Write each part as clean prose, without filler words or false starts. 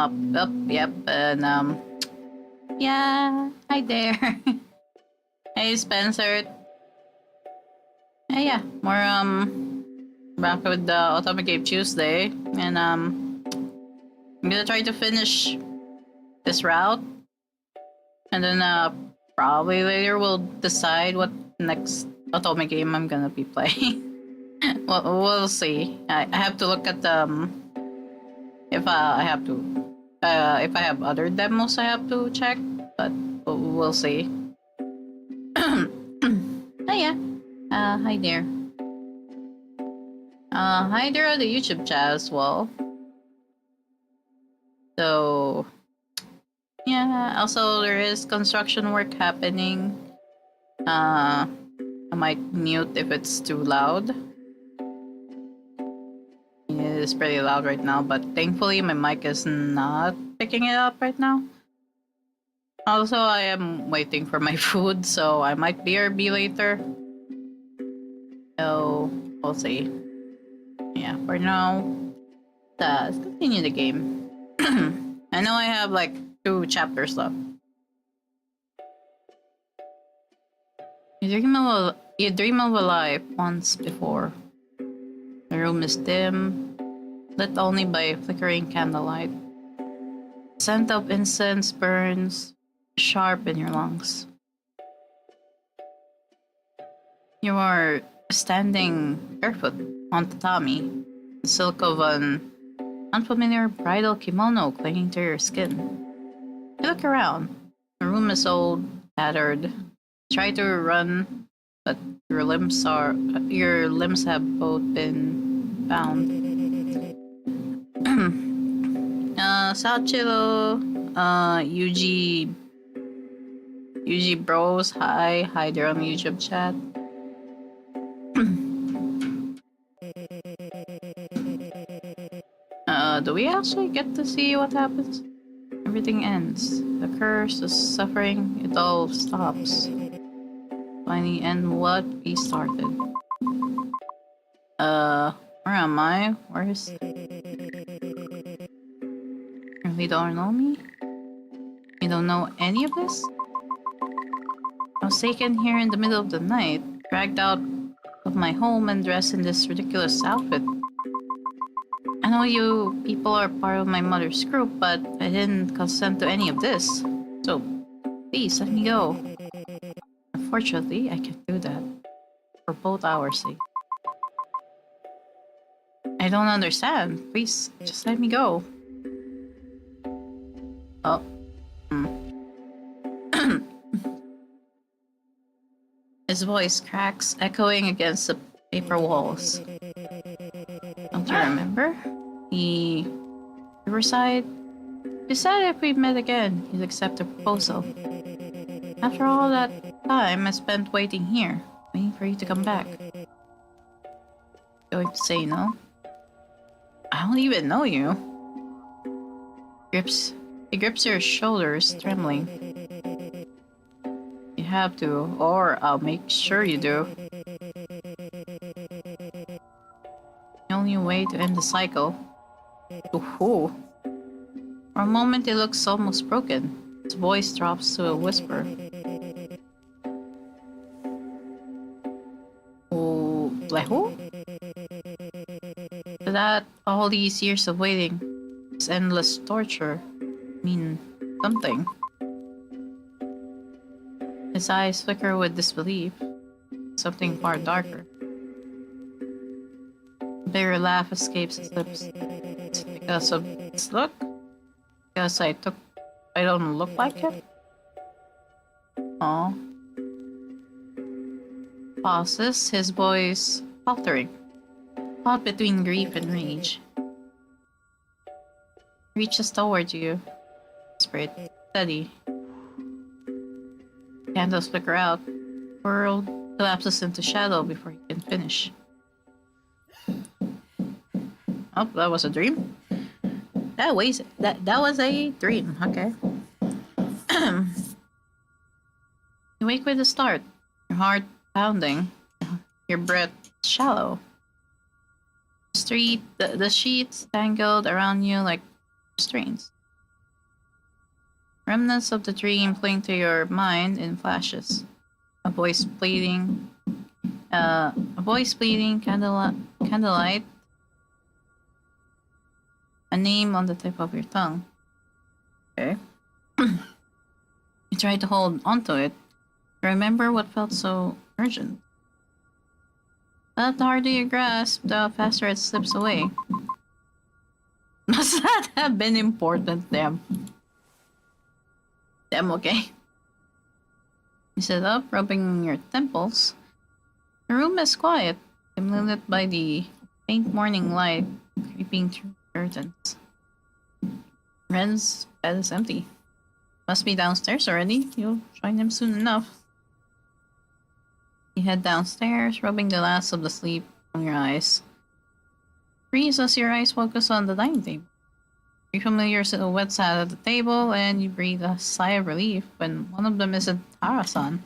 Yep, and yeah, hi there. Hey, Spencer. Yeah, we're back with the Otome Game Tuesday, and I'm gonna try to finish this route, and then probably later we'll decide what next Otome game I'm gonna be playing. Well, we'll see. I have to look at if I have to if I have other demos I have to check, but we'll see. Oh yeah. Hi there. Hi there on the YouTube chat as well. So yeah, also there is construction work happening. I might mute if it's too loud. It is pretty loud right now, but thankfully my mic is not picking it up right now. Also, I am waiting for my food, so I might BRB later. So, we'll see. Yeah, for now, let's continue the game. I know I have like 2 chapters left. You dream of a life once before. The room is dim, lit only by flickering candlelight. The scent of incense burns sharp in your lungs. You are standing barefoot on tatami, the silk of an unfamiliar bridal kimono clinging to your skin. You look around. The room is old, battered. Try to run, but your limbs have both been bound. Sachilo, Yuji bros, hi there on the YouTube chat. Do we actually get to see what happens? Everything ends. The curse, the suffering, it all stops. Finally end what we started. Where am I? Where's... You really don't know me? You don't know any of this? I was taken here in the middle of the night, dragged out of my home and dressed in this ridiculous outfit. I know you people are part of my mother's group, but I didn't consent to any of this. So, please, let me go. Unfortunately, I can't do that. For both our sake. I don't understand. Please, just let me go. Oh. His voice cracks, echoing against the paper walls. Don't you remember? The riverside? You said if we met again, you'd accept the proposal. After all that time I spent waiting here, waiting for you to come back. Going to say no? I don't even know you. He grips your shoulders, trembling. You have to, or I'll make sure you do. The only way to end the cycle. Ooh. For a moment he looks almost broken. His voice drops to a whisper. Oh, like who? That all these years of waiting, this endless torture, mean something. His eyes flicker with disbelief. Something far darker. A bitter laugh escapes his lips. It's because of its look? Because I don't look like it? Aw. Pauses, his voice faltering. Caught between grief and rage. Reaches toward you. Whispered, steady. Candles flicker out. World collapses into shadow before he can finish. Oh, that was a dream? That was a dream, okay. You wake with a start, your heart pounding, your breath shallow. The sheets tangled around you like strings. Remnants of the dream fling to your mind in flashes. A voice pleading, candlelight, a name on the tip of your tongue. Okay. You try to hold onto it. Remember what felt so urgent. But the harder you grasp, the faster it slips away. Must that have been important, them? Them, okay? You sit up, rubbing your temples. The room is quiet, dimly lit by the faint morning light creeping through the curtains. Ren's bed is empty. Must be downstairs already. You'll join him soon enough. You head downstairs, rubbing the last of the sleep from your eyes. Freeze as your eyes focus on the dining table. Three familiar silhouettes sat at the table, and you breathe a sigh of relief when one of them isn't Tara-san.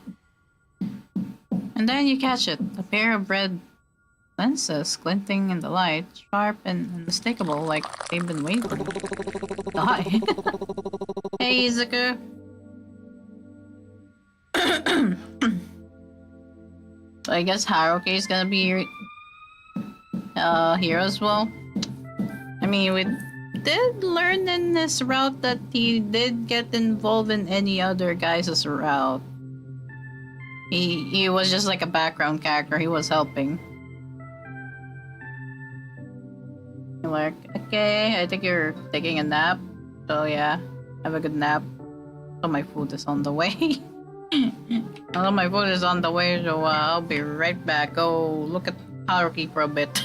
And then you catch it, a pair of red lenses glinting in the light, sharp and unmistakable, like they've been waiting for you. Hi. Hey, Izuku. I guess Haruka is gonna be here as well. I mean, we did learn in this route that he did get involved in any other guys' route. He was just like a background character. He was helping. You're like, okay, I think you're taking a nap. So yeah, have a good nap. So my food is on the way. Oh, my food is on the way, so I'll be right back. Go look at Haruki for a bit.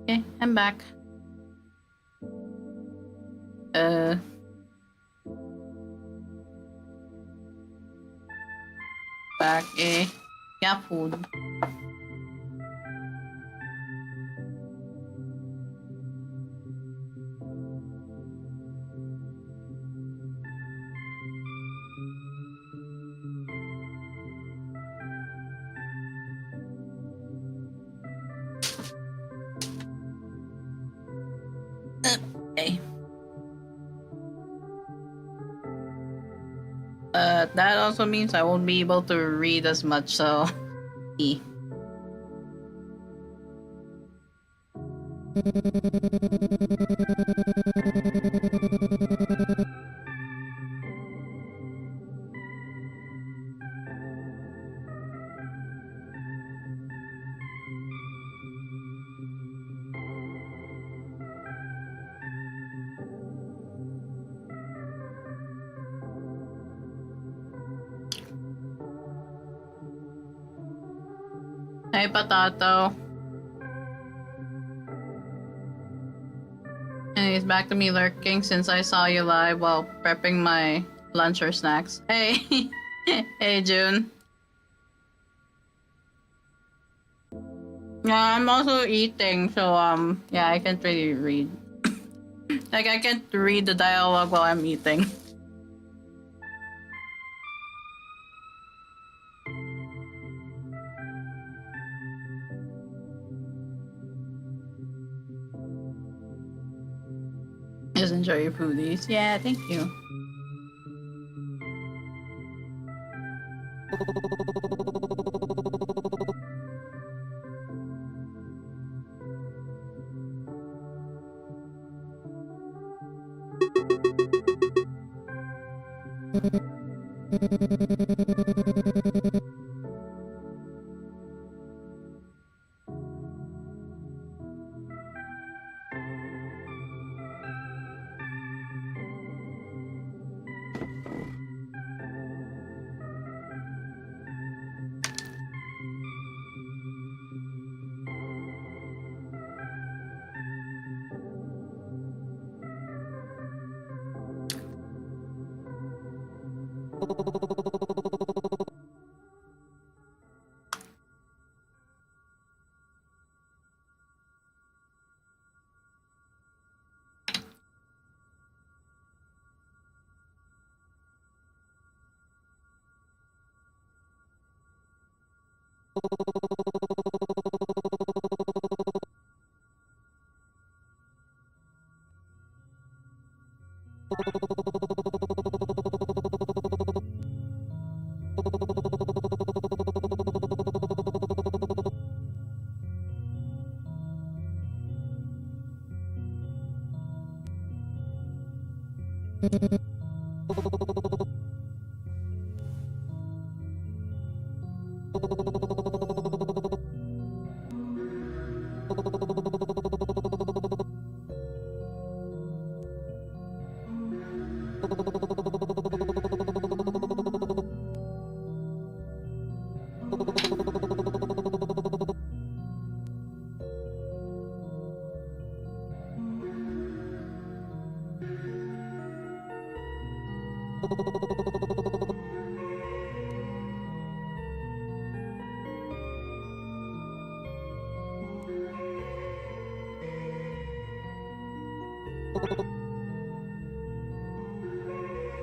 Okay, I'm back. Back eh. Yeah, food. Okay. That also means I won't be able to read as much, so... E. Hey, Potato. And he's back to me lurking since I saw you live while prepping my lunch or snacks. Hey! Hey, June. Yeah, I'm also eating, so yeah, I can't really read. Like, I can't read the dialogue while I'm eating. Just enjoy your foodies. Yeah, thank you.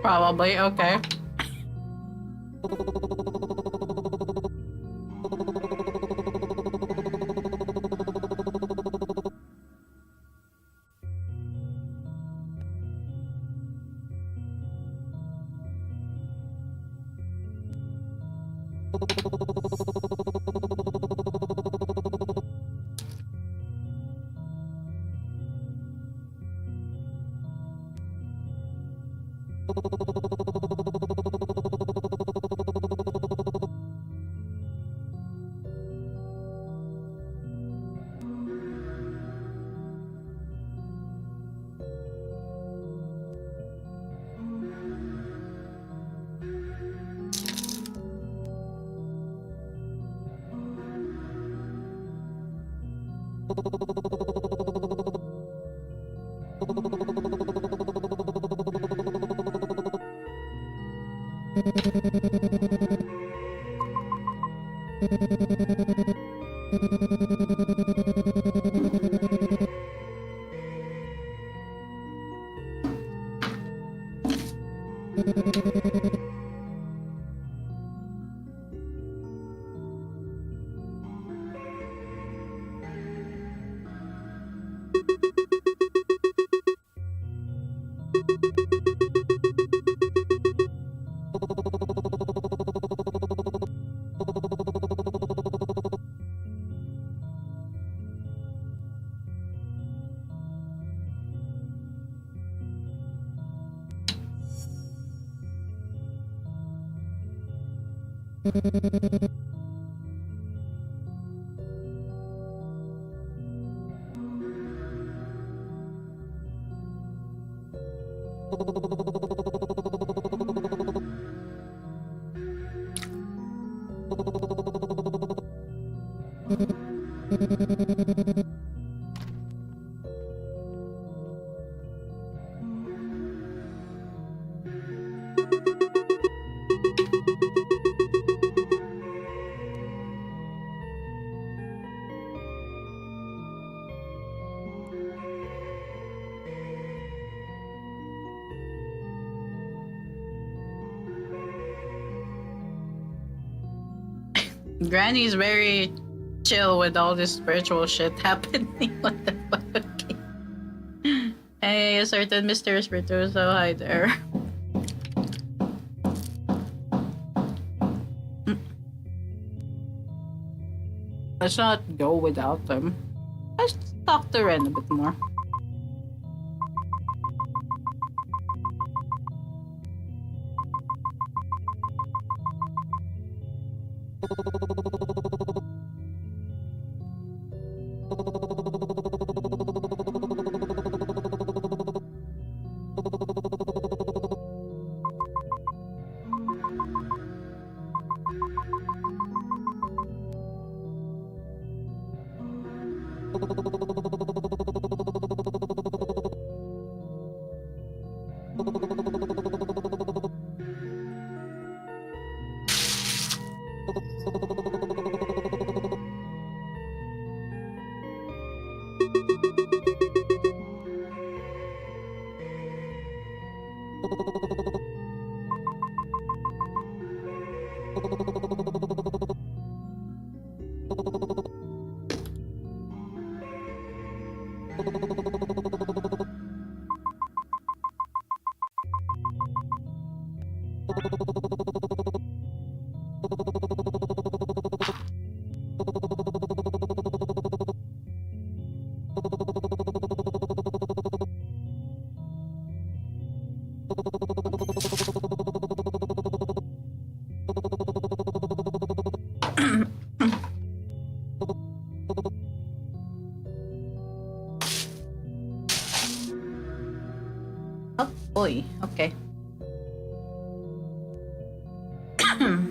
Probably, okay. Granny's very chill with all this spiritual shit happening. What the fuck? Hey, a certain mysterious virtuoso, hi there. Let's not go without them. Let's talk to Ren a bit more. Oh boy, okay. Okay.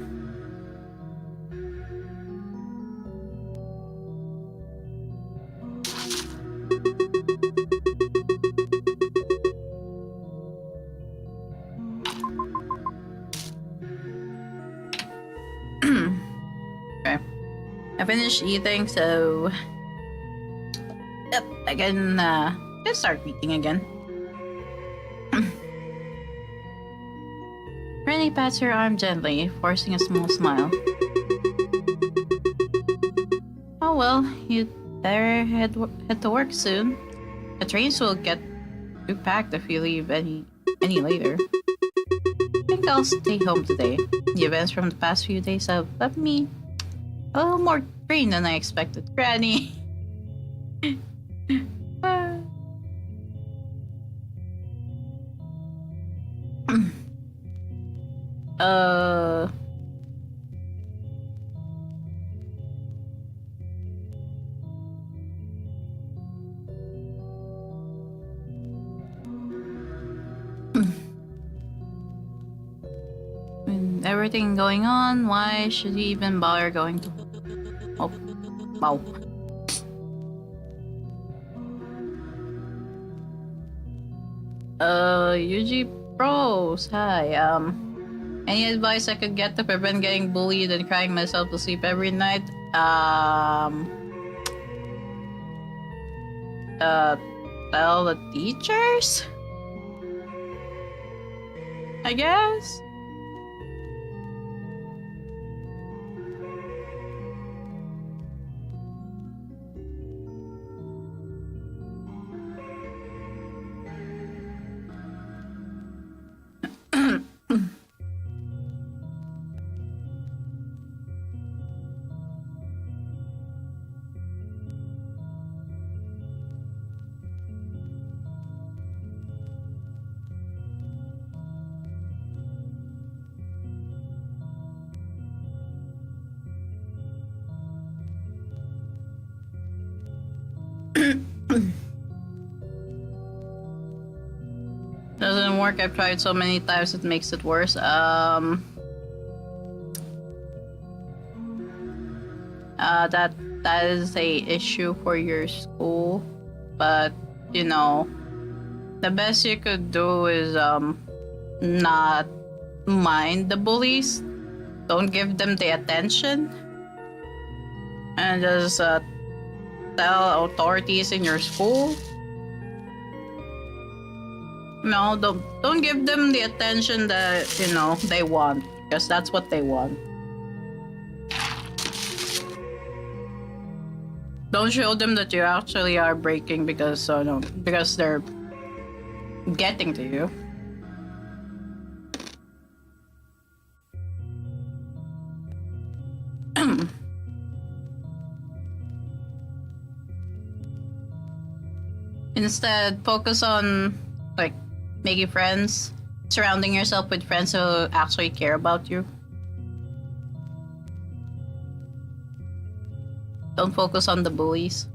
I finished eating, so yep, I can start eating again. Rennie pats her arm gently, forcing a small smile. Oh well, you'd better head to work soon. The trains will get too packed if you leave any later. I think I'll stay home today. The events from the past few days have left me a little more drained than I expected. Granny! With everything going on, why should he even bother going to... Oh, wow. UG Pros, hi. Any advice I could get to prevent getting bullied and crying myself to sleep every night? Tell the teachers? I guess? Doesn't work. I've tried so many times it makes it worse. That is a issue for your school, but you know, the best you could do is not mind the bullies. Don't give them the attention, and just tell authorities in your school. No, don't give them the attention that they want, because that's what they want. Don't show them that you actually are breaking because because they're getting to you. Instead, focus on like making friends, surrounding yourself with friends who actually care about you. Don't focus on the bullies.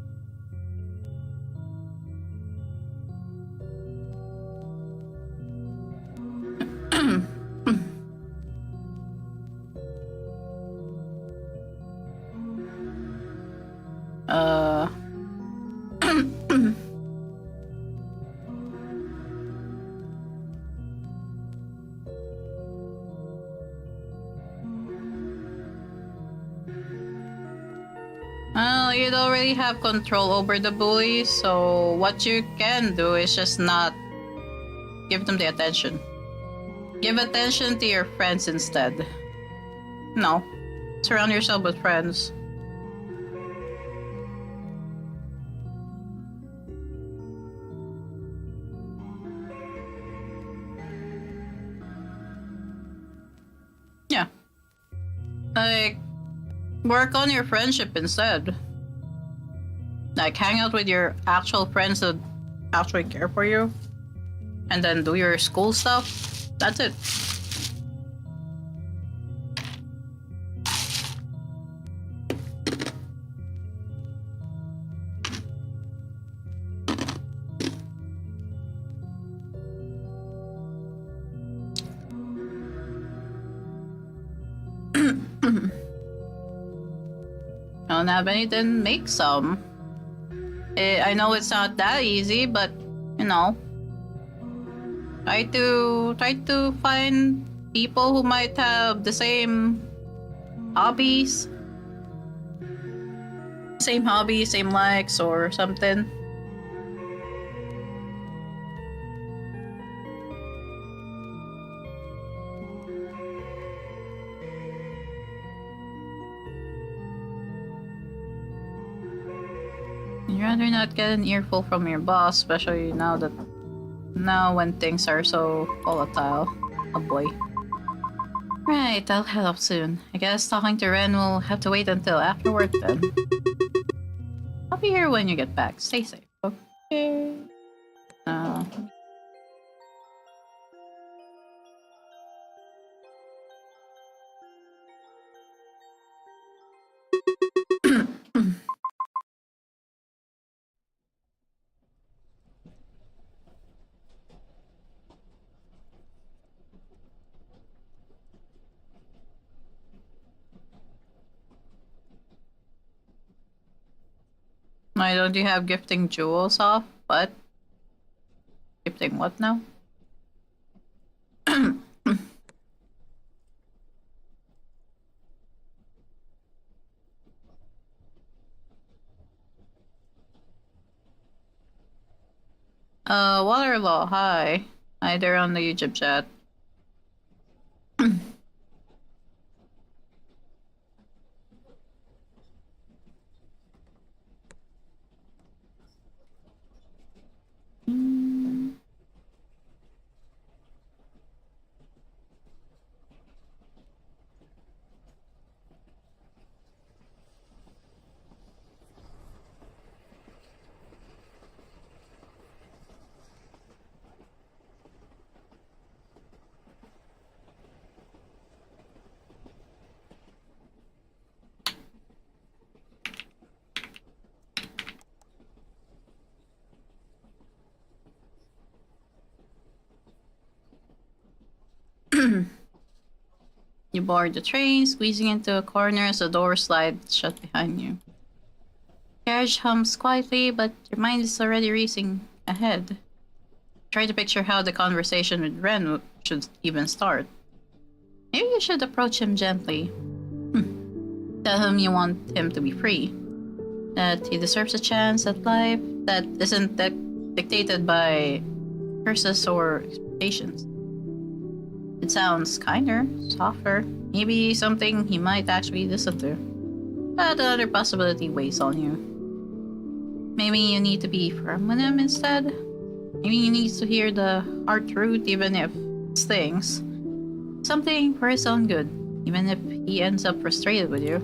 Well, you don't really have control over the bullies, so what you can do is just not give them the attention. Give attention to your friends instead. No. Surround yourself with friends. Yeah. Like, work on your friendship instead. Like, hang out with your actual friends that actually care for you. And then do your school stuff. That's it. Don't have anything, make some. I know it's not that easy, but try to find people who might have the same hobbies, same likes or something. You'd rather not get an earful from your boss, especially now when things are so volatile. Oh boy. Right, I'll head off soon. I guess talking to Ren will have to wait until after work then. I'll be here when you get back. Stay safe. Okay. Why don't you have gifting jewels off? What? Gifting what now? Waterlaw, hi. Hi there on the YouTube chat. You board the train, squeezing into a corner as the door slides shut behind you. Carriage hums quietly, but your mind is already racing ahead. Try to picture how the conversation with Ren should even start. Maybe you should approach him gently. Tell him you want him to be free. That he deserves a chance at life that isn't dictated by curses or expectations. It sounds kinder, softer, maybe something he might actually listen to. But another possibility weighs on you. Maybe you need to be firm with him instead. Maybe he needs to hear the hard truth even if it stings. Something for his own good, even if he ends up frustrated with you.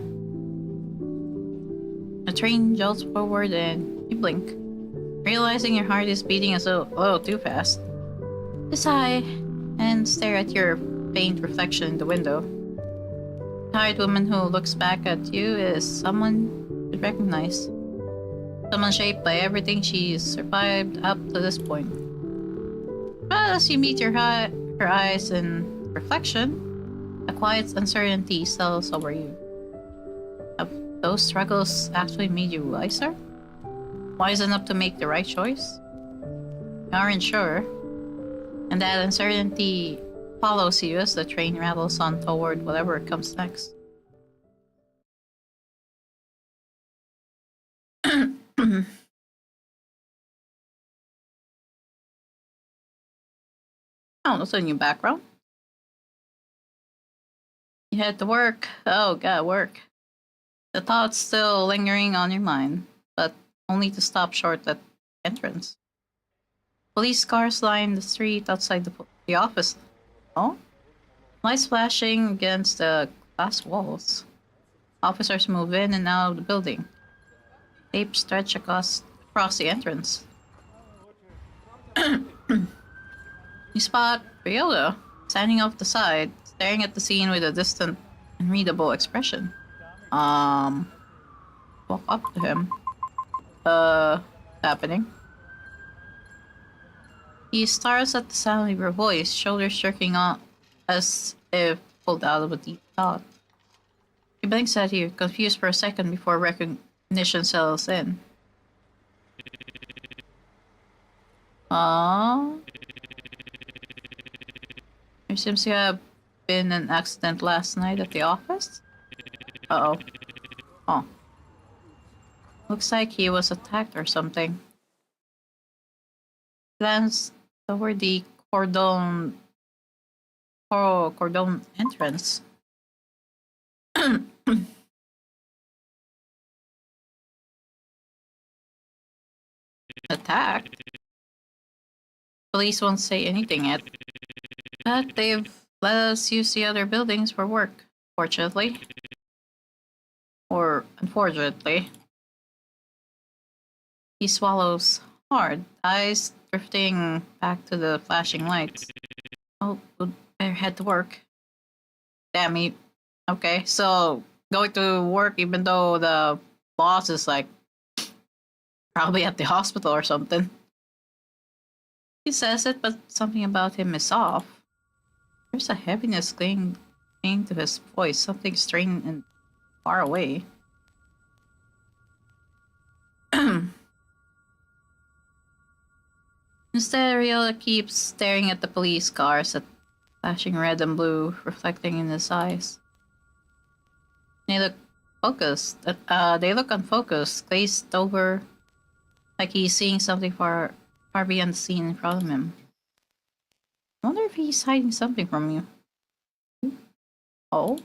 The train jolts forward and you blink, realizing your heart is beating a little too fast. You sigh and stare at your faint reflection in the window. The tired woman who looks back at you is someone you recognize. Someone shaped by everything she's survived up to this point. But as you meet her eyes in reflection, a quiet uncertainty settles over you. Have those struggles actually made you wiser? Wise enough to make the right choice? You aren't sure, and that uncertainty follows you as the train rattles on toward whatever comes next. Oh, that's a new background. You head to work. Oh, god, work. The thoughts still lingering on your mind, but only to stop short at entrance. Police cars line the street outside the office. Oh? Lights flashing against the glass walls. Officers move in and out of the building. Tape stretch across the entrance. You spot Ryota standing off the side, staring at the scene with a distant, unreadable expression. Walk up to him. Happening? He stares at the sound of your voice, shoulders jerking up as if pulled out of a deep thought. He blinks at you, confused for a second before recognition settles in. There seems to have been an accident last night at the office? Uh-oh. Oh. Looks like he was attacked or something. Glance toward the cordon entrance. Attack? Police won't say anything yet. But they've let us use the other buildings for work, fortunately. Or unfortunately. He swallows hard, eyes drifting back to the flashing lights. Oh, better head to work. Damn it. Okay, so going to work even though the boss is like probably at the hospital or something. He says it, but something about him is off. There's a heaviness clinging to his voice, something strained and far away. Instead, Ryoda keeps staring at the police cars, at flashing red and blue, reflecting in his eyes. They look focused. They look unfocused, glazed over, like he's seeing something far far beyond the scene in front of him. I wonder if he's hiding something from you. Oh?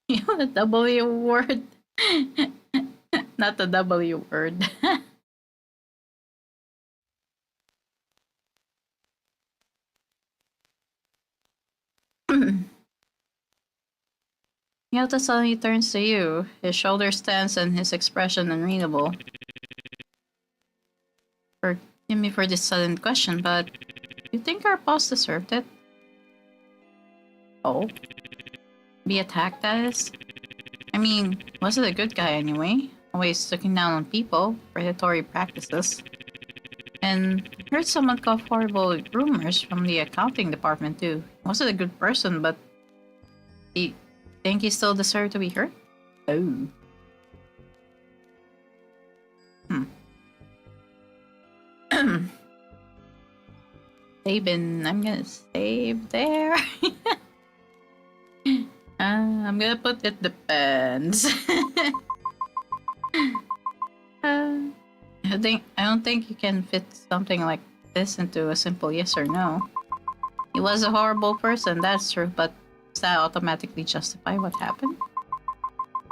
You know the W word? Not the W word. Yota suddenly turns to you, his shoulders tense and his expression unreadable. Forgive me for this sudden question, but you think our boss deserved it? Oh? Be attacked, that is? I mean, wasn't a good guy anyway, always looking down on people, predatory practices. And heard someone cough horrible rumors from the accounting department too. Wasn't a good person, but he think he still deserved to be hurt? Oh. Sabin, I'm gonna save there. I'm gonna put it depends. I don't think you can fit something like this into a simple yes or no. He was a horrible person, that's true, but does that automatically justify what happened?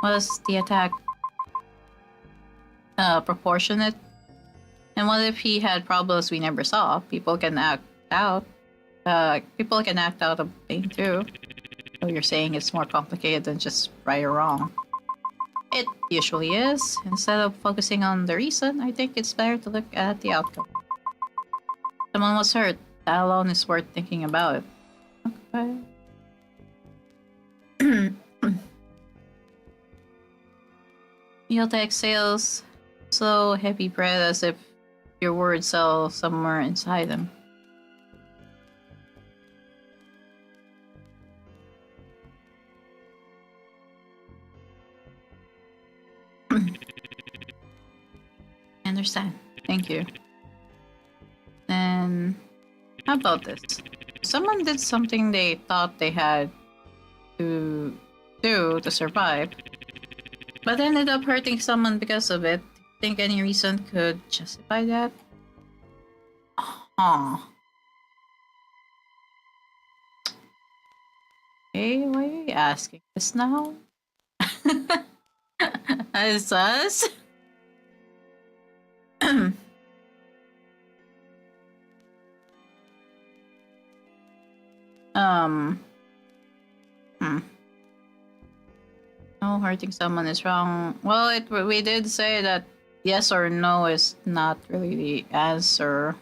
Was the attack proportionate? And what if he had problems we never saw? People can act out. People can act out of pain too. So you're saying it's more complicated than just right or wrong. It usually is. Instead of focusing on the reason, I think it's better to look at the outcome. Someone was hurt. That alone is worth thinking about. Okay. Yota exhales slow, heavy breath as if your words settle somewhere inside them. I understand. Thank you. Then, how about this? Someone did something they thought they had to do to survive, but ended up hurting someone because of it. Think any reason could justify that? Huh. Hey, why are you asking this now? As us? No, hurting someone is wrong. Well, we did say that yes or no is not really the answer.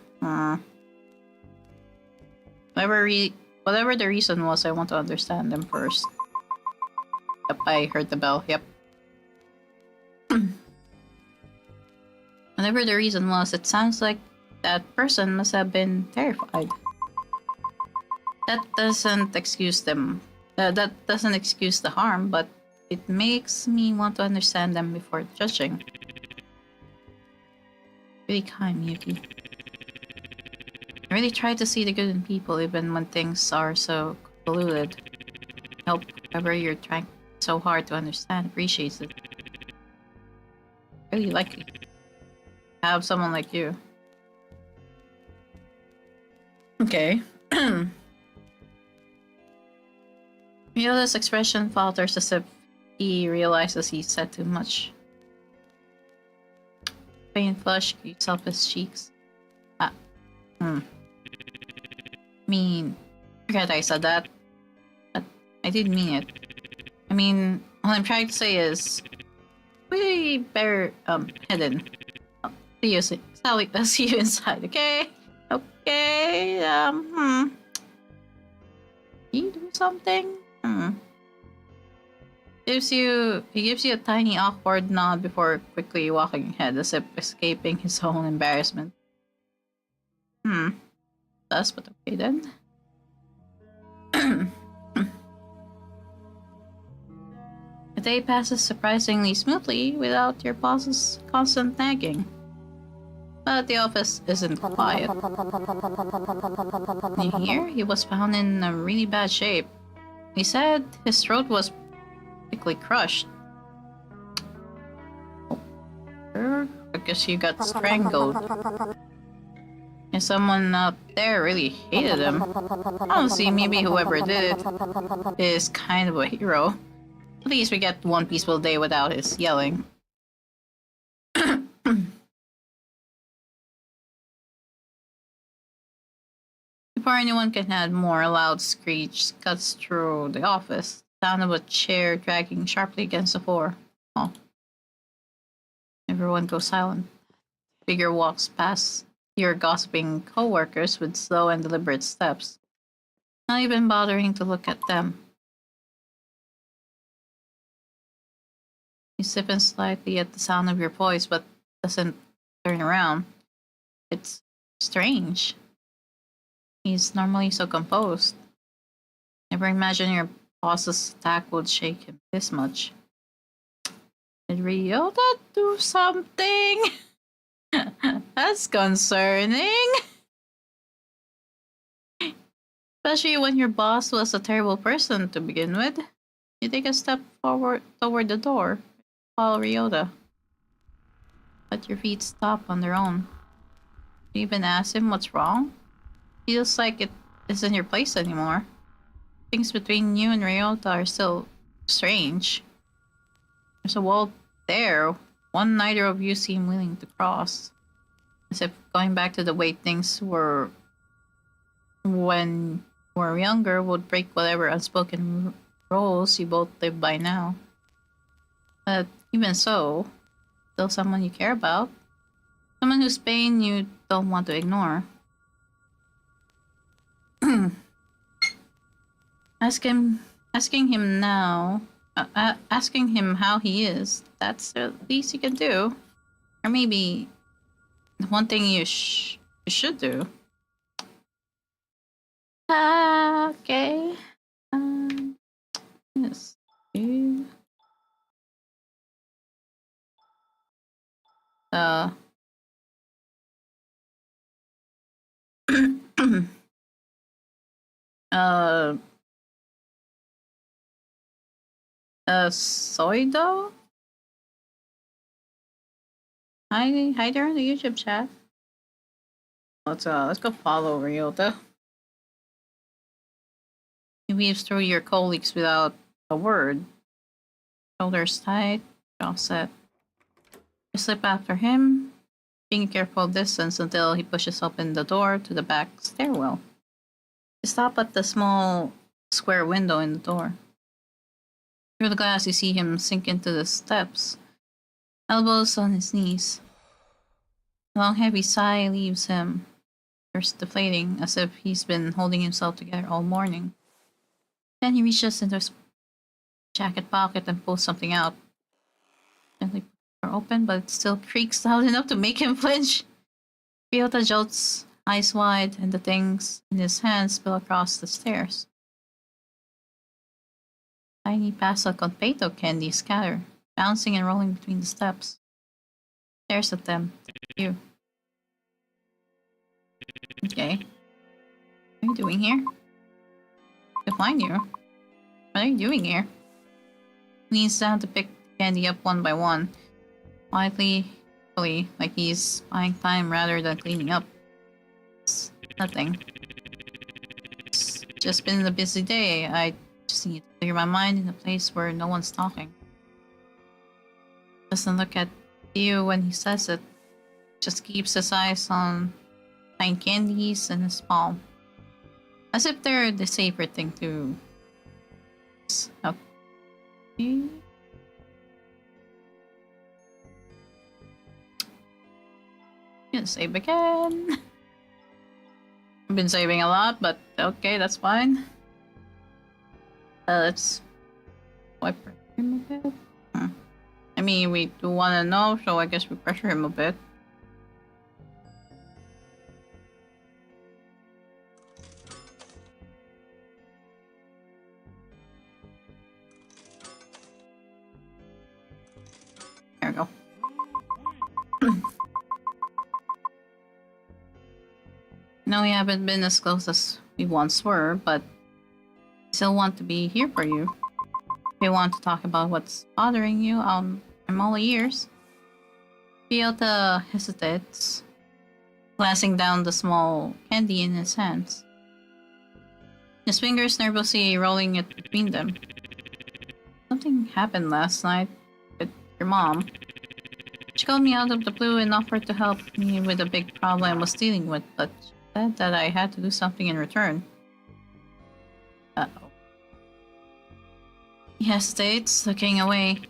Whatever the reason was, I want to understand them first. Yep, I heard the bell. Yep. Whatever the reason was, it sounds like that person must have been terrified. That doesn't excuse them. That doesn't excuse the harm, but it makes me want to understand them before judging. Really kind, Yuki. I really try to see the good in people even when things are so polluted. I hope whoever you're trying so hard to understand appreciates it. Really lucky to have someone like you. Okay. Miota's expression falters as if he realizes he said too much. Faint flush creeps up his cheeks. Forget I said that. But I didn't mean it. I mean, what I'm trying to say is, we better head in. See you inside, okay? Okay. You do something? He gives you a tiny awkward nod before quickly walking ahead as if escaping his own embarrassment. That's but okay then. The day passes surprisingly smoothly without your boss's constant nagging. But the office isn't quiet. In here, he was found in a really bad shape. He said his throat was practically crushed. Because you got strangled. And someone out there really hated him. Honestly, maybe whoever did it is kind of a hero. At least we get one peaceful day without his yelling. Before anyone can add more, a loud screech cuts through the office. The sound of a chair dragging sharply against the floor. Oh. Everyone goes silent. Figure walks past your gossiping co-workers with slow and deliberate steps, not even bothering to look at them. You stiffen slightly at the sound of your voice, but doesn't turn around. It's strange. He's normally so composed. Never imagine your boss's attack would shake him this much. Did Ryota do something? That's concerning. Especially when your boss was a terrible person to begin with. You take a step forward toward the door. Follow Ryota. But your feet stop on their own. You even ask him what's wrong? Feels like it isn't your place anymore. Things between you and Ryota are still strange. There's a wall there, one neither of you seem willing to cross. As if going back to the way things were when you were younger would break whatever unspoken rules you both live by now. But even so, still someone you care about. Someone whose pain you don't want to ignore. Asking him how he is, that's the least you can do. Or maybe one thing you should do. Okay. Yes. Uh. Soido? Hi there in the YouTube chat. Let's go follow Ryota. He weaves through your colleagues without a word. Shoulders tight, jaw set. You slip after him, being a careful distance until he pushes open the door to the back stairwell. You stop at the small square window in the door. Through the glass, you see him sink into the steps, elbows on his knees. A long, heavy sigh leaves him, first deflating, as if he's been holding himself together all morning. Then he reaches into his jacket pocket and pulls something out. Gently pulls the door open, but it still creaks loud enough to make him flinch. Ryota jolts, eyes wide, and the things in his hands spill across the stairs. Tiny pass of confeito candy scatter, bouncing and rolling between the steps. Stares at them. You. Okay. What are you doing here? To find you. What are you doing here? Leans down to pick the candy up one by one. Quietly, like he's buying time rather than cleaning up. It's nothing. It's just been a busy day. I just need to clear my mind in a place where no one's talking. Doesn't look at you when he says it. Just keeps his eyes on tiny candies in his palm. As if they're the safer thing to... Okay. Gonna save again. I've been saving a lot, but okay, that's fine. Let's wipe him a bit. I mean, we do want to know, so I guess we pressure him a bit. There we go. No, we haven't been as close as we once were, but I still want to be here for you. If you want to talk about what's bothering you, I'm all ears. Ryota hesitates, glancing down the small candy in his hands. His fingers nervously rolling it between them. Something happened last night with your mom. She called me out of the blue and offered to help me with a big problem I was dealing with, but she said that I had to do something in return. Uh-oh. He hesitates, looking away.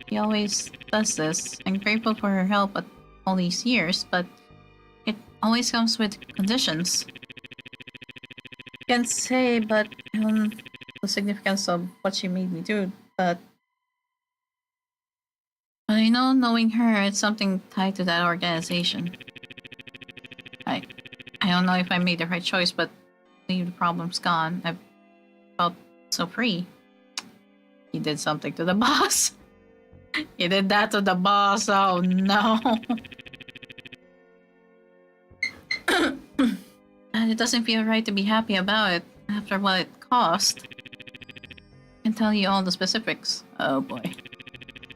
He always does this. I'm grateful for her help all these years, but it always comes with conditions. Can't say, but the significance of what she made me do, but I know, knowing her, it's something tied to that organization. I don't know if I made the right choice, but the problem's gone. I've felt so free. He did something to the boss. He did that to the boss. Oh no. And it doesn't feel right to be happy about it after what it cost. I can tell you all the specifics. Oh boy.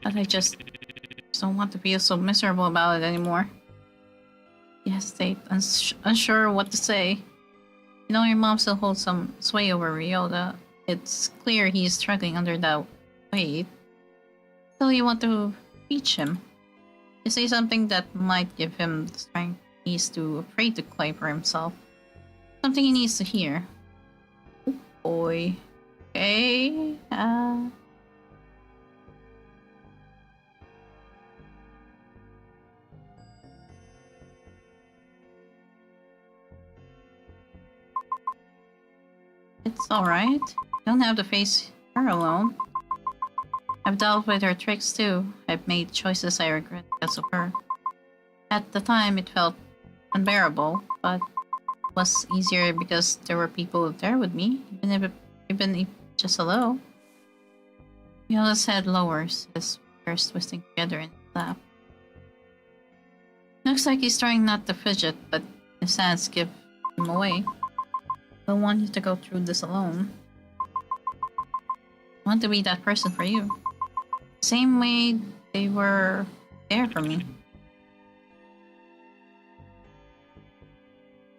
But I just don't want to feel so miserable about it anymore. He hesitates, unsure what to say. You know, your mom still holds some sway over Ryota. It's clear he's struggling under that weight. So you want to reach him. You say something that might give him the strength he's too afraid to claim for himself. Something he needs to hear. Oh boy. Okay. It's alright. You don't have to face her alone. I've dealt with her tricks too. I've made choices I regret because of her. At the time, it felt unbearable, but it was easier because there were people there with me, even if just hello. Yoda's head lowers, his fingers twisting together in his lap. Looks like he's trying not to fidget, but his hands give him away. I don't want you to go through this alone. I want to be that person for you. Same way they were there for me.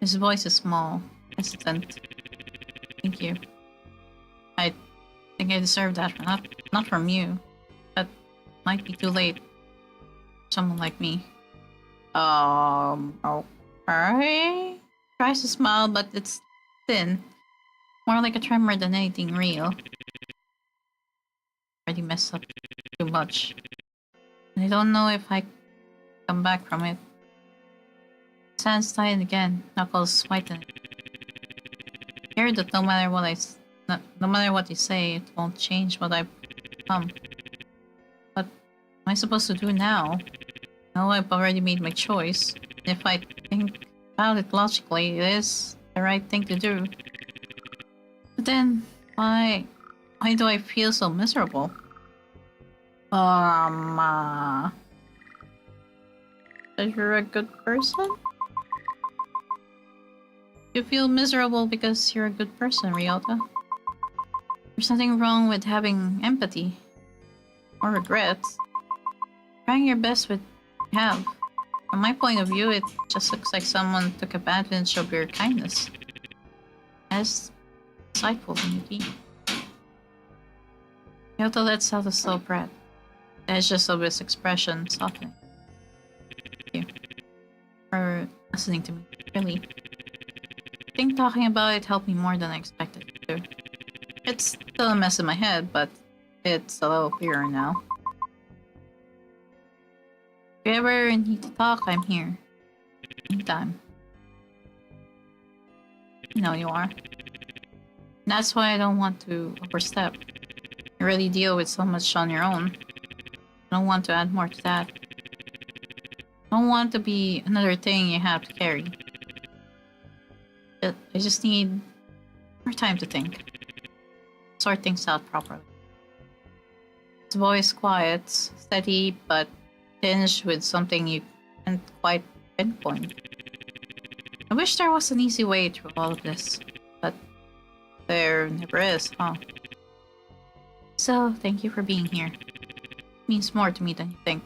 His voice is small, hesitant. Thank you. I think I deserve that, not from you. But might be too late for someone like me. Okay. Tries to smile, but it's thin. More like a tremor than anything real. Already messed up too much. I don't know if I come back from it. His hands tighten again, knuckles whiten. I hear that no matter what you say, it won't change what I've become. What am I supposed to do now? No, I've already made my choice. And if I think about it logically, it is the right thing to do. But then, why do I feel so miserable? That you're a good person? You feel miserable because you're a good person, Ryota. There's nothing wrong with having empathy or regrets. Trying your best with what you have. From my point of view, it just looks like someone took advantage of your kindness. That's insightful, Miyuki. Ryota lets out a slow breath. The edges of his expression softening. Thank you for listening to me, really. I think talking about it helped me more than I expected it to. It's still a mess in my head, but it's a little clearer now. If you ever need to talk, I'm here. Anytime. You know you are. And that's why I don't want to overstep. You really deal with so much on your own. I don't want to add more to that. I don't want to be another thing you have to carry. I just need more time to think. Sort things out properly. His voice quiet, steady, but tinged with something you can't quite pinpoint. I wish there was an easy way through all of this, but there never is, huh? So, thank you for being here. It means more to me than you think.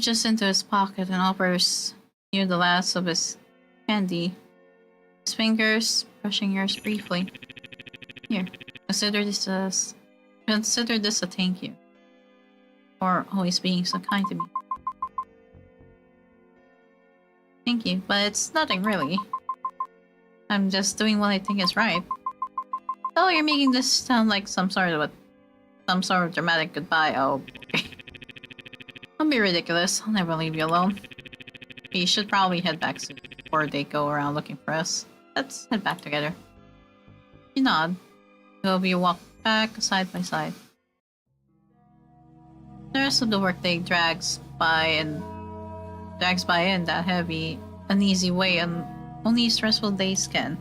reaches into his pocket and offers you the last of his candy. His fingers brushing yours briefly. Here, consider this a thank you for always being so kind to me. Thank you, but it's nothing really. I'm just doing what I think is right. Oh, you're making this sound like some sort of dramatic goodbye. Oh, okay. Don't be ridiculous. I'll never leave you alone. We should probably head back soon before they go around looking for us. Let's head back together. You nod. We walk back side by side. The rest of the workday drags by in that heavy, uneasy way and only stressful days can.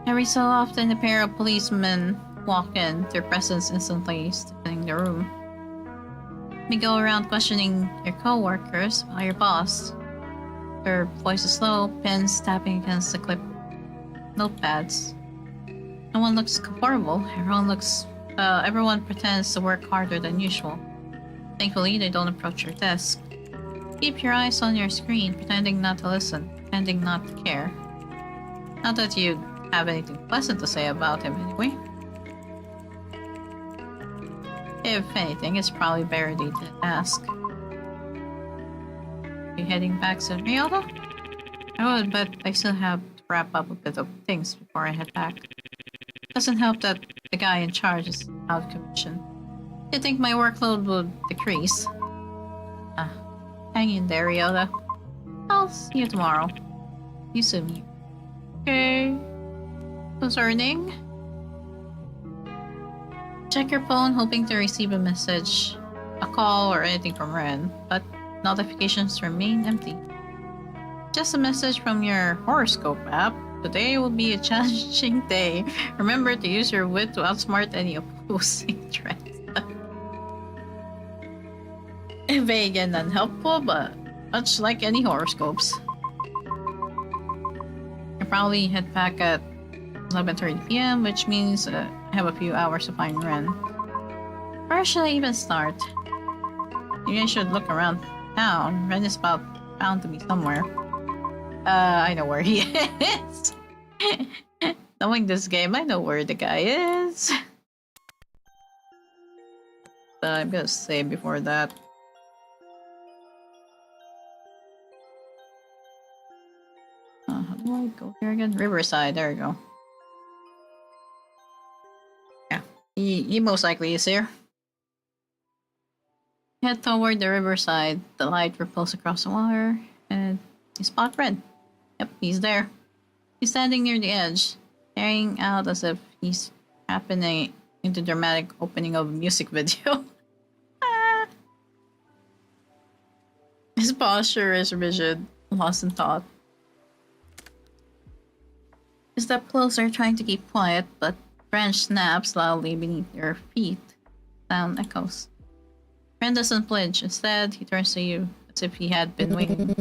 Every so often, a pair of policemen walk in, their presence instantly stiffening the room. They go around questioning your co-workers while your boss. Her voice is low, pens tapping against the clip notepads. No one looks comfortable. Everyone pretends to work harder than usual. Thankfully, they don't approach your desk. Keep your eyes on your screen, pretending not to listen, pretending not to care. Not that you have anything pleasant to say about him anyway. If anything, it's probably better they didn't ask. Are you heading back to Ryota? I would, but I still have to wrap up a bit of things before I head back. Doesn't help that the guy in charge is out of commission. You'd think my workload would decrease. Hang in there, Ryota. I'll see you tomorrow. You soon. Okay. Concerning? Check your phone, hoping to receive a message, a call, or anything from Ren, but notifications remain empty. Just a message from your horoscope app. Today will be a challenging day. Remember to use your wit to outsmart any opposing threats. Vague and unhelpful, but much like any horoscopes. I'll probably head back at 11:30 p.m., which means I have a few hours to find Ren. Where should I even start? Maybe I should look around town. Ren is bound to be somewhere. I know where he is. Knowing this game, I know where the guy is. But I'm gonna say before that. How do I go here again? Riverside, there we go. Yeah, he most likely is here. Head toward the riverside. The light ripples across the water, and you spot Red. Yep, he's there. He's standing near the edge, staring out as if he's happening into dramatic opening of a music video. His posture is rigid, lost in thought. You step closer, trying to keep quiet, but branch snaps loudly beneath your feet. Sound echoes. Ren doesn't flinch. Instead, he turns to you as if he had been waiting.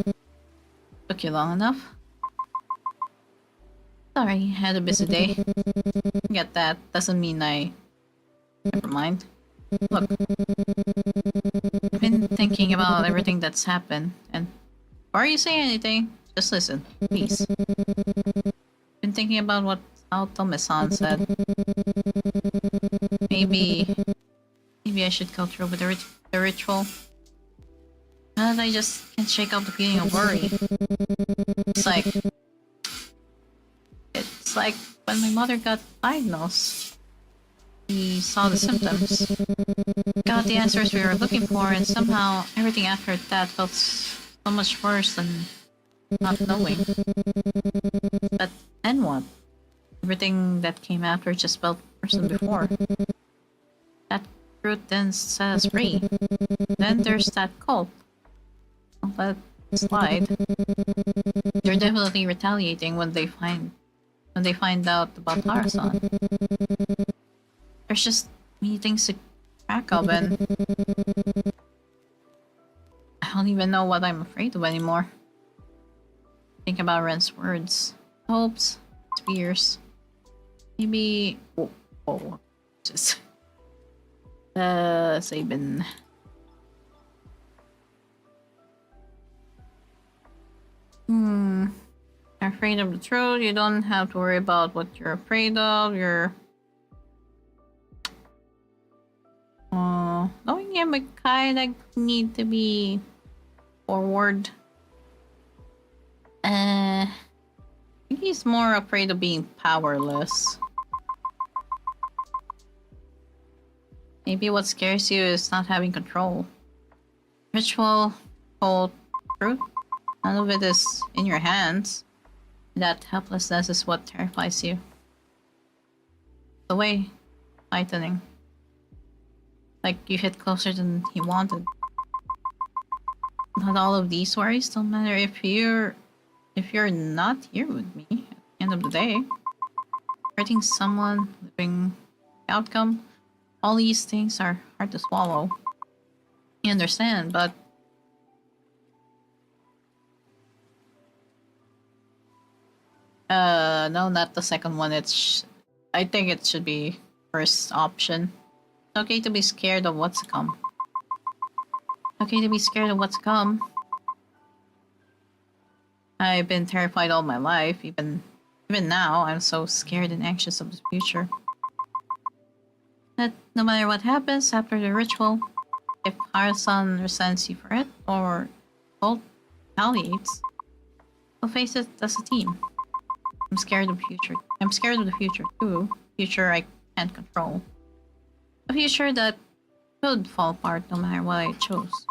Took you long enough? Sorry, I had a busy day. Get that. Doesn't mean I... Never mind. Look. I've been thinking about everything that's happened, and before you say anything, just listen, please. Been thinking about what Otome-san said. Maybe I should go through with the ritual. But I just can't shake off the feeling of worry. It's like when my mother got diagnosed. We saw the symptoms, got the answers we were looking for, and somehow everything after that felt so much worse than not knowing. But then what? Everything that came after just felt worse than before. That fruit then set us free. Then there's that cult. I'll let it slide. They're definitely retaliating when they find out about Tara-san. There's just many things to crack of, and I don't even know what I'm afraid of anymore. Think about Ren's words, hopes, fears. Maybe... Whoa. Just... Sabin. Afraid of the truth. You don't have to worry about what you're afraid of. You're knowing him, I kind of need to be forward. I think he's more afraid of being powerless. Maybe what scares you is not having control. Ritual, cold, truth. None of it is in your hands. That helplessness is what terrifies you. The way, lightening. Like you hit closer than he wanted. Not all of these worries don't matter if you're not here with me at the end of the day. Hurting someone, living the outcome, all these things are hard to swallow. You understand, but no, not the second one. I think it should be first option. It's okay to be scared of what's to come. Okay to be scared of what's to come. I've been terrified all my life. Even now, I'm so scared and anxious of the future. That no matter what happens after the ritual, if Harasan resents you for it or retaliates, we'll face it as a team. I'm scared of the future. I'm scared of the future too. Future I can't control. A future that could fall apart no matter what I chose.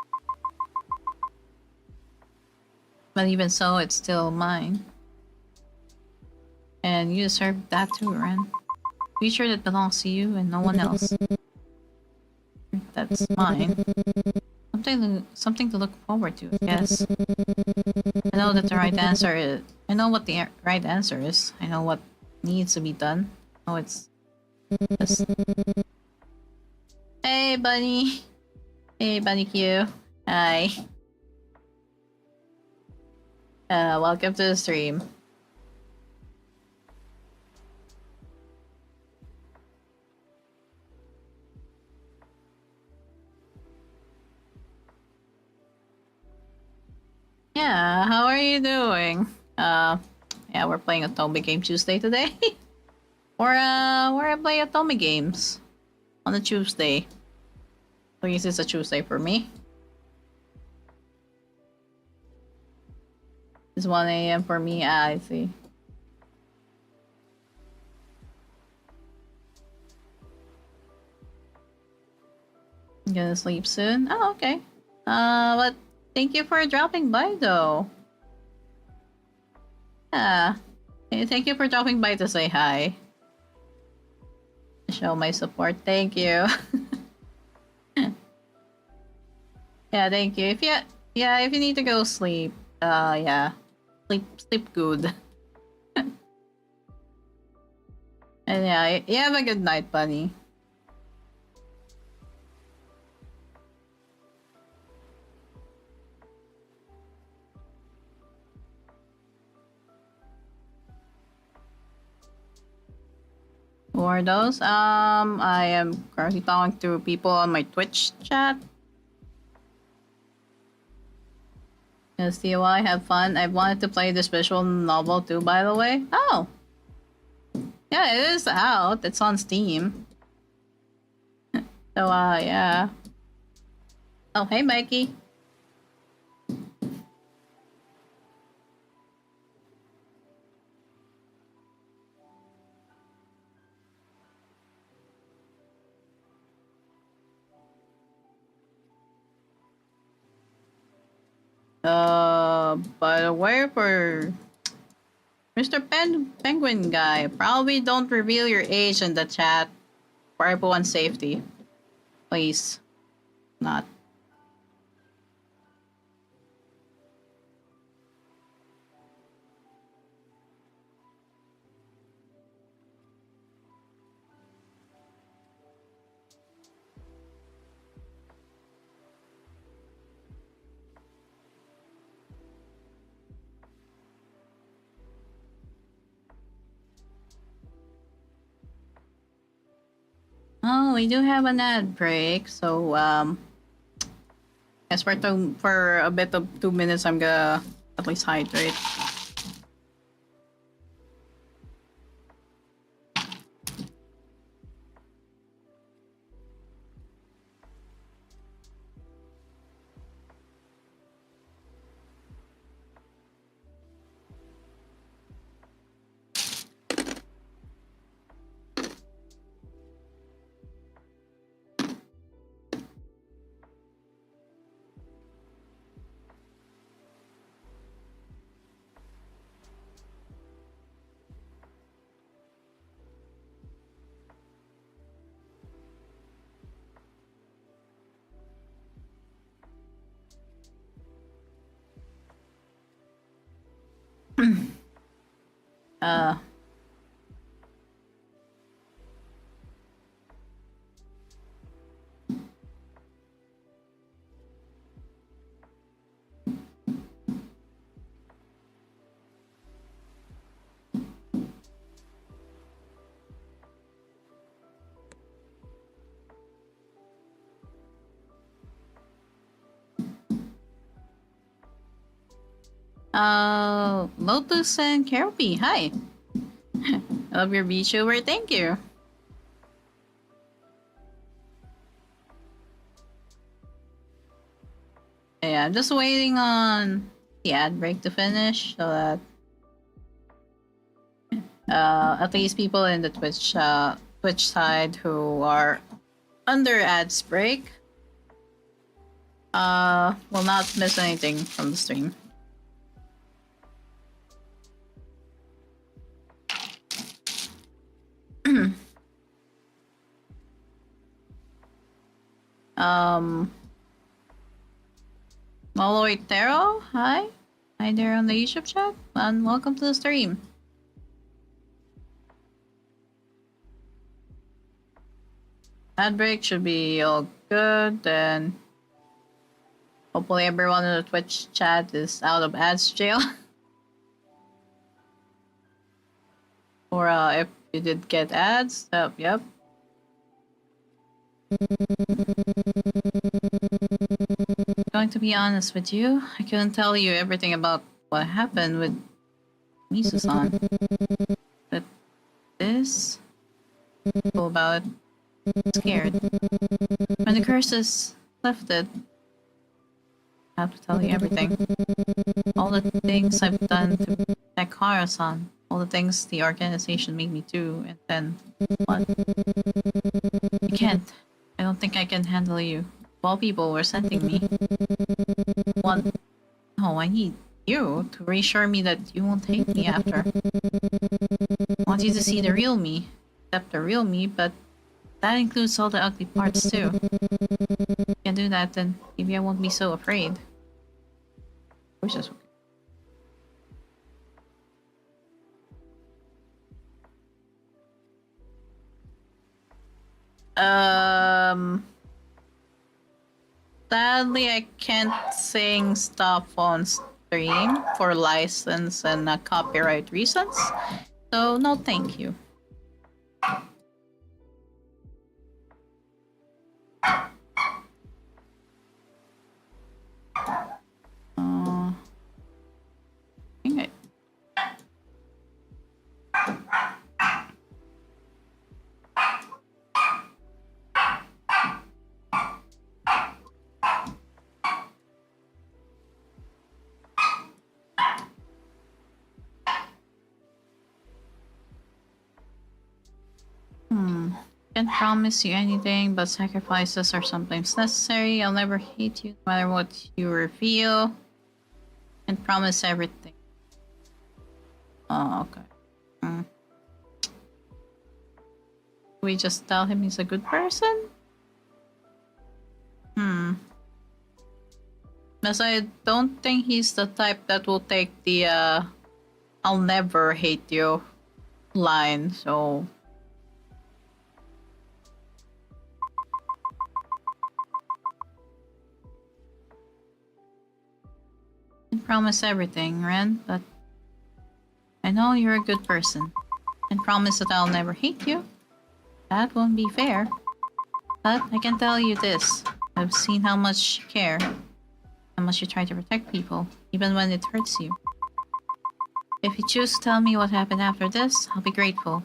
But even so, it's still mine. And you deserve that too, Ren. Future that belongs to you and no one else. That's mine. Something to look forward to, yes. I know that the right answer is... I know what the right answer is. I know what needs to be done. Oh, it's... Just... Hey, Bunny! Hey, Bunny Q. Hi. Welcome to the stream. Yeah, how are you doing? Yeah, we're playing Otome Game Tuesday today. Where I play Otome games on a Tuesday. At least it's a Tuesday for me. It's 1 a.m. for me. Ah, I see. I'm gonna sleep soon. Oh, okay. But thank you for dropping by, though. Yeah. Thank you for dropping by to say hi. Show my support. Thank you. Yeah, thank you. If you need to go sleep, yeah. Sleep good. And yeah, you have a good night, Bunny. Who are those? I am currently talking to people on my Twitch chat. Yes, DIY, have fun. I wanted to play this visual novel too, by the way. Oh! Yeah, it is out. It's on Steam. So, yeah. Oh, hey, Mikey. By the way, for Mr. Penguin guy, probably don't reveal your age in the chat for everyone's safety. Please. Not. Oh, we do have an ad break, so yes, for a bit of 2 minutes, I'm gonna at least hydrate. uh Lotus and Keropi, hi. I love your VTuber, thank you. Yeah, I'm just waiting on the ad break to finish so that at least people in the Twitch side who are under ads break will not miss anything from the stream. Moloid Taro, hi. Hi there on the YouTube chat, and welcome to the stream. Ad break should be all good, and hopefully everyone in the Twitch chat is out of ads jail. Or if you did get ads, yep. Going to be honest with you, I couldn't tell you everything about what happened with Misu-san. But this, all about it, scared. When the curses lifted, I have to tell you everything. All the things I've done to protect Hara-san, all the things the organization made me do, and then what? I can't. I don't think I can handle you. All people were sending me. One. No, I need you to reassure me that you won't hate me after. I want you to see the real me. Accept the real me, but that includes all the ugly parts too. If you can do that, then maybe I won't be so afraid. Of course, that's okay. Sadly, I can't sing stuff on stream for license and copyright reasons. So, no thank you. Okay. Can't promise you anything, but sacrifices are sometimes necessary. I'll never hate you no matter what you reveal. Can't promise everything. Oh, okay. We just tell him he's a good person? Because I don't think he's the type that will take the I'll never hate you line, so... I can promise everything, Ren, but I know you're a good person. I can promise that I'll never hate you. That won't be fair. But I can tell you this. I've seen how much you care, how much you try to protect people, even when it hurts you. If you choose to tell me what happened after this, I'll be grateful.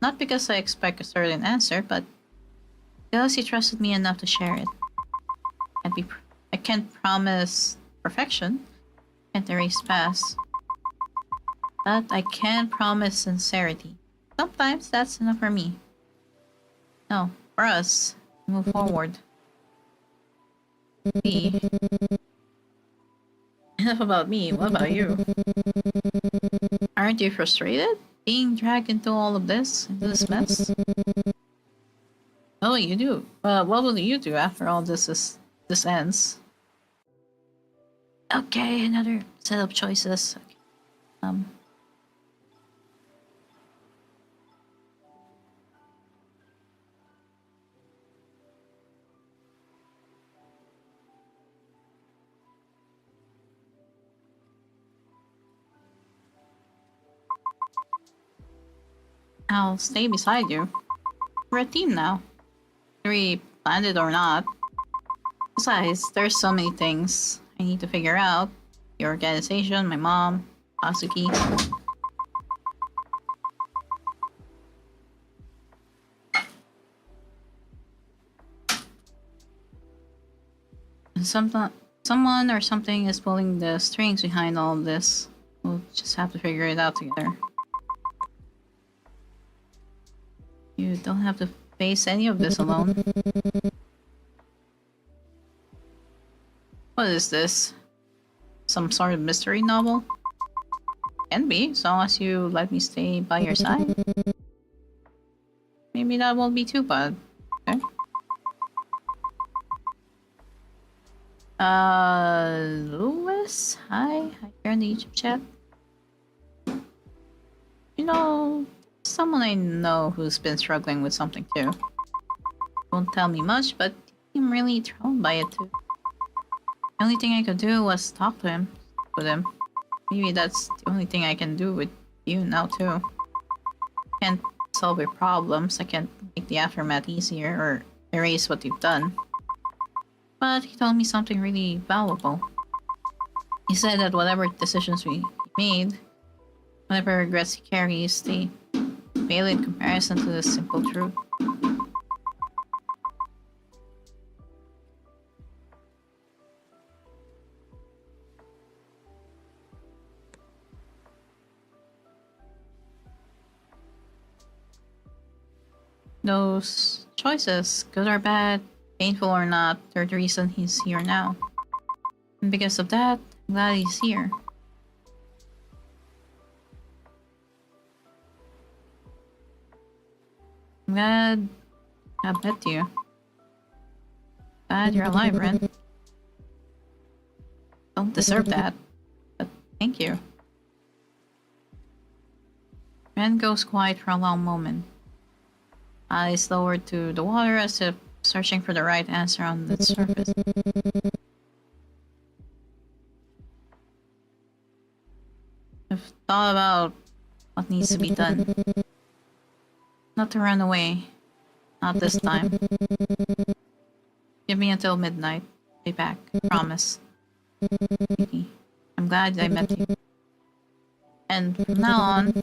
Not because I expect a certain answer, but because you trusted me enough to share it. I can't promise perfection, can't erase past, but I can promise sincerity. Sometimes that's enough for me. No, for us, move forward. Me. Enough about me, what about you? Aren't you frustrated? Being dragged into all of this, into this mess? What will you do? What will you do after all this ends? Okay, another set of choices. Okay. I'll stay beside you. We're a team now. Whether we planned it or not. Besides, there's so many things I need to figure out. The organization, my mom, Asuki. And someone or something is pulling the strings behind all of this. We'll just have to figure it out together. You don't have to face any of this alone. What is this? Some sort of mystery novel? Can be, as long as you let me stay by your side. Maybe that won't be too bad. Okay. Lewis? Hi here in the YouTube chat. You know, someone I know who's been struggling with something too. Won't tell me much, but I'm really thrown by it too. The only thing I could do was talk to him. With him. Maybe that's the only thing I can do with you now too. Can't solve your problems, I can't make the aftermath easier or erase what you've done. But he told me something really valuable. He said that whatever decisions we made, whatever regrets he carries, they pale in comparison to the simple truth. Those choices, good or bad, painful or not, they're the reason he's here now. And because of that, I'm glad he's here. I'm glad I met you. Glad you're alive, Ren. Don't deserve that, but thank you. Ren goes quiet for a long moment. Eyes lowered to the water as if searching for the right answer on the surface. I've thought about what needs to be done. Not to run away. Not this time. Give me until midnight. Be back. Promise. I'm glad I met you. And from now on,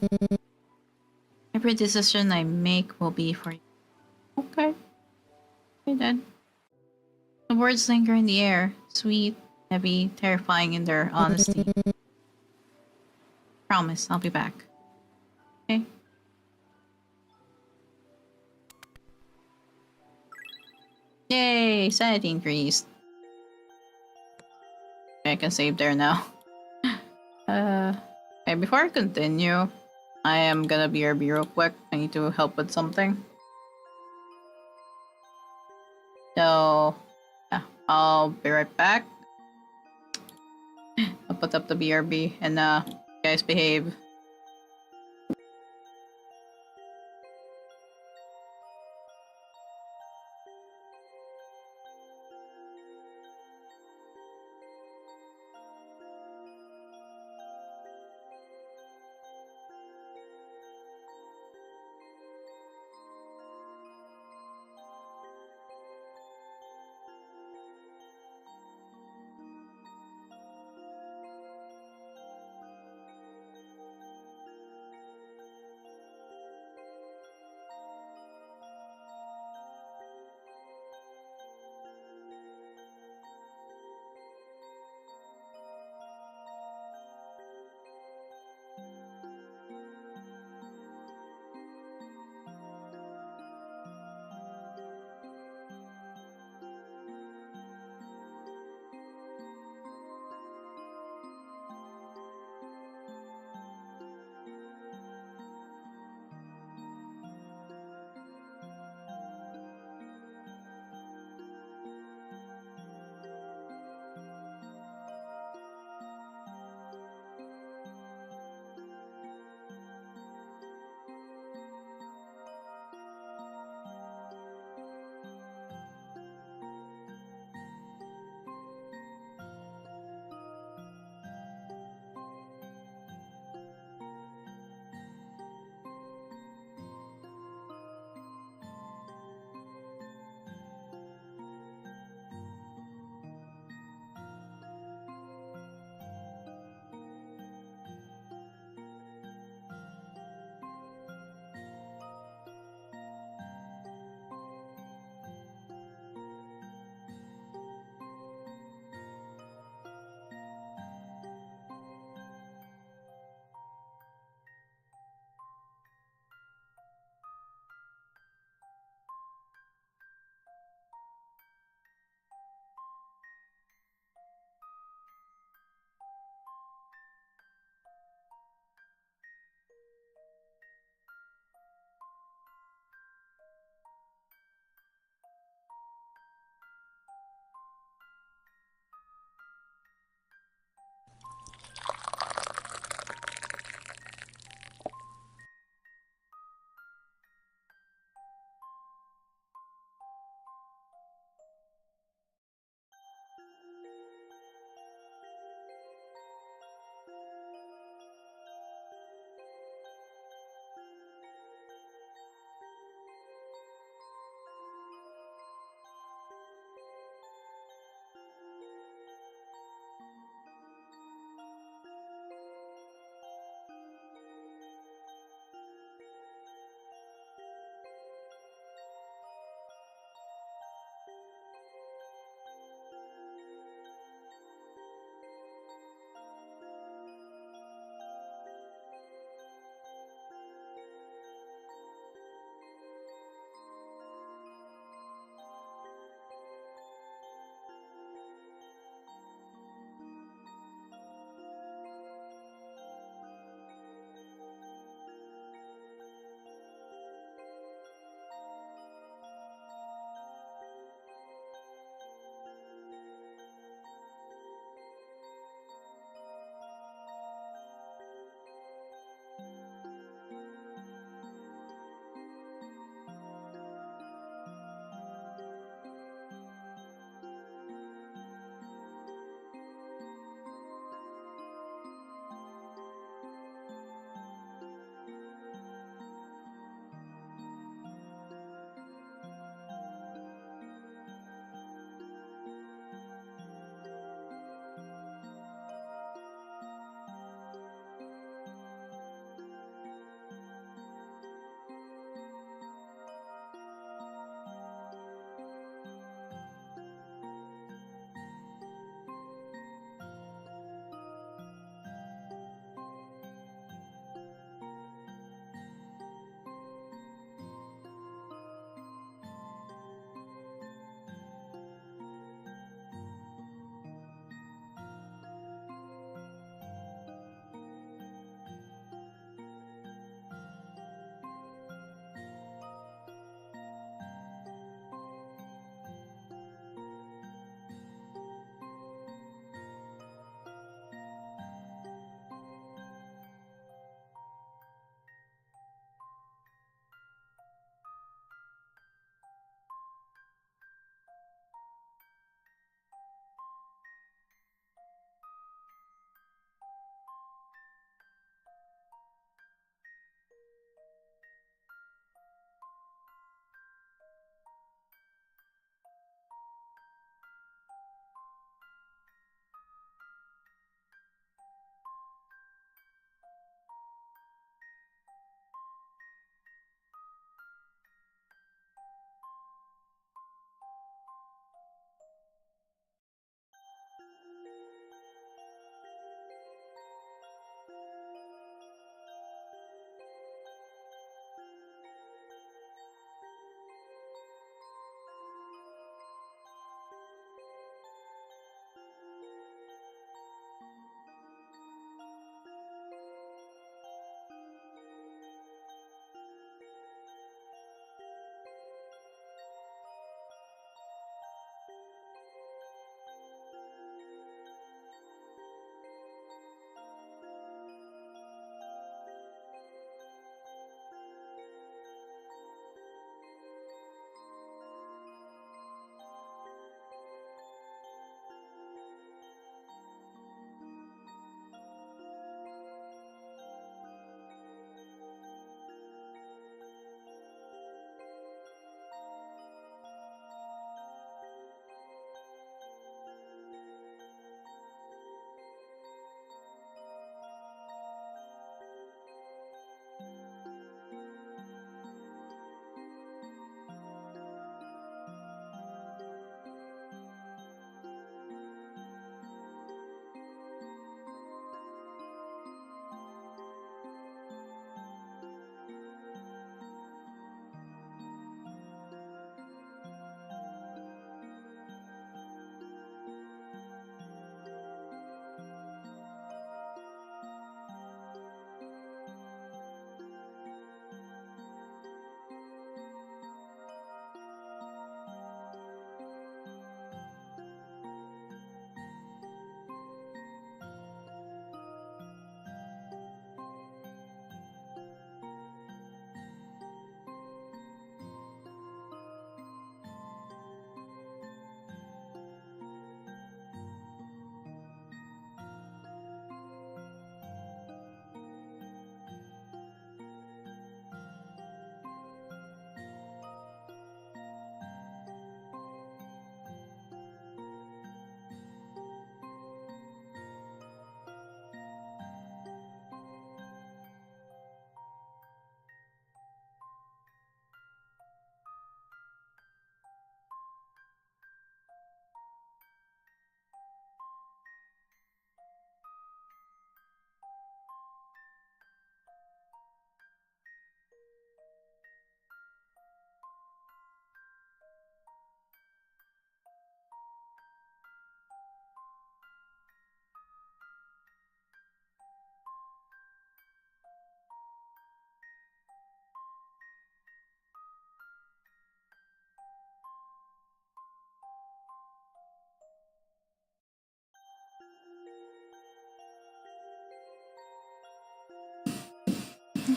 every decision I make will be for you. Okay. Okay then. The words linger in the air, sweet, heavy, terrifying in their honesty. Promise, I'll be back. Okay? Yay! Sanity increased. I can save there now. Okay, before I continue, I am gonna BRB real quick. I need to help with something. So, yeah, I'll be right back. I'll put up the BRB and you guys behave.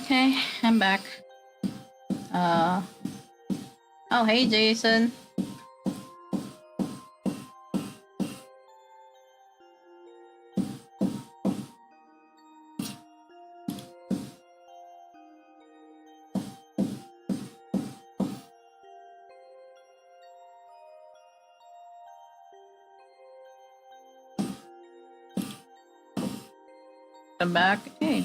Okay, I'm back. Oh, hey, Jason. I'm back. Hey.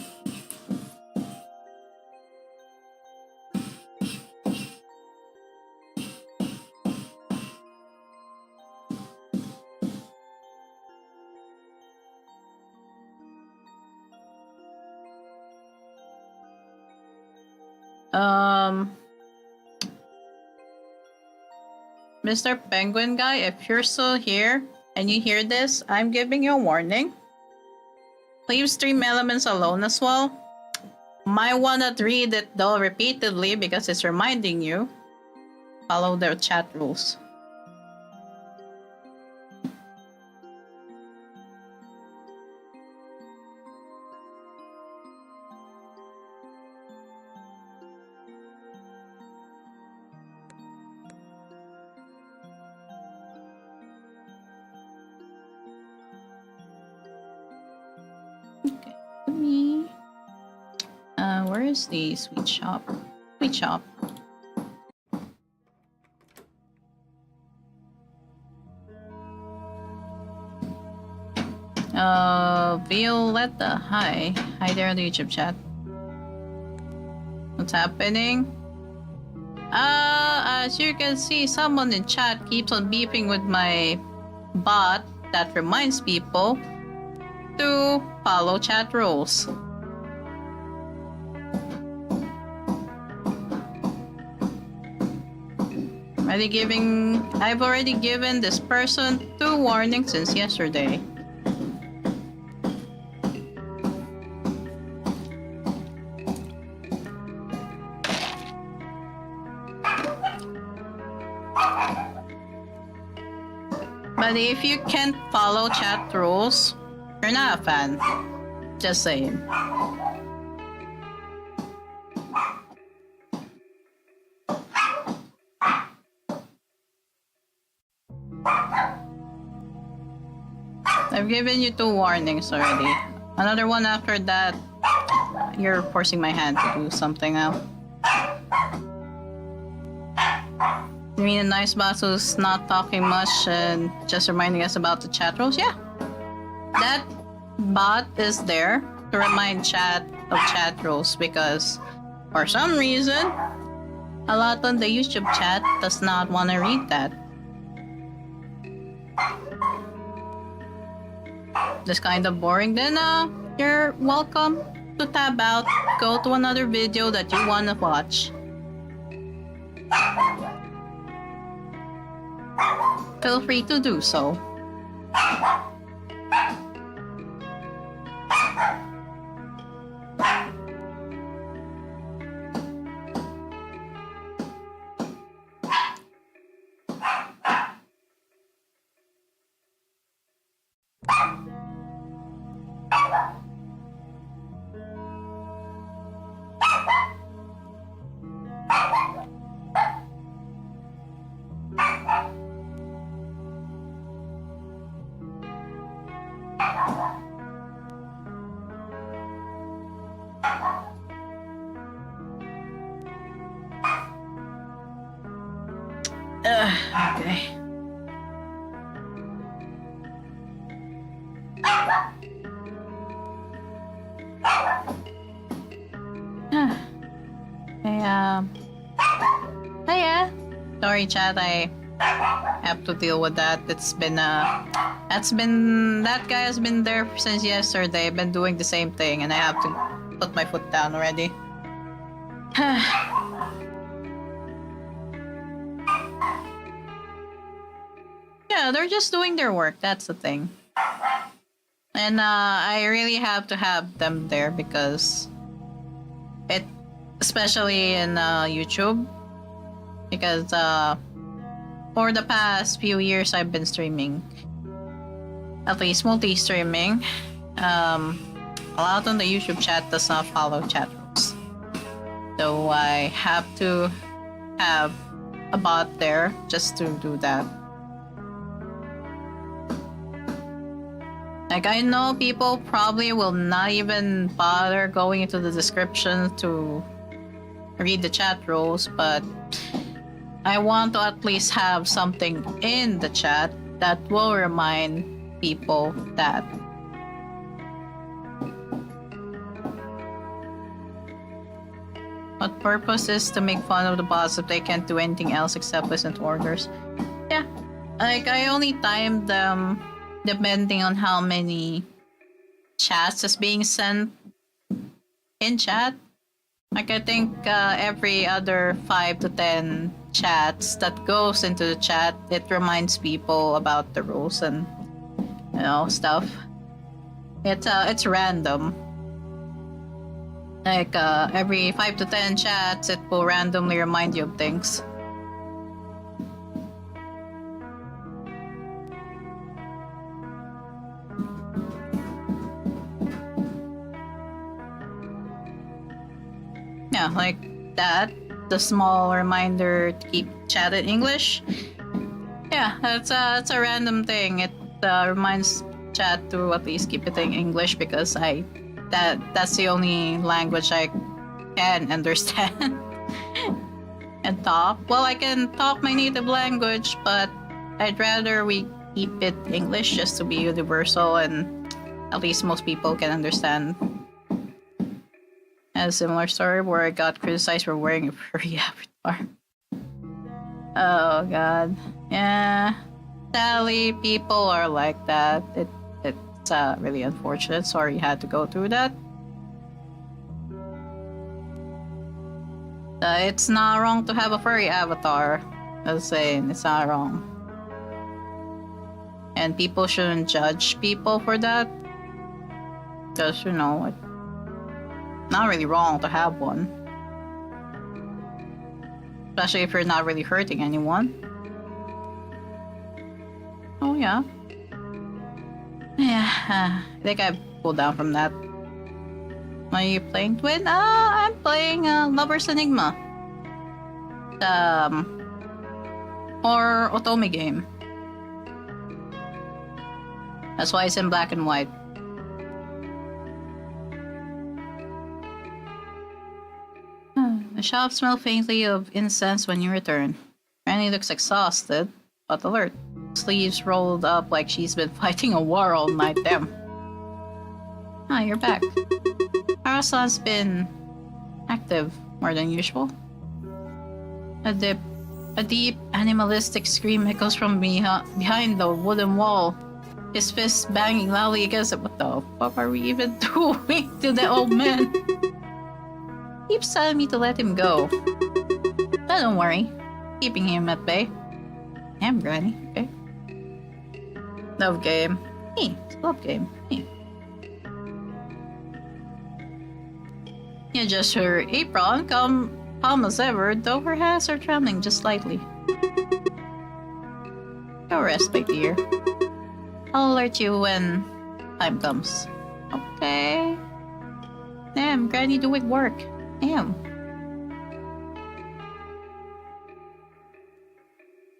Mr. Penguin Guy, if you're still here and you hear this, I'm giving you a warning. Please stream Elements alone as well. Might wanna read it though repeatedly because it's reminding you. Follow the chat rules. Okay, me. Where is the sweet shop? Sweet shop. Violetta, hi. Hi there on the YouTube chat. What's happening? As you can see, someone in chat keeps on beeping with my bot that reminds people to follow chat rules. I've already given this person 2 warnings since yesterday. But if you can't follow chat rules, you're not a fan. Just saying. I've given you 2 warnings already. Another one after that, you're forcing my hand to do something now. You mean a nice boss who's not talking much and just reminding us about the chat rules? Yeah. That bot is there to remind chat of chat rules because for some reason, a lot on the YouTube chat does not want to read that. Just kind of boring, then you're welcome to tab out, go to another video that you want to watch. Feel free to do so. Okay. Hiya. Sorry, chat. I have to deal with that. That guy has been there since yesterday. I've been doing the same thing, and I have to put my foot down already. Yeah, they're just doing their work. That's the thing. And I really have to have them there because especially in YouTube, because for the past few years I've been streaming, at least multi-streaming. A lot on the YouTube chat does not follow chat rules. So I have to have a bot there just to do that. Like, I know people probably will not even bother going into the description to read the chat rules, but I want to at least have something in the chat that will remind people that. What purpose is to make fun of the bots if they can't do anything else except listen to orders? Yeah, like I only timed them depending on how many chats is being sent in chat. Like I think every other 5 to 10 chats that goes into the chat, it reminds people about the rules and stuff. It's random. Like every 5 to 10 chats, it will randomly remind you of things. Yeah, like that. The small reminder to keep chat in English. Yeah, it's a random thing. It reminds chat to at least keep it in English because that's the only language I can understand and talk. Well, I can talk my native language, but I'd rather we keep it English just to be universal and at least most people can understand. I had a similar story where I got criticized for wearing a furry avatar. Oh god. Yeah. Sadly, people are like that. It's really unfortunate. Sorry you had to go through that. It's not wrong to have a furry avatar. I was saying, it's not wrong. And people shouldn't judge people for that. Because, it's not really wrong to have one. Especially if you're not really hurting anyone. Oh yeah. Yeah, I think I pulled down from that. Are you playing Twin? I'm playing Lover's Enigma. The horror otome game. That's why it's in black and white. The shop smells faintly of incense when you return. Granny looks exhausted, but alert. Sleeves rolled up like she's been fighting a war all night. Damn. You're back. Arasan's been active more than usual. A deep animalistic scream echoes from behind the wooden wall. His fists banging loudly against it. What the fuck are we even doing to the old man? Keeps telling me to let him go. But don't worry. Keeping him at bay. Damn, Granny. Okay. Love game. Hey, it's a love game. Hey. You adjust her apron, calm as ever, though her hands are trembling just slightly. Go rest, my dear. I'll alert you when time comes. Okay. Damn, Granny doing work. Damn.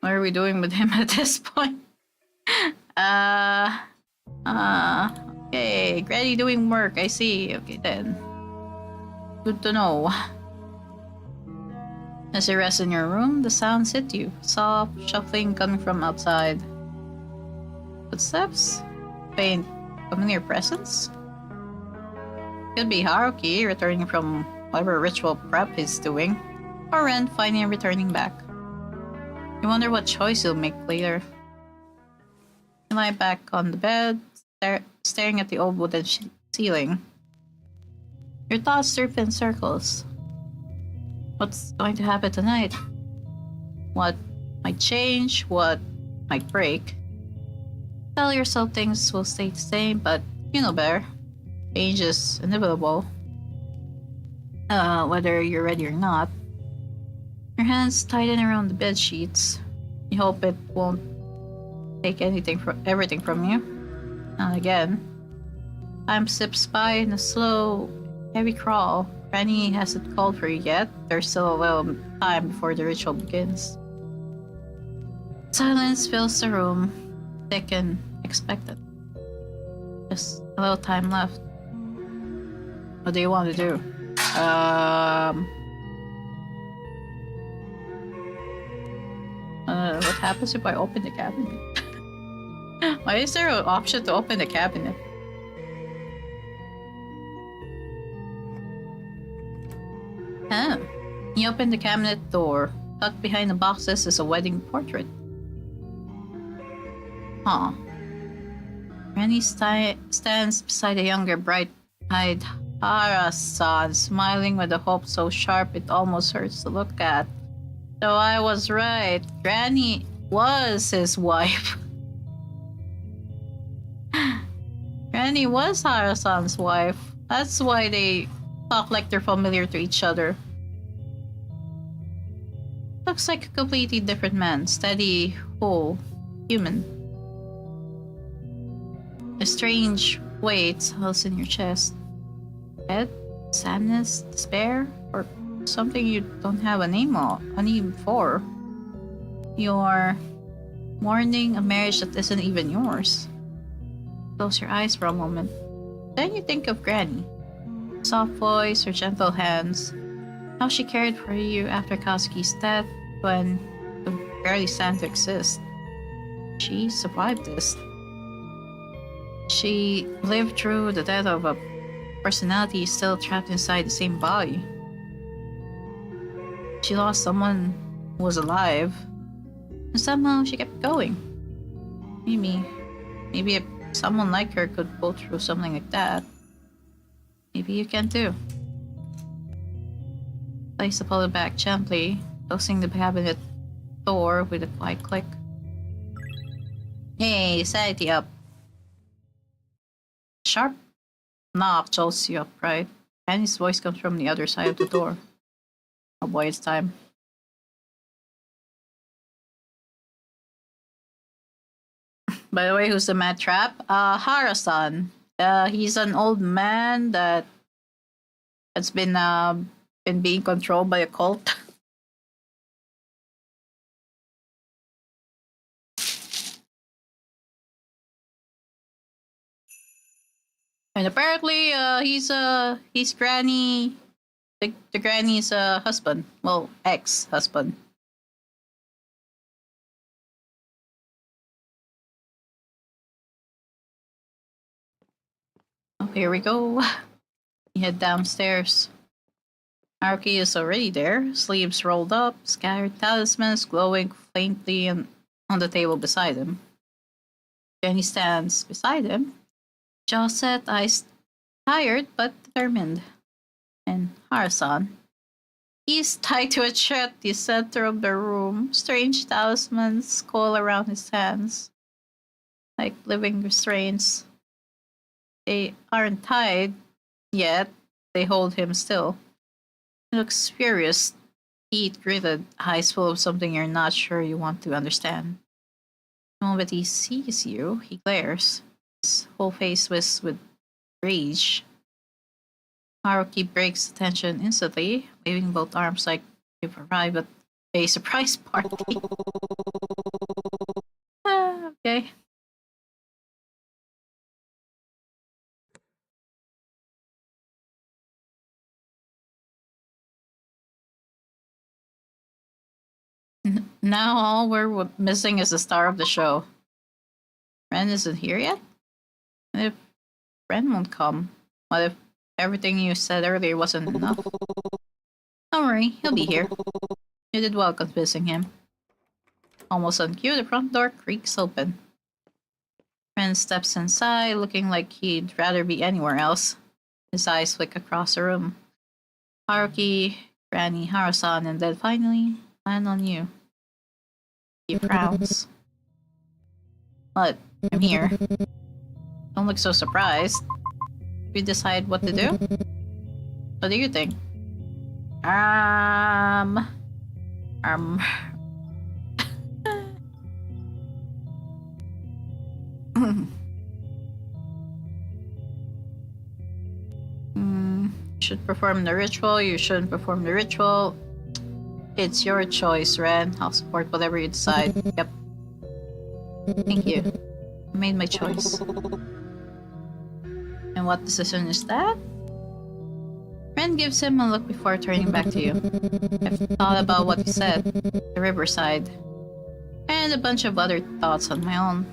What are we doing with him at this point? Okay, Granny doing work, I see. Okay then. Good to know. As you rest in your room, the sounds hit you. Soft shuffling coming from outside. Footsteps? Faint, familiar presence? Could be Haruki returning from whatever ritual prep he's doing, or Ren finally returning back. You wonder what choice he'll make later. You lie back on the bed, staring at the old wooden ceiling. Your thoughts surf in circles. What's going to happen tonight? What might change? What might break? Tell yourself things will stay the same, but you know better. Change is inevitable. Whether you're ready or not. Your hands tighten around the bed sheets. You hope it won't take everything from you. Not again. Time slips by in a slow, heavy crawl. Granny hasn't called for you yet. There's still a little time before the ritual begins. Silence fills the room, thick and expectant. Just a little time left. What do you want to do? What happens if I open the cabinet? Why is there an option to open the cabinet? Huh. You open the cabinet door. Tucked behind the boxes is a wedding portrait. Huh. Granny stands beside a younger, bright-eyed Hara-san, smiling with a hope so sharp it almost hurts to look at. So I was right. Granny was his wife. Granny was Hara-san's wife. That's why they talk like they're familiar to each other. Looks like a completely different man. Steady, whole, human. A strange weight hulls in your chest. Dread, sadness, despair, or something you don't have a name for. You're mourning a marriage that isn't even yours. Close your eyes for a moment. Then you think of Granny. Soft voice, her gentle hands. How she cared for you after Kazuki's death when you barely stand to exist. She survived this. She lived through the death of a personality still trapped inside the same body. She lost someone who was alive, and somehow she kept going. Maybe if someone like her could go through something like that, maybe you can too. Place the puller back gently, closing the cabinet door with a quiet click. Hey, sanity up. Sharp knock jolts you upright. Annie's voice comes from the other side of the door. Oh boy, it's time. By the way, who's the mad trap? Hara-san. He's an old man that has been being controlled by a cult. And apparently, he's Granny, the Granny's husband. Well, ex-husband. Oh, here we go. You head downstairs. Haruki is already there, sleeves rolled up, scattered talismans glowing faintly on the table beside him. Jenny stands beside him, jaw set, eyes tired but determined. And Hara-san. He's tied to a chair at the center of the room. Strange talismans coil around his hands, like living restraints. They aren't tied yet. They hold him still. He looks furious, teeth gritted, eyes full of something you're not sure you want to understand. The moment he sees you, he glares, his whole face was with rage. Haruki breaks the tension instantly, waving both arms like you've arrived at a surprise party. Okay. Now all we're missing is the star of the show. Ren isn't here yet? And if Ren won't come, what if everything you said earlier wasn't enough? Don't worry, he'll be here. You did well convincing him. Almost on cue, the front door creaks open. Ren steps inside, looking like he'd rather be anywhere else. His eyes flick across the room. Haruki, Granny, Hara-san, and then finally land on you. He frowns. What? I'm here. Don't look so surprised. You decide what to do? What do you think? should perform the ritual, you shouldn't perform the ritual. It's your choice, Ren. I'll support whatever you decide. Yep. Thank you. I made my choice. And what decision is that? Ren gives him a look before turning back to you. I've thought about what you said. The riverside. And a bunch of other thoughts on my own.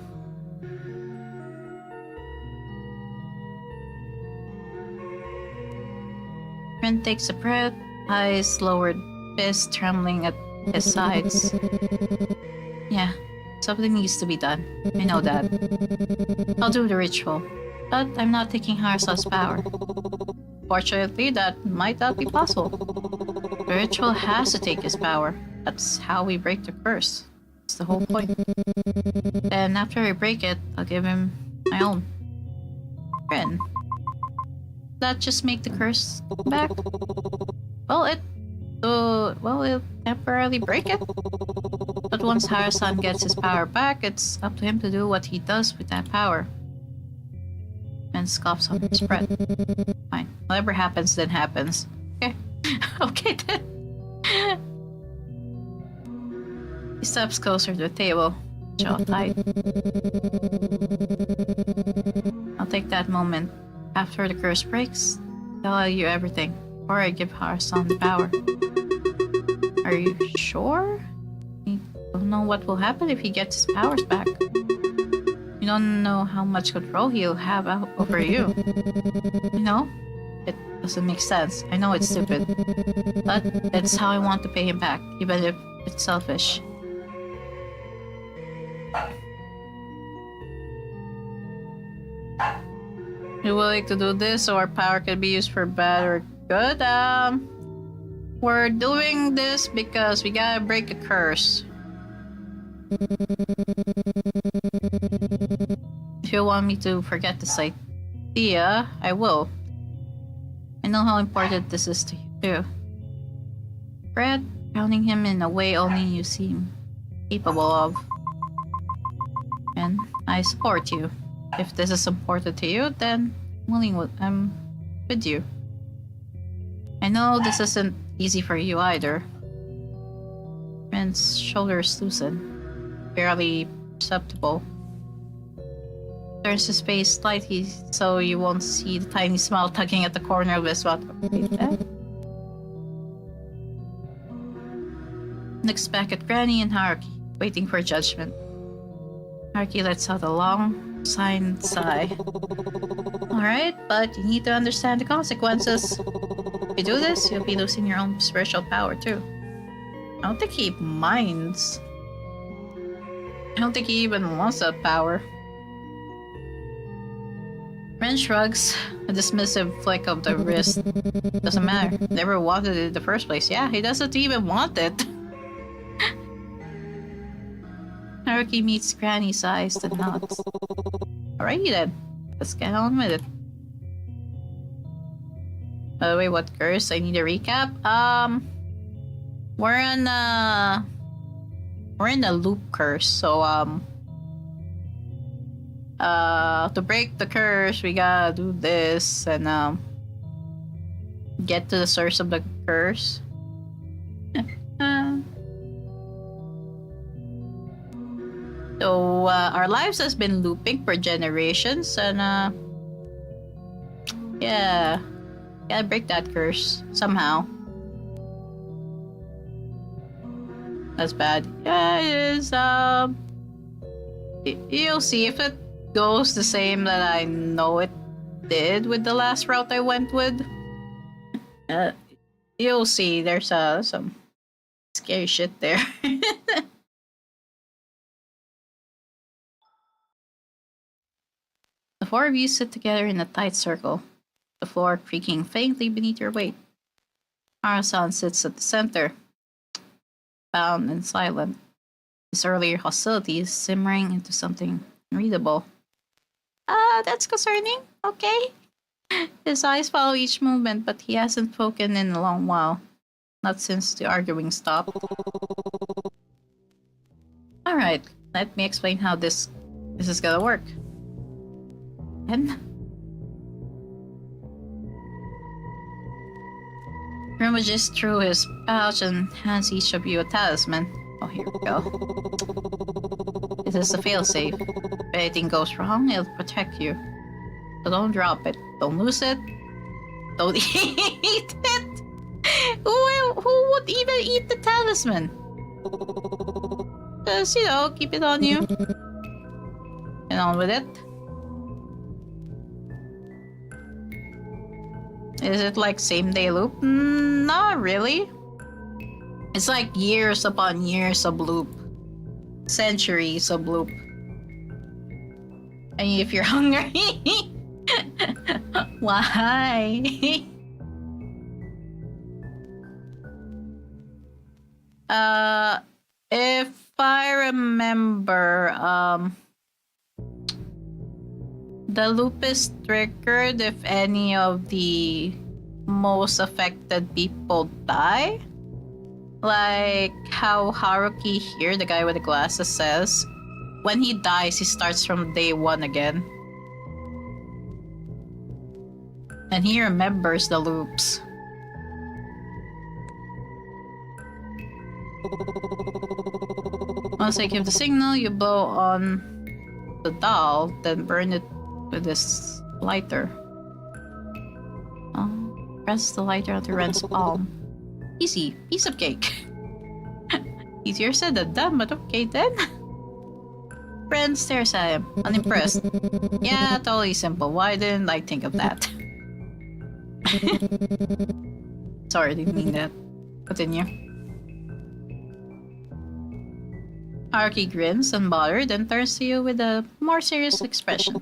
Ren takes a breath, eyes lowered, fist trembling at his sides. Yeah, something needs to be done. I know that. I'll do the ritual, but I'm not taking Harasan's power. Fortunately, that might not be possible. The ritual has to take his power. That's how we break the curse. That's the whole point. And after I break it, I'll give him my own. Ren. That just make the curse back? Well, it'll temporarily break it. But once Harasan gets his power back, it's up to him to do what he does with that power. And scoffs on his breath. Fine. Whatever happens, then happens. Okay. Okay then. He steps closer to the table. Jaw tight. I'll take that moment. After the curse breaks, tell you everything, or I give Harasan the power. Are you sure? You don't know what will happen if he gets his powers back. You don't know how much control he'll have over you. You know? It doesn't make sense. I know it's stupid. But that's how I want to pay him back, even if it's selfish. You're willing to do this so our power can be used for bad or good? We're doing this because we gotta break the curse. If you want me to forget this idea, I will. I know how important this is to you too. Brad, drowning him in a way only you seem capable of. And I support you. If this is important to you, then I'm with you. I know this isn't easy for you either. Ren's shoulders loosen, barely perceptible. Turns his face slightly so you won't see the tiny smile tugging at the corner of his mouth. Looks back at Granny and Haruki, waiting for judgment. Haruki lets out a long, signed sigh. Alright, but you need to understand the consequences. If you do this, you'll be losing your own spiritual power too. I don't think he minds. I don't think he even wants that power. Ren shrugs, a dismissive flick of the wrist. Doesn't matter. Never wanted it in the first place. Yeah, he doesn't even want it. Haruki meets Granny's eyes and nods. Alrighty then, let's get on with it. By the way, what curse? I need a recap. We're in a loop curse, so to break the curse, we gotta do this and get to the source of the curse. So our lives has been looping for generations, and yeah, gotta break that curse somehow. That's bad. Yeah, it is. You'll see if it goes the same that I know it did with the last route I went with. You'll see. There's some scary shit there. The four of you sit together in a tight circle, the floor creaking faintly beneath your weight. Harasan sits at the center, bound and silent, his earlier hostility simmering into something unreadable. That's concerning. Okay. His eyes follow each movement, but he hasn't spoken in a long while. Not since the arguing stopped. Alright, let me explain how this is gonna work. And rummages through his pouch and hands each of you a talisman. Oh, here we go. This is a failsafe. If anything goes wrong, it'll protect you. So don't drop it. Don't lose it. Don't eat it! Who would even eat the talisman? Just, you know, keep it on you. And on with it. Is it like same day loop? Not really. It's like years upon years of loop. Centuries of loop. And if you're hungry... Why? If I remember, the loop is triggered if any of the most affected people die. Like how Haruki here, the guy with the glasses, says, when he dies, he starts from day one again. And he remembers the loops. Once I give the signal, you blow on the doll, then burn it with this lighter. Press the lighter onto Ren's palm. Easy. Piece of cake. Easier said than done, but okay then. Ren stares at him, unimpressed. Yeah, totally simple. Why didn't I think of that? Sorry, didn't mean that. Continue. Haruki grins, unbothered, then turns to you with a more serious expression.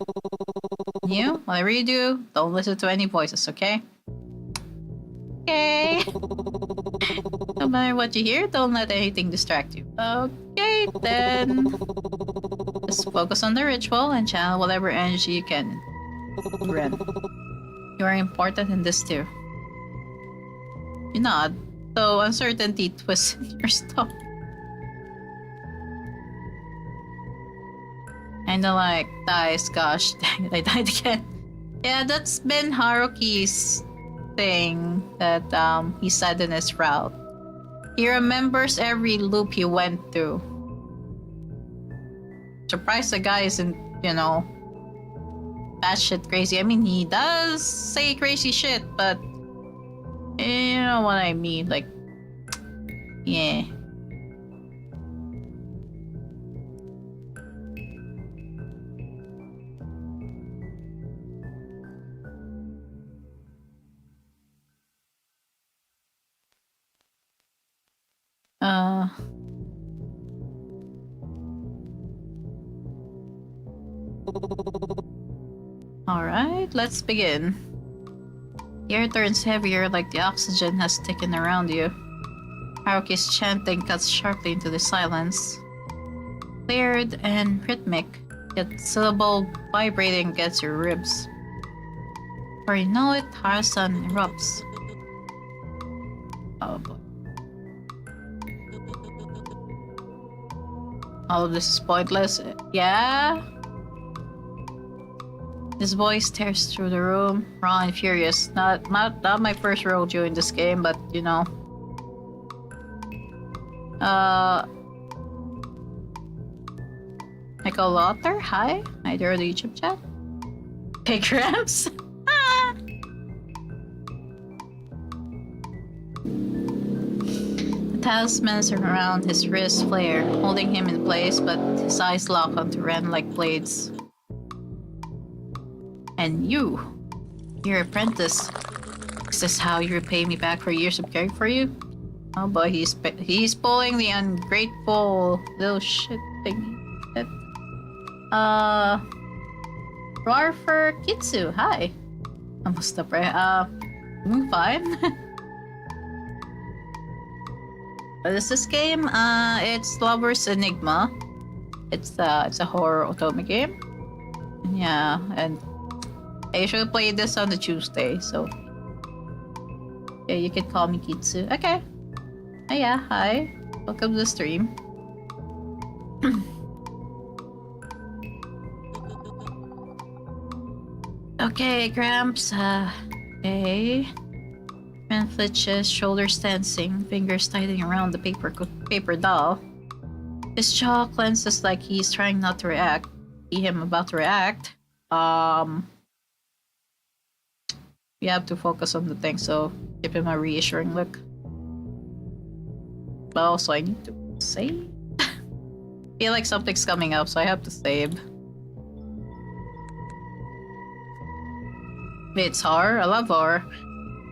You, whatever you do, don't listen to any voices, okay? Okay. No matter what you hear, don't let anything distract you. Okay, then. Just focus on the ritual and channel whatever energy you can. Ren, you are important in this too. You nod, though uncertainty twists in your stomach. And then like, dies, gosh, dang it, I died again. Yeah, that's been Haruki's thing that he said in his route. He remembers every loop he went through. Surprised the guy isn't, you know, batshit crazy. I mean, he does say crazy shit, but you know what I mean, like, yeah. Alright, let's begin. The air turns heavier like the oxygen has thickened around you. Haruki's chanting cuts sharply into the silence. Layered and rhythmic, yet syllable vibrating against your ribs. Before you know it, Harusan erupts. Oh boy. All of this is pointless. Yeah? His voice tears through the room, raw and furious. Not my first rodeo in this game, but you know. Michael Lothar, hi. Hi there, the YouTube chat. Hey, Gramps. The talismans around his wrist flare, holding him in place, but his eyes lock onto Ren like blades. And you, your apprentice. Is this how you repay me back for years of caring for you? Oh boy, he's pulling the ungrateful little shit thing. Roar for Kitsu, hi. Almost up, right? I'm fine. What is this game? It's Lover's Enigma. It's a horror otome game. Yeah, and I usually play this on the Tuesday, so yeah, you can call me Kitsu. Okay. Oh yeah, hi. Welcome to the stream. Okay, Gramps. Okay. Man flinches, shoulders tensing, fingers tightening around the paper doll. His jaw clenches like he's trying not to react. See him about to react. We have to focus on the thing, so give him a reassuring look. But also, I need to save. I feel like something's coming up, so I have to save. It's horror. I love horror.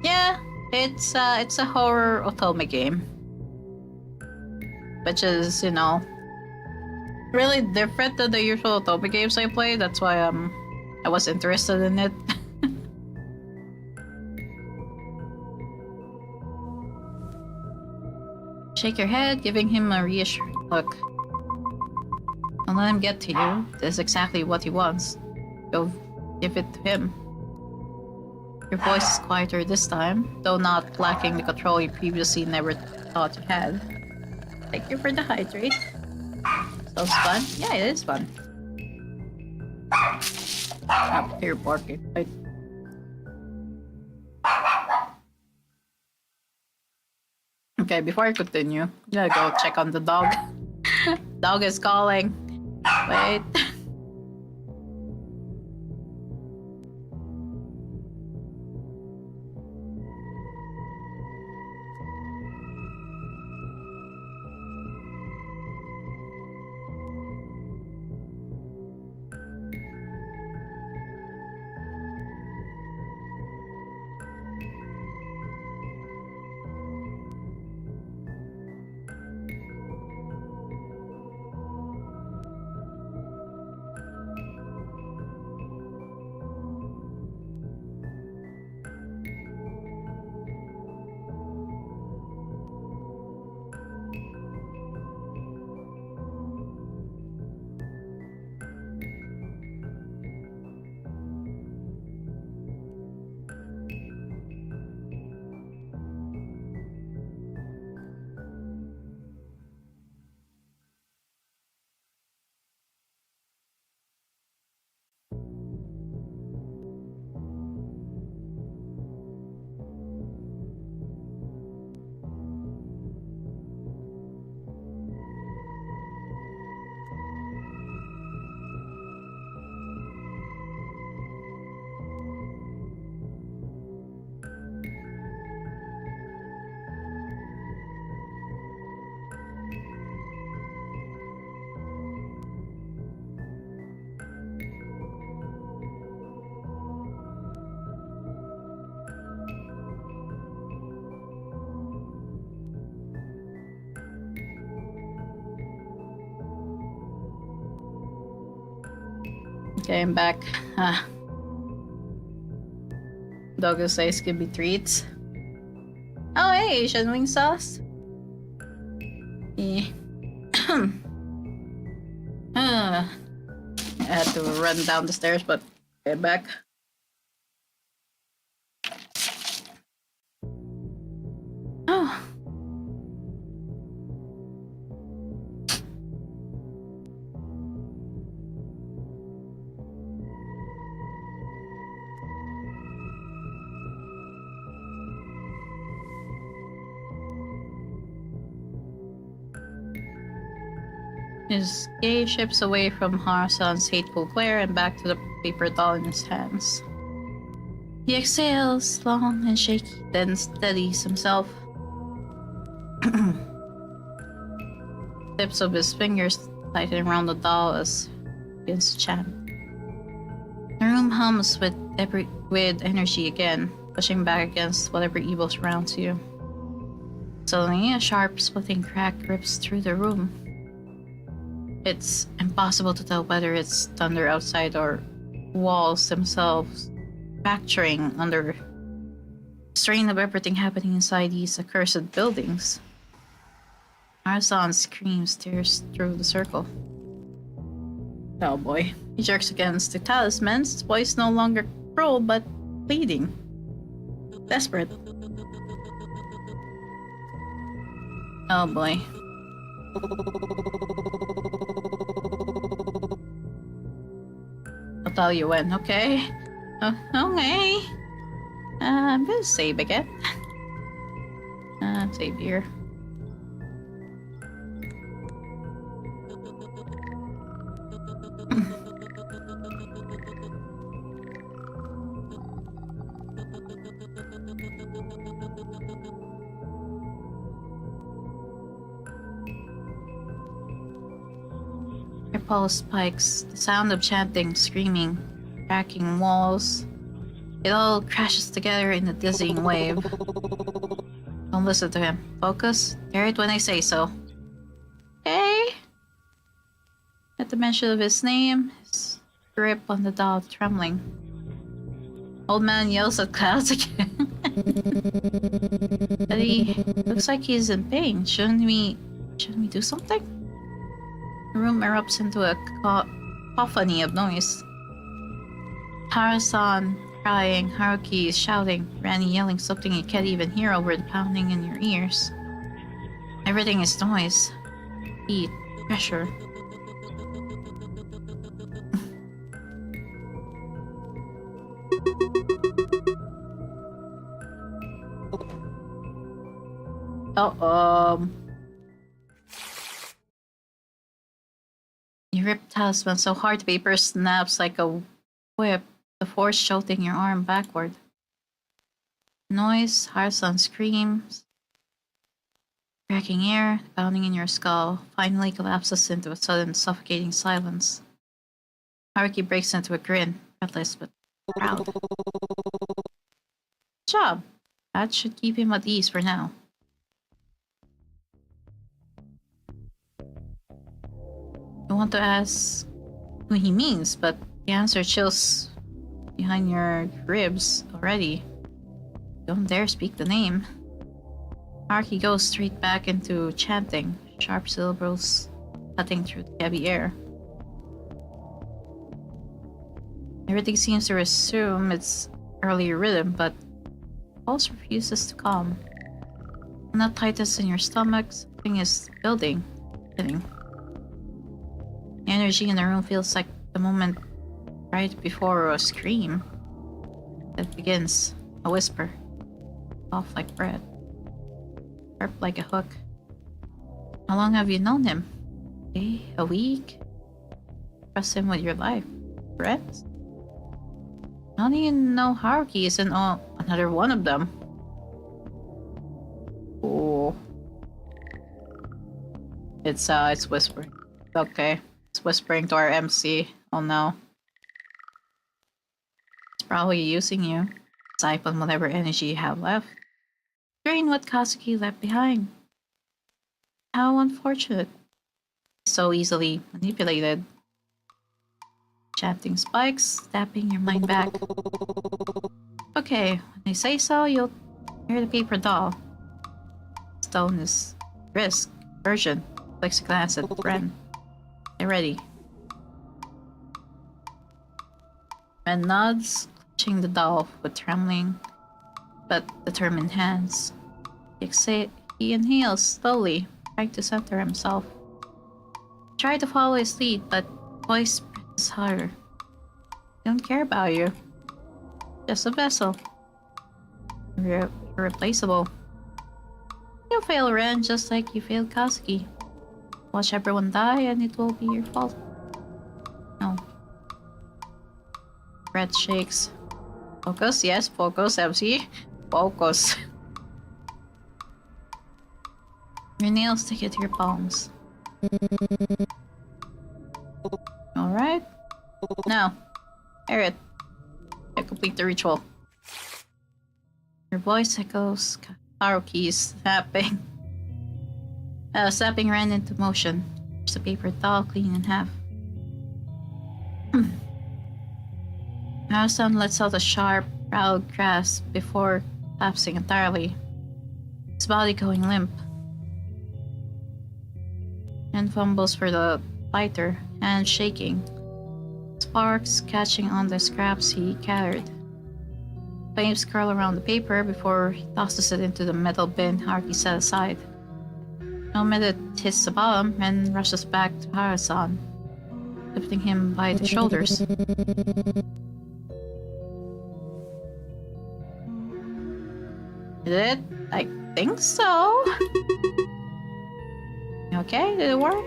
Yeah, it's a horror otome game, which is, you know, really different than the usual otome games I play. That's why I was interested in it. Shake your head, giving him a reassuring look. Don't let him get to you. That's exactly what he wants. Go give it to him. Your voice is quieter this time, though not lacking the control you previously never thought you had. Thank you for the hydrate. Sounds fun? Yeah, it is fun. Oh, you're barking. Okay, before I continue, I'm gonna go check on the dog. Dog is calling. Wait. Okay, I'm back. Doggo says give me treats. Oh hey, Asian wing sauce. Yeah. I had to run down the stairs, but get back. Oh. His gaze shifts away from Harusan's hateful glare and back to the paper doll in his hands. He exhales, long and shaky, then steadies himself. Tips of his fingers tighten around the doll as he begins to chant. The room hums with energy again, pushing back against whatever evil surrounds you. Suddenly, a sharp, splitting crack rips through the room. It's impossible to tell whether it's thunder outside or walls themselves fracturing under the strain of everything happening inside these accursed buildings. Arzan's scream tears through the circle. Oh boy. He jerks against the talismans, his voice no longer cruel but pleading. Desperate. Oh boy. I'll tell you when, okay? Okay. I'm gonna save again. Save here. Pulse spikes, the sound of chanting, screaming, cracking walls. It all crashes together in a dizzying wave. Don't listen to him. Focus. Hear it when I say so. Okay. At the mention of his name, his grip on the doll trembling. Old man yells at clouds again. But he looks like he's in pain. Shouldn't we do something? The room erupts into a cacophony of noise. Hara-san crying, Haruki is shouting, Ranny yelling something you can't even hear over the pounding in your ears. Everything is noise. Heat, pressure. You rip talisman so hard the paper snaps like a whip, the force jolting your arm backward. Noise, Hara-san screams, cracking air, pounding in your skull, finally collapses into a sudden suffocating silence. Haruki breaks into a grin, breathless but proud. Good job! That should keep him at ease for now. I want to ask who he means, but the answer chills behind your ribs already. Don't dare speak the name. Haruki goes straight back into chanting, sharp syllables cutting through the heavy air. Everything seems to resume its earlier rhythm, but pulse refuses to calm. When that tightness in your stomach, something is building. The energy in the room feels like the moment right before a scream. It begins, a whisper, soft like breath, sharp like a hook. How long have you known him? A day? A week? Trust him with your life. Friends? How do you know Haruki isn't another one of them? Oh. It's whispering. Okay. It's whispering to our MC. Oh no. It's probably using you. Siphon whatever energy you have left. Drain what Kazuki left behind. How unfortunate. So easily manipulated. Chanting spikes, tapping your mind back. Okay, when I say so, you'll hear the paper doll. Stone is brisk, version. Flicks a glance at Ren. They're ready. Ren nods, clutching the doll with trembling but determined hands. He inhales slowly, trying to center himself. Try to follow his lead, but voice presses harder. I don't care about you. Just a vessel. You're irreplaceable. You'll fail Ren just like you failed Kazuki. Watch everyone die and it will be your fault. No. Red shakes. Focus, yes, focus, MC. Focus. Your nails stick into your palms. Alright. Now, hear it. I complete the ritual. Your voice echoes Haruki's snapping. Snapping Ren into motion. There's a paper doll clean in half. Hara-san lets out a sharp, proud grasp before collapsing entirely. His body going limp. And fumbles for the lighter, hand shaking. Sparks catching on the scraps he carried. Flames curl around the paper before he tosses it into the metal bin Haruki set aside. The moment it hits the bottom, Ren rushes back to Hara-san, lifting him by the shoulders. Did it? I think so. Okay, did it work?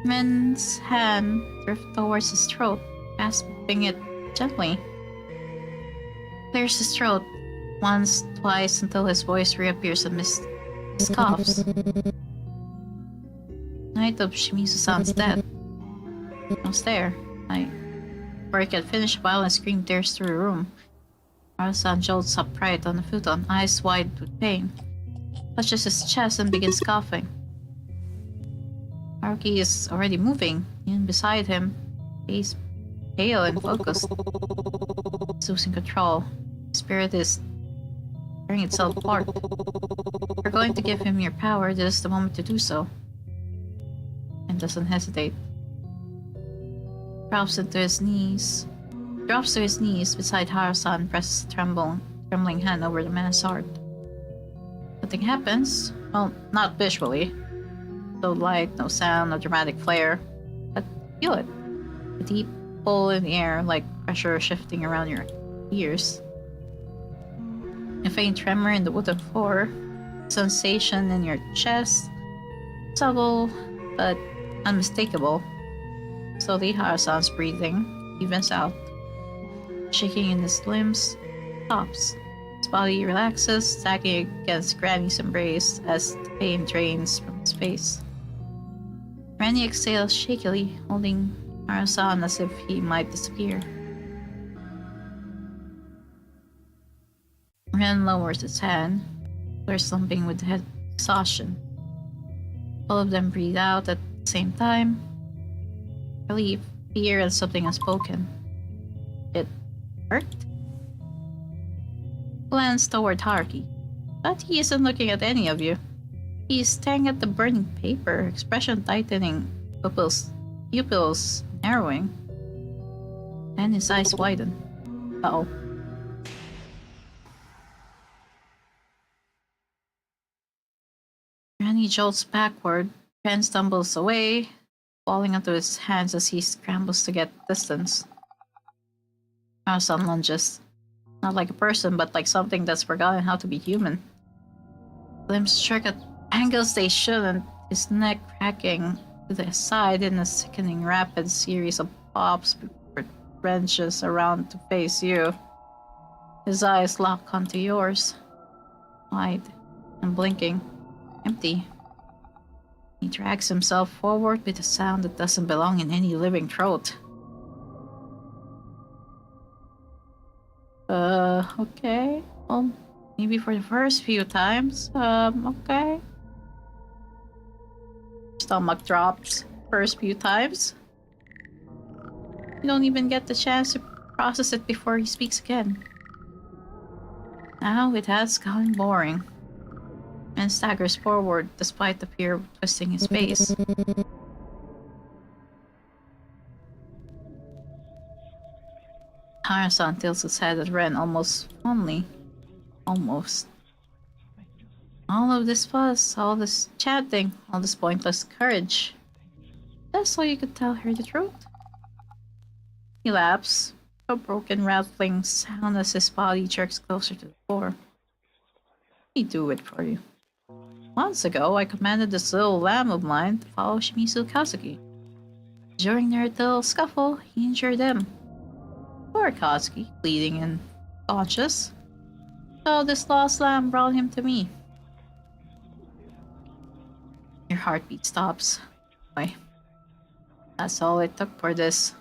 Men's hand drifts towards his throat, grasping it gently. Clears his throat once, twice, until his voice reappears amidst his coughs. Night of Shimizu-san's death. I was there. Before he could finish, a violent scream tears through the room. Haru-san jolts upright on the futon, eyes wide with pain. Touches his chest and begins coughing. Haruki is already moving, and beside him, face pale and focused. He's losing control. His spirit is tearing itself apart. If you're going to give him your power, this is the moment to do so. And doesn't hesitate. Drops to his knees beside Haru-san and presses a trembling hand over the man's heart. Nothing happens. Well, not visually. No light, no sound, no dramatic flare. But feel it. A deep pull in the air, like pressure shifting around your ears. A faint tremor in the wooden floor. Sensation in your chest. Subtle, but unmistakable. Slowly, Haru-san's breathing evens out. Shaking in his limbs, stops. His body relaxes, sagging against Granny's embrace as the pain drains from his face. Granny exhales shakily, holding Haru-san as if he might disappear. Ren lowers its hand, they're slumping with head exhaustion. All of them breathe out at the same time. Relief, fear, and something unspoken. It hurt? Glance toward Haruki, but he isn't looking at any of you. He's staring at the burning paper, expression tightening, pupils narrowing. Then his eyes widen. Uh-oh. Granny jolts backward. Ren stumbles away, falling onto his hands as he scrambles to get distance. Haru-san lunges. Not like a person, but like something that's forgotten how to be human. Limbs jerk at angles they shouldn't, his neck cracking to the side in a sickening rapid series of pops before it wrenches around to face you. His eyes lock onto yours. Wide and blinking. Empty. He drags himself forward with a sound that doesn't belong in any living throat. Okay. Well, maybe for the first few times. Okay. Stomach drops. First few times. You don't even get the chance to process it before he speaks again. Now it has gotten boring. And staggers forward despite the fear of twisting his face. Haru-san tilts his head at Ren almost fondly. Almost. All of this fuss, all this chatting, all this pointless courage. Just so you could tell her the truth? He laughs, a broken rattling sound as his body jerks closer to the floor. Let me do it for you. Months ago, I commanded this little lamb of mine to follow Shimizu Kazuki. During their little scuffle, he injured him. Poor Kazuki, bleeding and conscious. So this lost lamb brought him to me. Your heartbeat stops. Boy, that's all it took for this.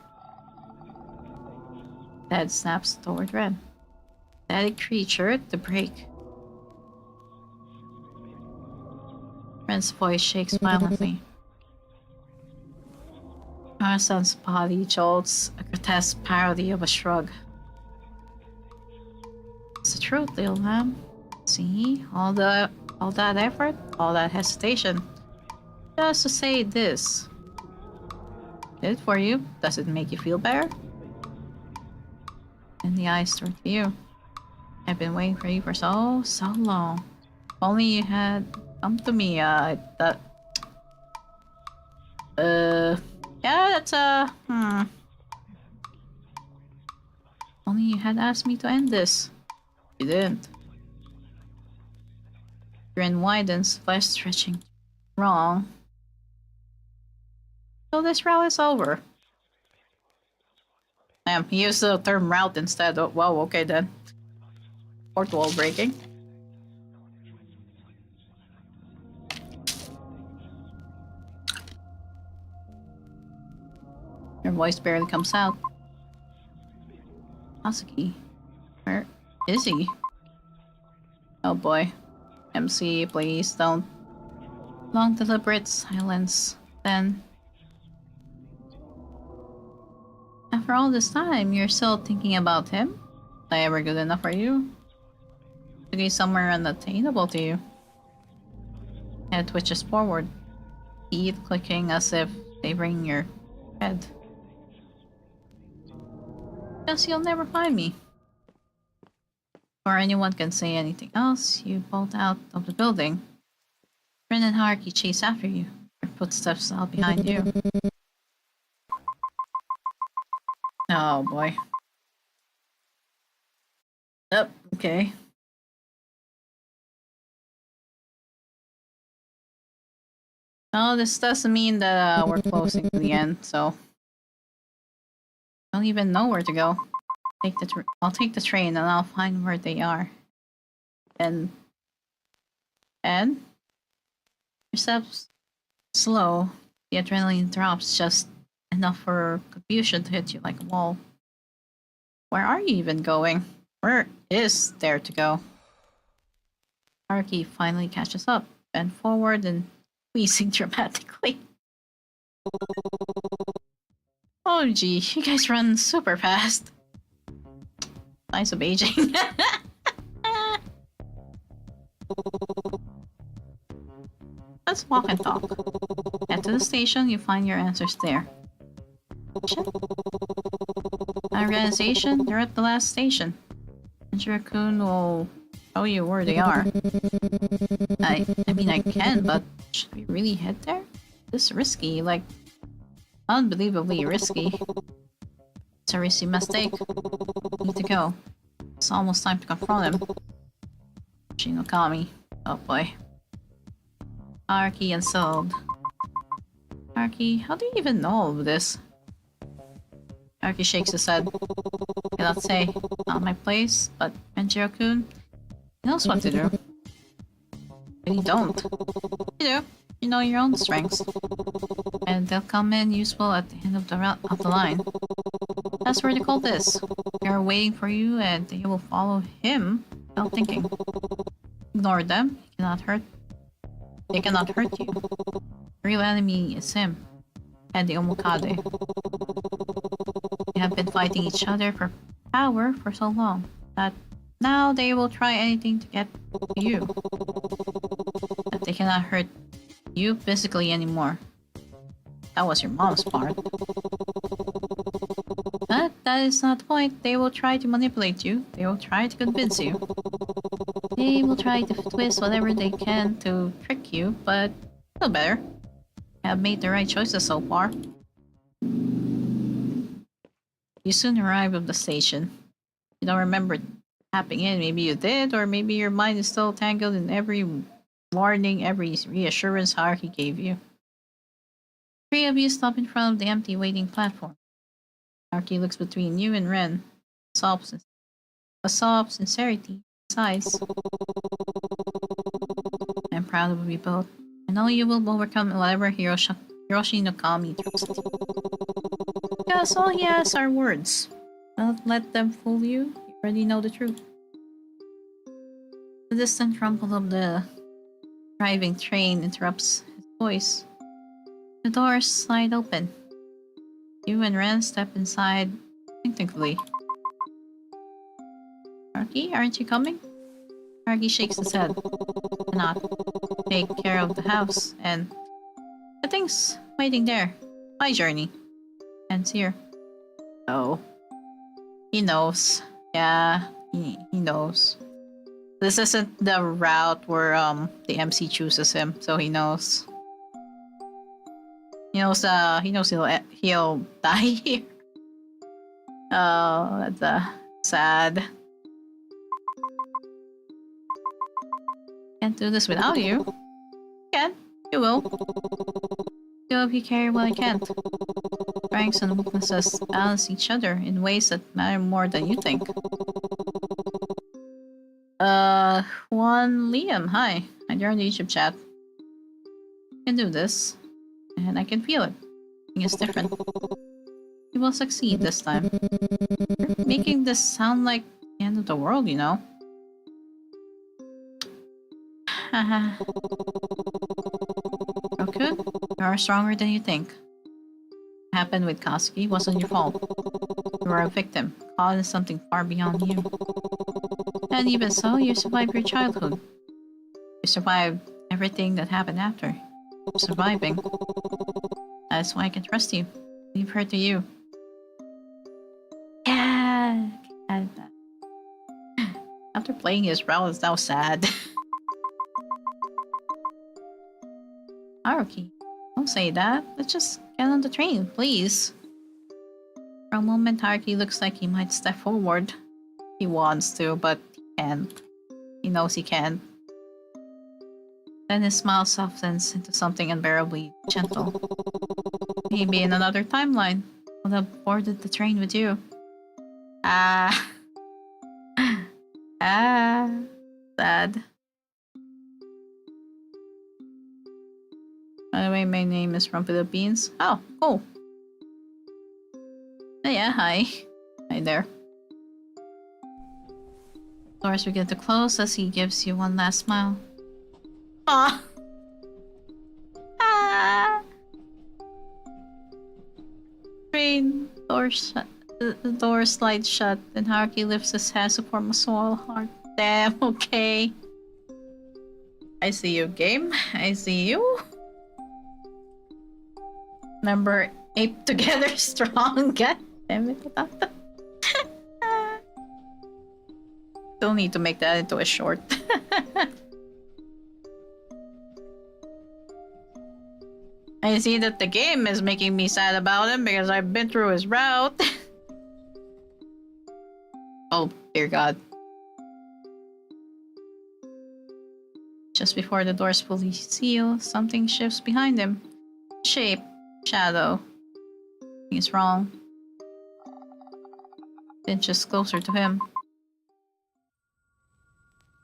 Head snaps toward Ren. That creature to break. Ren's voice shakes violently. Haru-san's body jolts, a grotesque parody of a shrug. It's the truth, little lamb. See, all that effort, all that hesitation, just to say this. Did it for you? Does it make you feel better? And the eyes turn to you. I've been waiting for you for so long. If only you had come to me. Yeah, that's Only you had asked me to end this. You didn't. Grin widens, flesh stretching. Wrong. So this route is over. Damn, he used the term route instead. Oh, wow, okay then. Fourth wall breaking. Your voice barely comes out. Masaki. Where is he? Oh boy. MC, please don't. Long deliberate silence. Then, after all this time, you're still thinking about him? Is I ever good enough for you? Is he somewhere unattainable to you? Head twitches forward, teeth clicking as if savoring your head. Guess you'll never find me. Before anyone can say anything else, you bolt out of the building. Ren and Haruki chase after you, their footsteps out behind you. Oh boy. Yep, okay. Oh, this doesn't mean that we're closing to the end, so I don't even know where to go. I'll take the train and I'll find where they are. And your steps slow. The adrenaline drops just enough for confusion to hit you like a wall. Where are you even going? Where is there to go? Haruki finally catches up, bend forward and wheezing dramatically. Oh gee, you guys run super fast. Signs of aging. Let's walk and talk. Get to the station, you find your answers there. Organization, you're at the last station. Renjiro-kun will show you where they are. I mean I can, but should we really head there? This is risky, like unbelievably risky. It's a risky mistake. We need to go. It's almost time to confront him. Shinokami. Oh boy. Haruki and Sold. Haruki, how do you even know all of this? Haruki shakes his head. Cannot say. Not my place, but Renjiro-kun knows what to do. But you don't. You do. You know your own strengths. And they'll come in useful at the end of the line. That's where they call this. They are waiting for you and they will follow him without thinking. Ignore them. They cannot hurt you. The real enemy is him and the Omokade. They have been fighting each other for power for so long that now they will try anything to get to you. But they cannot hurt you physically anymore. That was your mom's part. But that is not the point. They will try to manipulate you. They will try to convince you. They will try to twist whatever they can to trick you, but feel better. You have made the right choices so far. You soon arrive at the station. You don't remember tapping in. Maybe you did, or maybe your mind is still tangled in every warning, every reassurance Haruki gave you. Three of you stop in front of the empty waiting platform. Haruki looks between you and Ren. A sob sincerity. Besides, I'm proud of you both. I know you will overcome whatever Hiroshi Nokami throws. Because all he asks are words. Don't let them fool you. You already know the truth. The distant rumble of the driving train interrupts his voice. The doors slide open. You and Ren step inside instinctively. Haruki, aren't you coming? Haruki shakes his head. Cannot take care of the house and the things waiting there. My journey ends here. Oh. He knows. Yeah, he knows. This isn't the route where the MC chooses him, so he knows. He knows he'll die here. Oh, that's sad. Can't do this without you. You can. You will. Two of you carry what I can't. Strengths and weaknesses balance each other in ways that matter more than you think. Juan Liam, hi. I joined the YouTube chat. I can do this. And I can feel it. It's different. You will succeed this time. You're making this sound like the end of the world, you know? Haha. Okay, you are stronger than you think. What happened with Kasuki wasn't your fault. You were a victim, caught in something far beyond you. And even so, you survived your childhood. You survived everything that happened after. You're surviving. That's why I can trust you. Leave her to you. Yeah. After playing his route, it's now sad. Haruki, don't say that. Let's just get on the train, please. For a moment, Haruki looks like he might step forward. He wants to, but he can't. He knows he can't. Then his smile softens into something unbearably gentle. Maybe in another timeline, I would have boarded the train with you. Ah. Sad. By the way, my name is from Philippines. Oh, cool. Oh, yeah, hi. Hi there. Doors begin to close as he gives you one last smile. Aww. Train door shut. The door slides shut, and Haruki lifts his hands to form a small heart. Damn, okay. I see you, game. I see you. Remember, ape together strong. God damn it. Don't need to make that into a short. I see that the game is making me sad about him because I've been through his route. Oh, dear God. Just before the doors fully seal, something shifts behind him. Shape. Shadow. Something is wrong. Inches closer to him.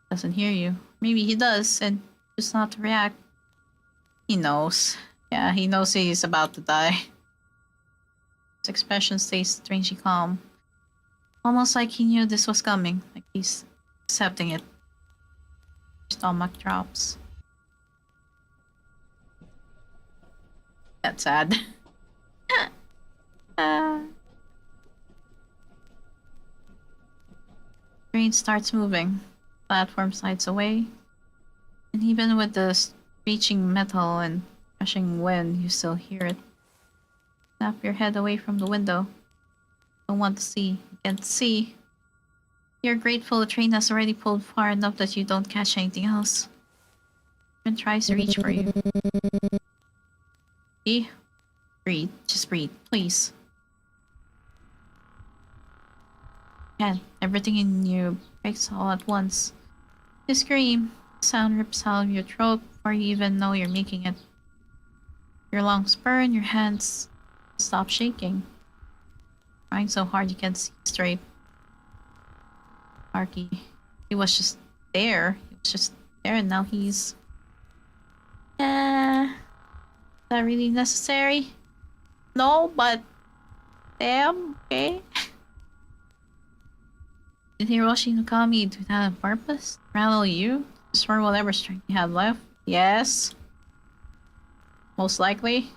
Doesn't hear you. Maybe he does, and just not to react. He knows. Yeah, he knows he's about to die. His expression stays strangely calm. Almost like he knew this was coming. Like he's accepting it. Stomach drops. That's sad. Train starts moving. Platform slides away. And even with the screeching metal and rushing wind, you still hear it. Snap your head away from the window. Don't want to see. You can't see. You're grateful the train has already pulled far enough that you don't catch anything else. And tries to reach for you. Breathe. Just breathe, please. Yeah, everything in you breaks all at once. You scream. The sound rips out of your throat before you even know you're making it. Your lungs burn, your hands stop shaking. Trying so hard you can't see straight. Arky, he was just there. He was just there, and now he's... Is that really necessary? No, but... Damn, okay. Did Hiroshi Nakami do that on purpose? Rattle you? Destroy whatever strength you had left? Yes. Most likely.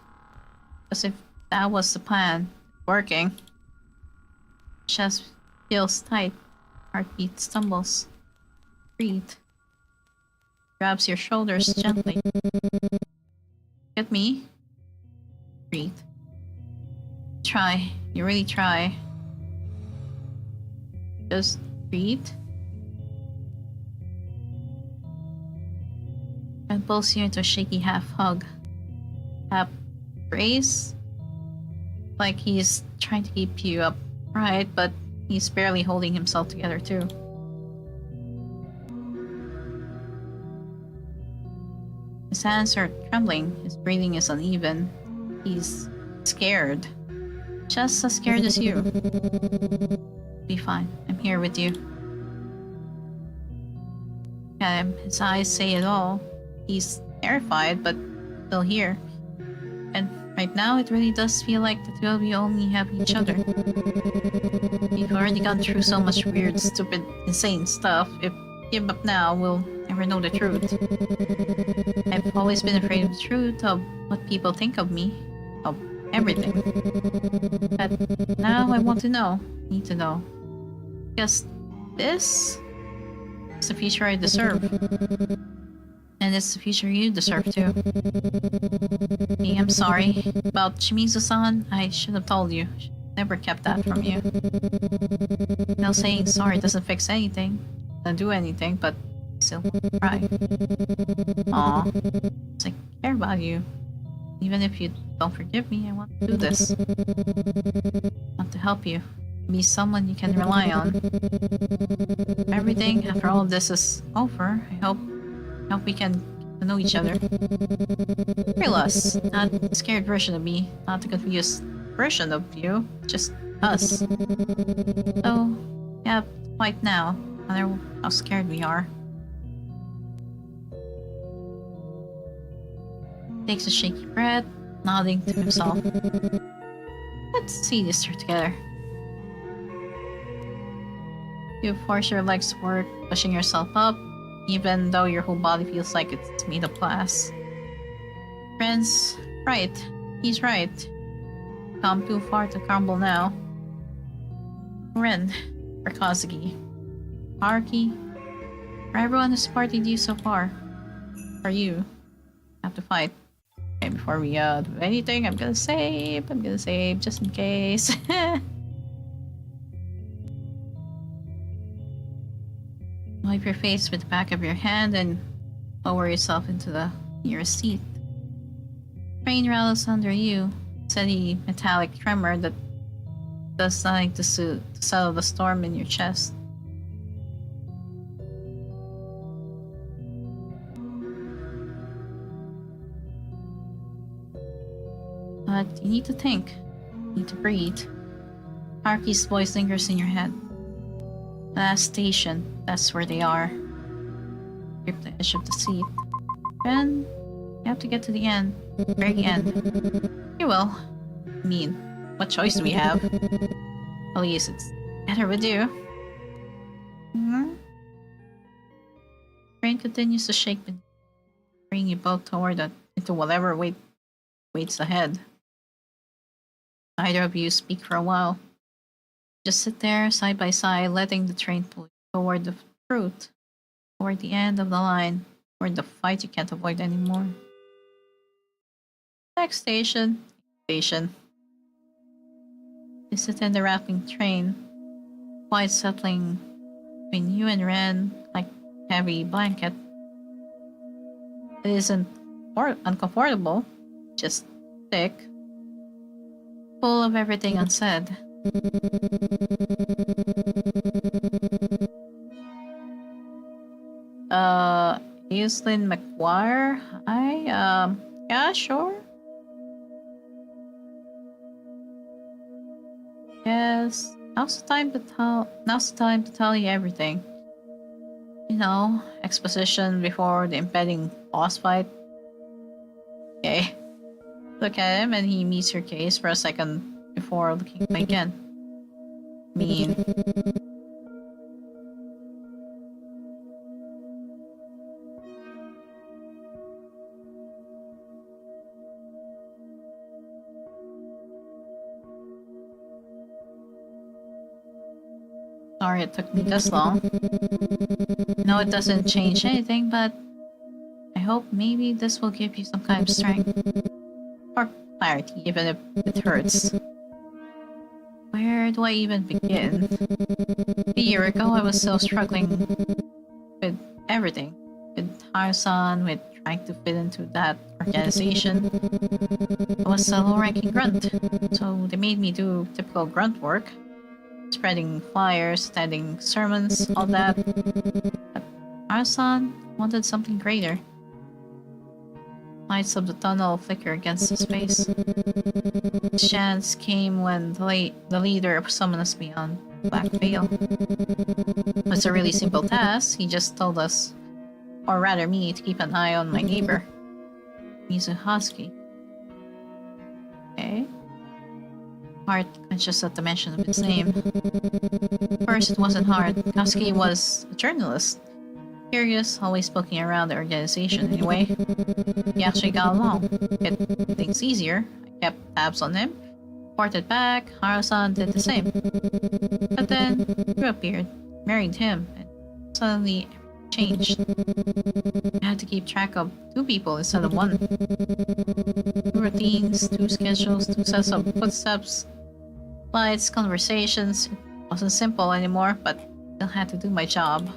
Because if that was the plan, working. Chest feels tight. Heartbeat stumbles. Breathe. Grabs your shoulders gently. Get me? Breathe. Try. You really try. Just breathe. And pulls you into a shaky half hug. Half raise. Like he's trying to keep you upright, but he's barely holding himself together too. His hands are trembling, his breathing is uneven. He's scared. Just as scared as you. Be fine. I'm here with you. His eyes say it all. He's terrified, but still here. And right now, it really does feel like the two of you only have each other. We've already gone through so much weird, stupid, insane stuff. If we give up now, we'll never know the truth. I've always been afraid of the truth, of what people think of me, of everything. But now I want to know. Need to know. Because this is the future I deserve. And it's the future you deserve too. Hey, I'm sorry. About Shimizu-san, I should have told you. Never kept that from you. Now saying sorry doesn't fix anything. Doesn't do anything, but still cry. Aw. I care about you. Even if you don't forgive me, I want to do this. I want to help you. Be someone you can rely on. Everything after all of this is over, I hope we can get to know each other. Real us, not the scared version of me, not the confused version of you, just us. So, yeah, fight now, no matter how scared we are. Takes a shaky breath, nodding to himself. Let's see this through together. You force your legs to work, pushing yourself up, even though your whole body feels like it's made of glass. Friends, right. He's right. Come too far to crumble now. Ren, for Kazuki. Haruki, for everyone who's supported you so far. For you. Have to fight. Okay, before we do anything, I'm gonna save just in case. Wipe your face with the back of your hand and lower yourself into the nearest seat. Train rattles under you, steady metallic tremor that does nothing to settle the storm in your chest. But you need to think. You need to breathe. Haruki's voice lingers in your head. Last station, that's where they are. Grip the edge of the seat. Then, you have to get to the end. Very end. You will. I mean, what choice do we have? At least it's better with you. Train continues to shake, bringing you both toward into whatever waits ahead. Neither of you speak for a while. Just sit there, side by side, letting the train pull you toward the truth, toward the end of the line, toward the fight you can't avoid anymore. Next station. You sit in the rattling train, quiet settling between you and Ren like a heavy blanket. It isn't uncomfortable, just thick, full of everything unsaid. Aislinn McGuire? Hi, yeah, sure. Yes, now's the time to tell you everything. You know, exposition before the impending boss fight. Okay. Look at him and he meets your case for a second before looking away again. Mean. Sorry it took me this long. No, it doesn't change anything, but I hope maybe this will give you some kind of strength. Or clarity, even if it hurts. Where do I even begin? A year ago, I was still struggling with everything. With Harusan, with trying to fit into that organization. I was a low-ranking grunt, so they made me do typical grunt work. Spreading flyers, attending sermons, all that. But Harusan wanted something greater. Lights of the tunnel flicker against his face. The chance came when the leader summoned us beyond Black Veil. It was a really simple task. He just told us, or rather me, to keep an eye on my neighbor. He's a husky. Okay. Heart conscious at the mention of its name. First, it wasn't hard. Husky was a journalist. Curious, always poking around the organization anyway. We actually got along. It made things easier. I kept tabs on him. Reported back. Harusan did the same. But then, you appeared, married him, and suddenly changed. I had to keep track of 2 people instead of 1. 2 routines, 2 schedules, 2 sets of footsteps, flights, conversations. It wasn't simple anymore, but still had to do my job.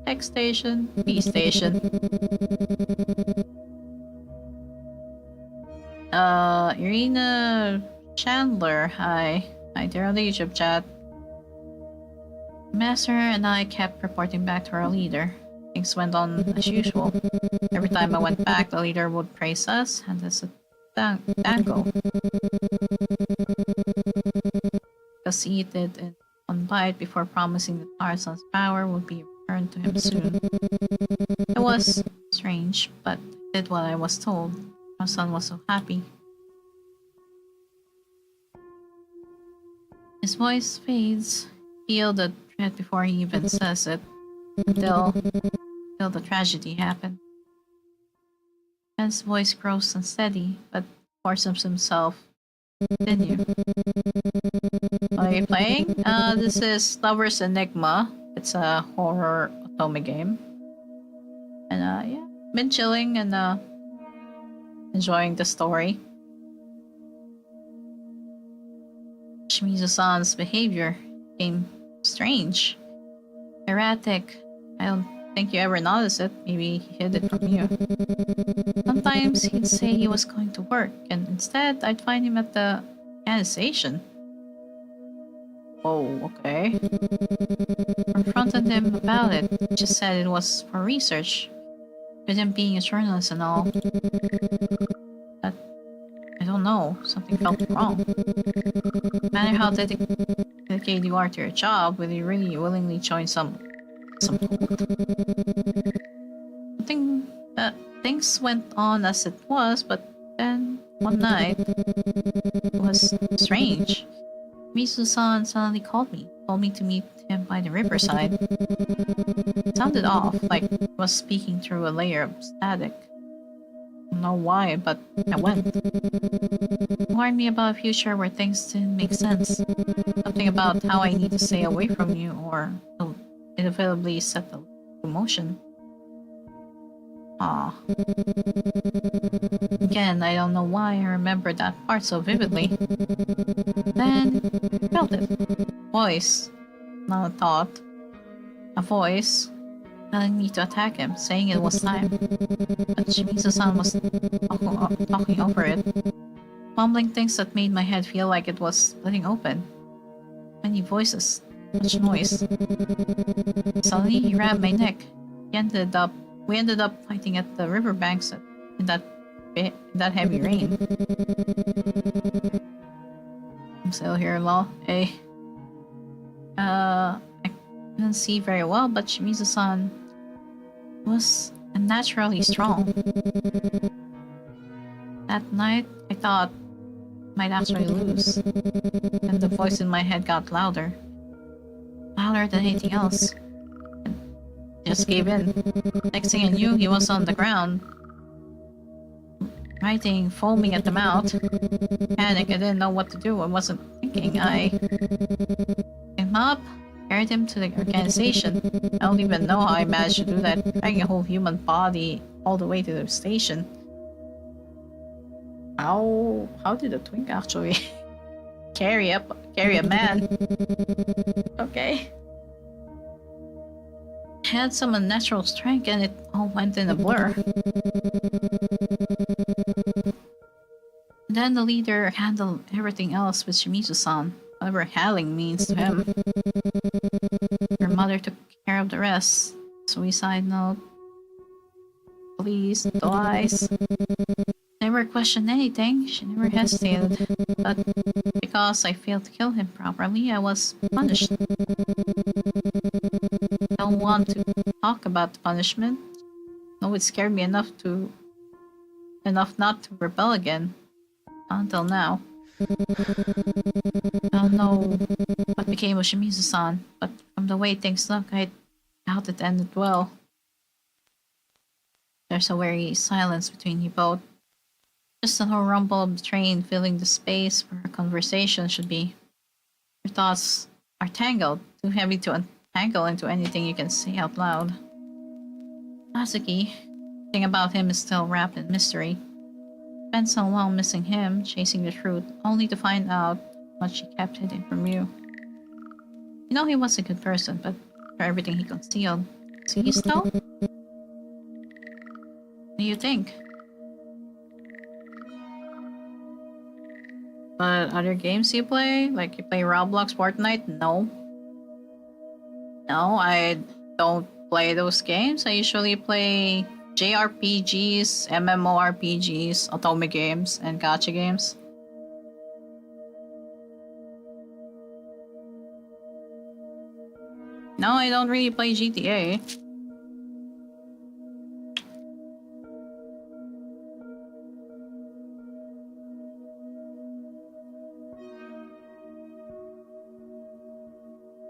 X station, B station. Irina Chandler, hi. Hi there on the YouTube chat. Master and I kept reporting back to our leader. Things went on as usual. Every time I went back, the leader would praise us and us a dango. Conceded in one bite before promising that Tarzan's power would be returned to him soon. It was strange, but I did what I was told. My son was so happy. His voice fades. Feel the dread before he even says it. Until the tragedy happened. Ben's voice grows unsteady, but forces himself to continue. What are you playing? This is Lover's Enigma. It's a horror otome game. And yeah, been chilling and enjoying the story. Shimizu-san's behavior became strange, erratic. I don't think you ever noticed it. Maybe he hid it from you. Sometimes he'd say he was going to work, and instead I'd find him at the organization. Oh, okay. Confronted him about it. He just said it was for research, with him being a journalist and all. But I don't know. Something felt wrong. No matter how dedicated you are to your job, will you really willingly join some cult? Things went on as it was, but then one night it was strange. Mizu-san suddenly called me, told me to meet him by the riverside. It sounded off, like he was speaking through a layer of static. I don't know why, but I went. He warned me about a future where things didn't make sense. Something about how I need to stay away from you or it'll inevitably set the emotion. Ah. Again, I don't know why I remember that part so vividly. Then, I felt it. Voice. Not a thought. A voice telling me to attack him, saying it was time. But Shimizu-san was talking over it, mumbling things that made my head feel like it was splitting open. Many voices, much noise. Suddenly, he grabbed my neck. We ended up fighting at the riverbanks in that heavy rain. I'm still here, lol. Hey. I couldn't see very well, but Shimizu-san was unnaturally strong. That night, I thought I might actually lose. And the voice in my head got louder. Louder than anything else. Just gave in. Next thing I knew, he was on the ground, writhing, foaming at the mouth. Panic, I didn't know what to do. I wasn't thinking. I picked him up, carried him to the organization. I don't even know how I managed to do that, dragging a whole human body all the way to the station. How did a twink actually carry a man? Okay. Had some unnatural strength and it all went in a blur. Then the leader handled everything else with Shimizu-san, whatever howling means to him. Her mother took care of the rest. Suicide note. please, twice. Never questioned anything, she never hesitated. But because I failed to kill him properly, I was punished. I don't want to talk about the punishment. No, it scared me enough not to rebel again. Until now. I don't know what became of Shimizu-san, but from the way things look, I doubt it ended well. There's a wary silence between you both. Just a little rumble of the train filling the space where a conversation should be. Your thoughts are tangled, too heavy to untangle into anything you can say out loud. Natsuki, everything about him is still wrapped in mystery. Spent so long missing him, chasing the truth, only to find out what she kept hidden from you. You know he was a good person, but for everything he concealed, is he still? What do you think? But other games you play? Like you play Roblox, Fortnite? No. No, I don't play those games. I usually play JRPGs, MMORPGs, otome games, and gacha games. No, I don't really play GTA.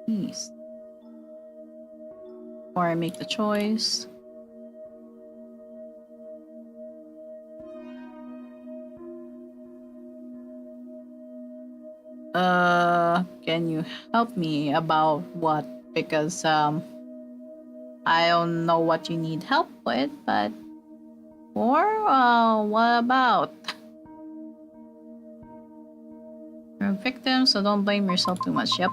Please. Before I make the choice. Can you help me about what? Because, I don't know what you need help with, but... Or, what about? You're a victim, so don't blame yourself too much, yep.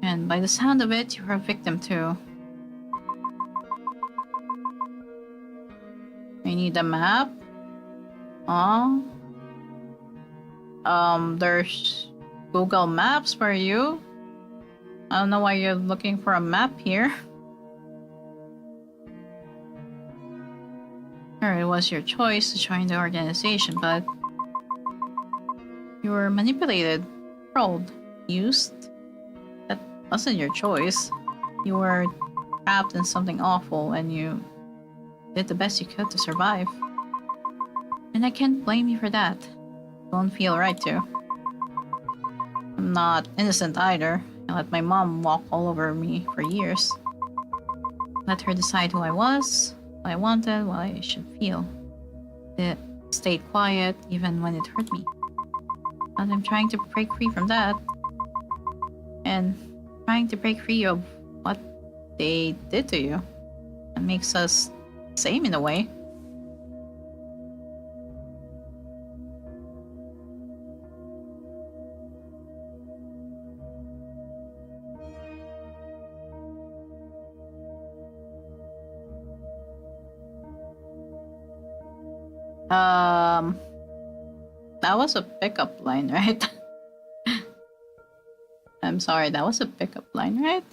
And by the sound of it, you're a victim too. I need a map. There's Google Maps for you. I don't know why you're looking for a map here. Sure, it was your choice to join the organization, but you were manipulated, controlled, used. That wasn't your choice. You were trapped in something awful and you did the best you could to survive. And I can't blame you for that. Don't feel right to. I'm not innocent either. I let my mom walk all over me for years. Let her decide who I was, what I wanted, what I should feel. It stayed quiet even when it hurt me. But I'm trying to break free from that. And trying to break free of what they did to you. It makes us same in a way. That was a pickup line, right? I'm sorry, that was a pickup line, right?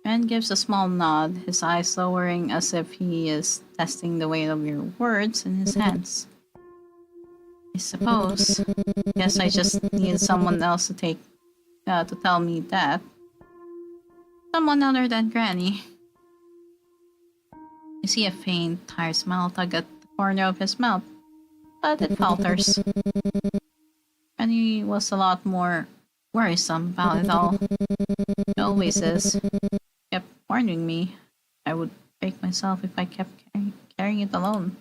Ben gives a small nod, his eyes lowering as if he is testing the weight of your words in his hands. I suppose. Guess I just need someone else to tell me that. Someone other than Granny. You see a faint, tired smile tug at the corner of his mouth, but it falters. Granny was a lot more worrisome about it all. She always is. Kept warning me I would break myself if I kept carrying it alone.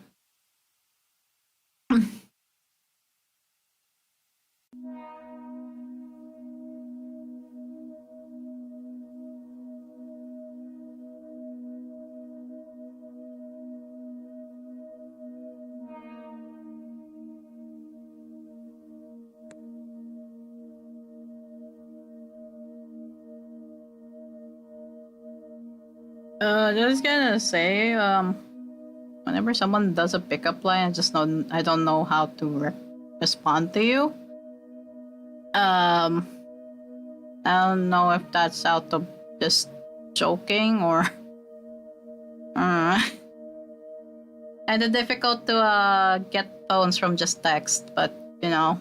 Just gonna say, whenever someone does a pickup line, I don't know how to respond to you. I don't know if that's out of just joking or kind of difficult to get tones from just text, but you know.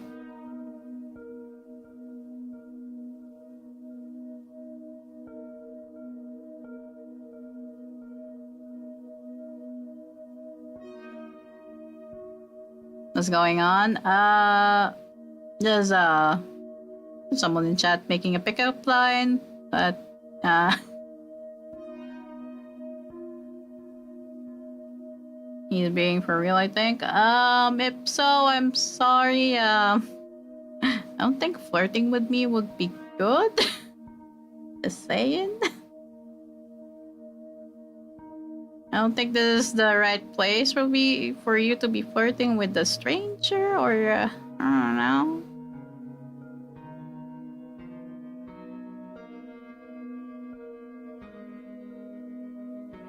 What's going on? There's someone in chat making a pickup line, but he's being for real, I think. If so, I'm sorry. I don't think flirting with me would be good. Just saying. I don't think this is the right place for you to be flirting with a stranger, or I don't know.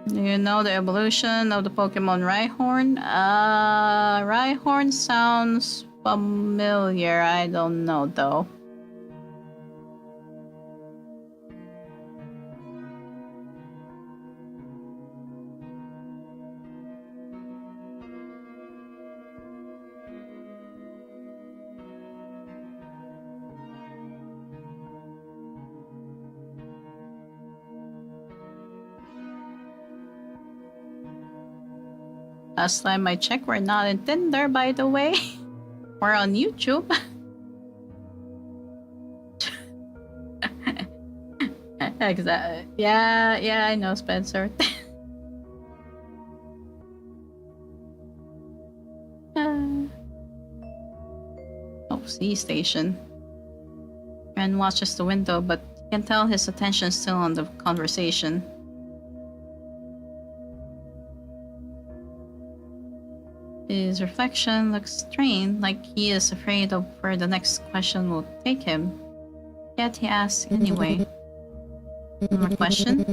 Do you know the evolution of the Pokemon Rhyhorn? Rhyhorn sounds familiar. I don't know though. Last time I checked, we're not in Tinder, by the way. We're on YouTube. Exactly. Yeah, I know, Spencer. Sea station. Ren watches the window, but you can tell his attention is still on the conversation. His reflection looks strained, like he is afraid of where the next question will take him. Yet he asks anyway. One more question?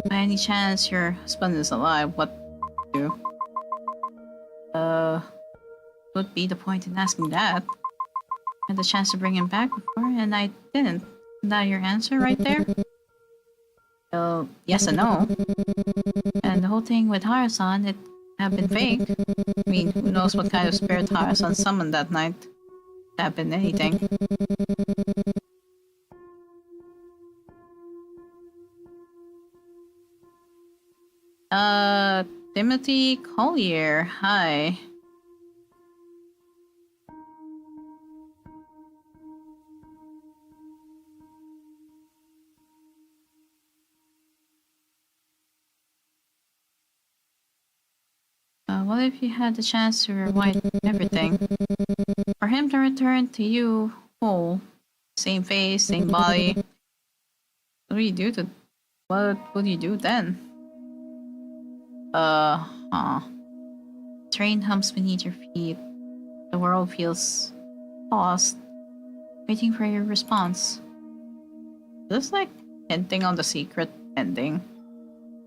By any chance your husband is alive, what do you do? Would be the point in asking that. I had the chance to bring him back before, and I didn't. Is that your answer right there? Well, yes and no. And the whole thing with Harasan, it have been fake. I mean, who knows what kind of spirit Harasan summoned that night? It have been anything. Timothy Collier, hi. What if you had the chance to rewind everything? For him to return to you whole, same face, same body. What would you do then? Train hums beneath your feet. The world feels paused, waiting for your response. Just like hinting on the secret ending.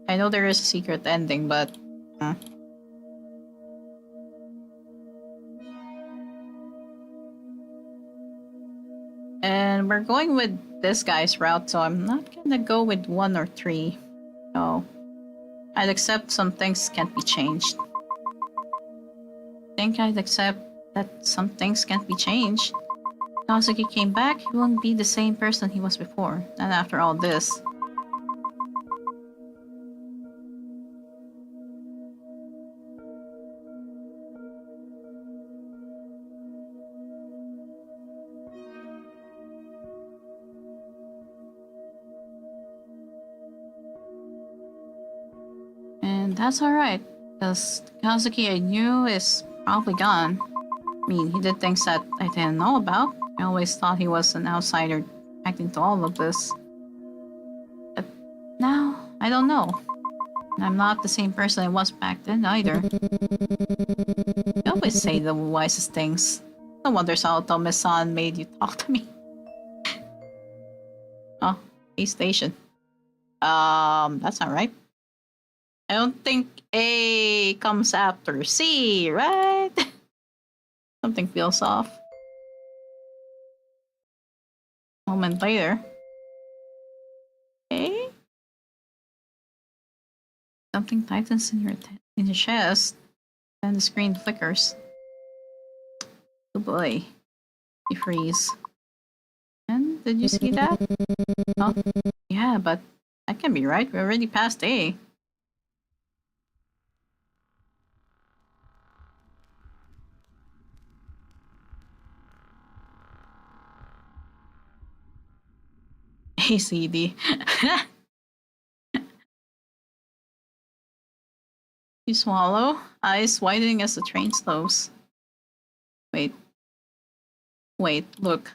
I know there is a secret ending, but and we're going with this guy's route, so I'm not gonna go with 1 or 3. No. I'd accept some things can't be changed. I think I'd accept that some things can't be changed. Kazuki came back, he won't be the same person he was before, not after all this. And that's alright, because Kazuki I knew is probably gone. I mean, he did things that I didn't know about. I always thought he was an outsider acting to all of this. But now, I don't know. And I'm not the same person I was back then either. You always say the wisest things. No wonder Otome-san made you talk to me. Oh, A station. That's not right. I don't think A comes after C, right? Something feels off. A moment later. Okay. Something tightens in your chest, and the screen flickers. Oh boy. You freeze. And did you see that? Oh, yeah, but that can be right. We're already past A. ACD. You swallow, eyes widening as the train slows. Wait. Wait, look.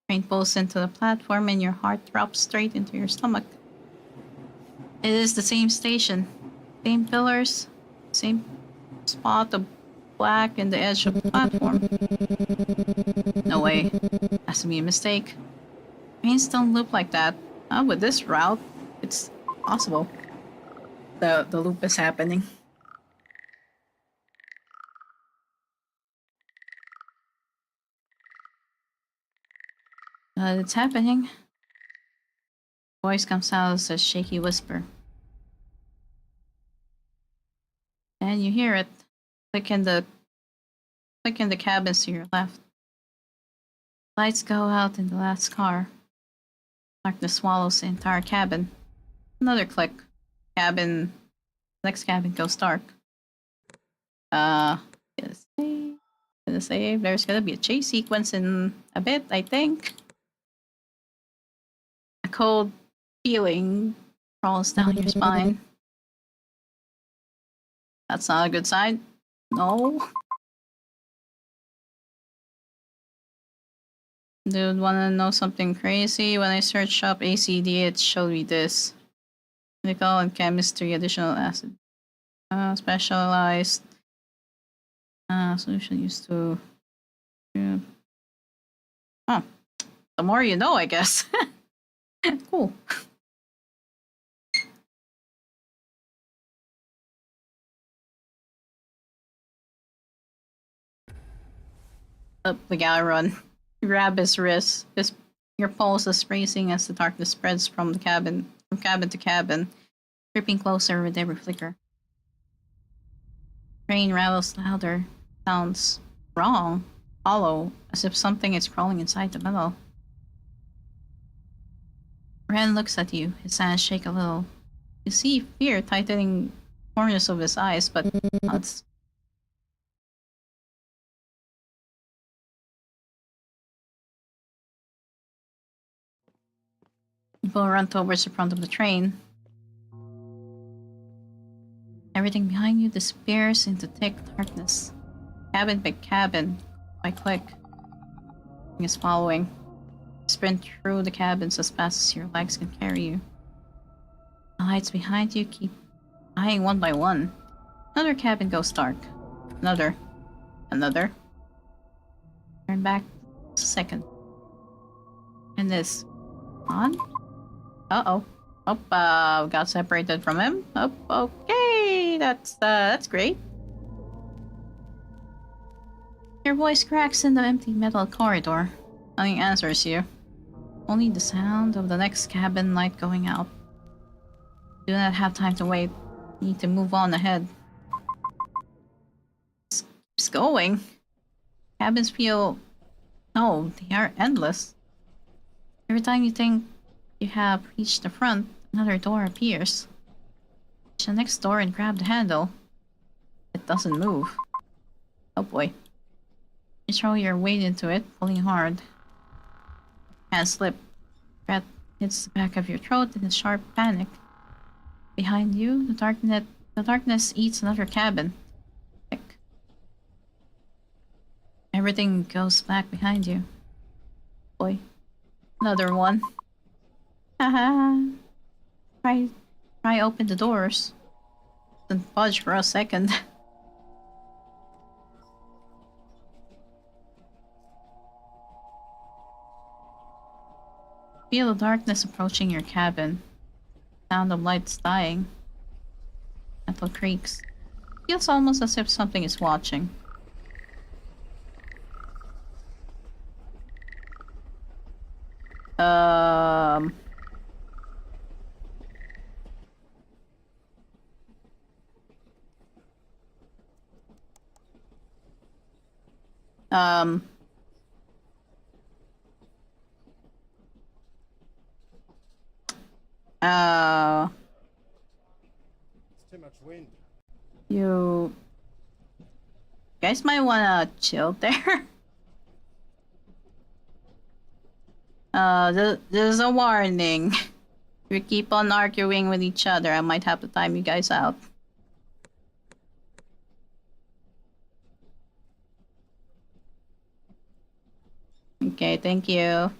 Train pulls into the platform and your heart drops straight into your stomach. It is the same station. Same pillars. Same spot of black in the edge of the platform. No way. Has to be a mistake. Trains don't loop like that. Not with this route. It's possible. The loop is happening. It's happening. Voice comes out as a shaky whisper. And you hear it. Click in the cabins to your left. Lights go out in the last car. Darkness swallows the entire cabin. Another click. Next cabin goes dark. Gonna say there's gonna be a chase sequence in a bit, I think. A cold feeling crawls down your spine. That's not a good sign. No. Dude, wanna know something crazy? When I searched up ACD, it showed me this. Medical and chemistry, additional acid. Specialized solution used to. Yeah. Huh. The more you know, I guess. Cool. Up the guy run. Grab his wrist. Your pulse is racing as the darkness spreads from cabin to cabin, creeping closer with every flicker. Train rattles louder. Sounds wrong, hollow, as if something is crawling inside the metal. Ren looks at you. His hands shake a little. You see fear tightening corners of his eyes, but nods. People run towards the front of the train. Everything behind you disappears into thick darkness. Cabin by cabin, by click. Something is following. You sprint through the cabins as fast as your legs can carry you. The lights behind you keep dying one by one. Another cabin goes dark. Another. Turn back a second. And this on? Uh-oh. Oh, got separated from him. Oh, okay. That's great. Your voice cracks in the empty metal corridor. Nothing answers you. Only the sound of the next cabin light going out. You do not have time to wait. You need to move on ahead. It keeps going. Cabins feel... No, they are endless. Every time you think you have reached the front, another door appears. Reach the next door and grab the handle. It doesn't move. Oh boy. You throw your weight into it, pulling hard. Hands slip. Breath hits the back of your throat in a sharp panic. Behind you, the darkness eats another cabin. Click. Everything goes black behind you. Boy. Another one. Haha. Try open the doors. Didn't budge for a second. Feel the darkness approaching your cabin. Sound of lights dying. Metal creaks. Feels almost as if something is watching. It's too much wind. You guys might wanna chill there. There's a warning. If you keep on arguing with each other, I might have to time you guys out. Okay, thank you.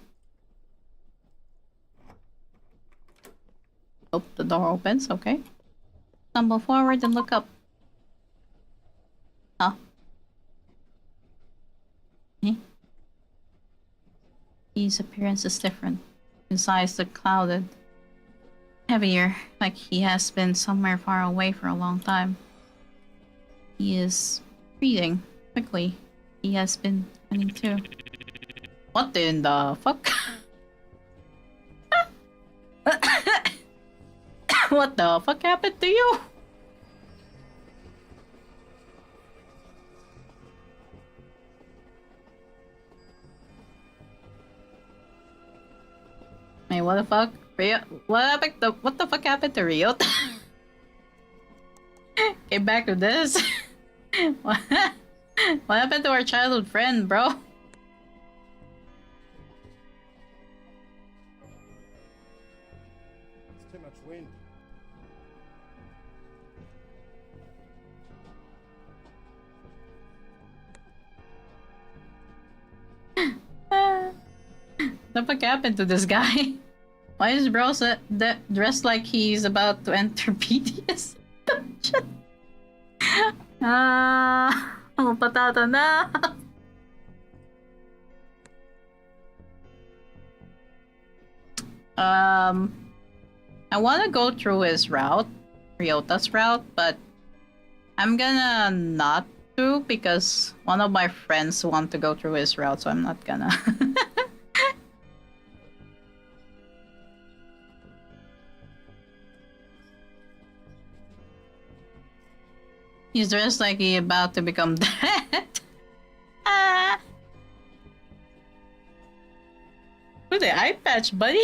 Oh, the door opens, okay. Stumble forward and look up. Huh? Eh? His appearance is different. His eyes look clouded. Heavier, like he has been somewhere far away for a long time. He is breathing quickly. He has been running too. What in the fuck? What the fuck happened to you? Wait, what the fuck? Rio, what the fuck happened to Rio? Get back to this. What happened to our childhood friend, bro? It's too much wind. What the fuck happened to this guy? Why is bro dressed like he's about to enter BDS? Oh, patata na. I want to go through his route, Ryota's route, but I'm gonna not do because one of my friends want to go through his route, so I'm not gonna. He's dressed like he's about to become dead. Ah. With the eye patch, buddy.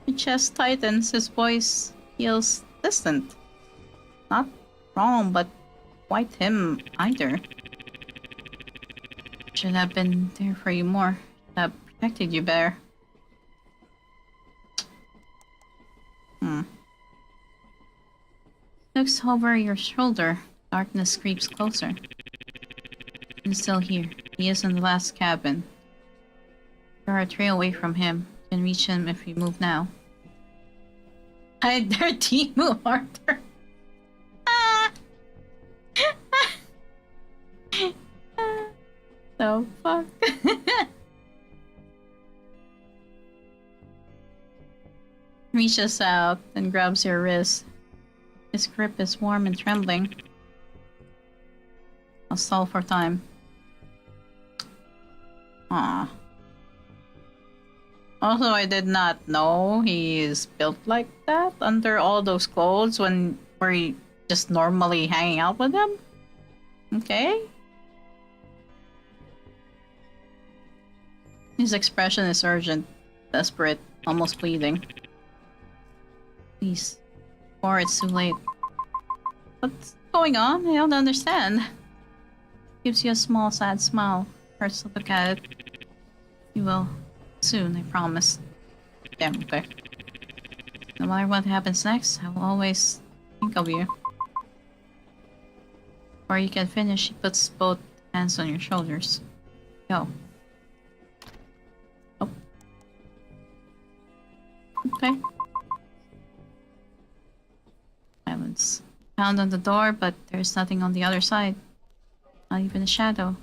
His chest tightens, his voice feels distant. Not wrong, but quite him either. Should have been there for you more. Should have protected you better. Looks over your shoulder. Darkness creeps closer. He's still here. He is in the last cabin. You're a trail away from him. You can reach him if you move now. I dare Timu, Arthur. The fuck? Reaches out and grabs your wrist. His grip is warm and trembling. I'll stall for time. Ah. Also, I did not know he is built like that under all those clothes when we're just normally hanging out with him. Okay. His expression is urgent, desperate, almost pleading. Please. Or it's too late. What's going on? I don't understand. Gives you a small, sad smile. Hurts to look at it. You will. Soon, I promise. Damn, okay. No matter what happens next, I will always think of you. Before you can finish, he puts both hands on your shoulders. Go. Oh. Okay. Silence. Pound on the door, but there's nothing on the other side. Not even a shadow.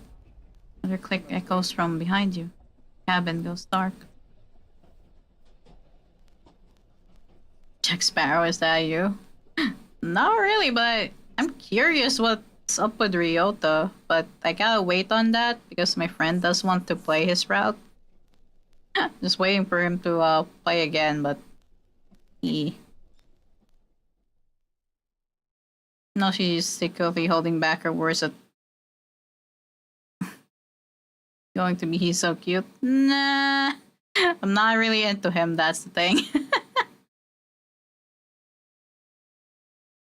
Another click echoes from behind you. Cabin goes dark. Jack Sparrow, is that you? Not really, but I'm curious what's up with Ryota. But I gotta wait on that because my friend does want to play his route. Just waiting for him to play again, but he... No, she's secretly holding back her words at going to be he's so cute. Nah, I'm not really into him, that's the thing.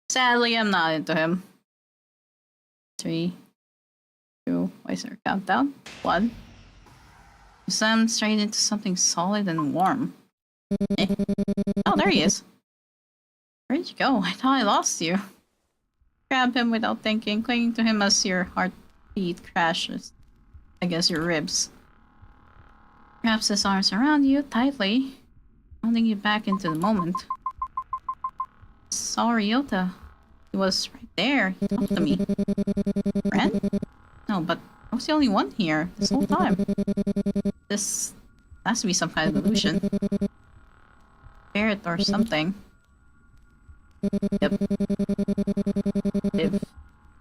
Sadly, I'm not into him. 3, 2, why is there a countdown? 1. Slam straight into something solid and warm. Eh? Oh, there he is. Where'd you go? I thought I lost you. Grab him without thinking, clinging to him as your heartbeat crashes against your ribs. Wraps his arms around you tightly, holding you back into the moment. Saw Ryota. He was right there. He talked to me. Friend? No, but I was the only one here this whole time. This has to be some kind of illusion. Spirit or something. Yep. If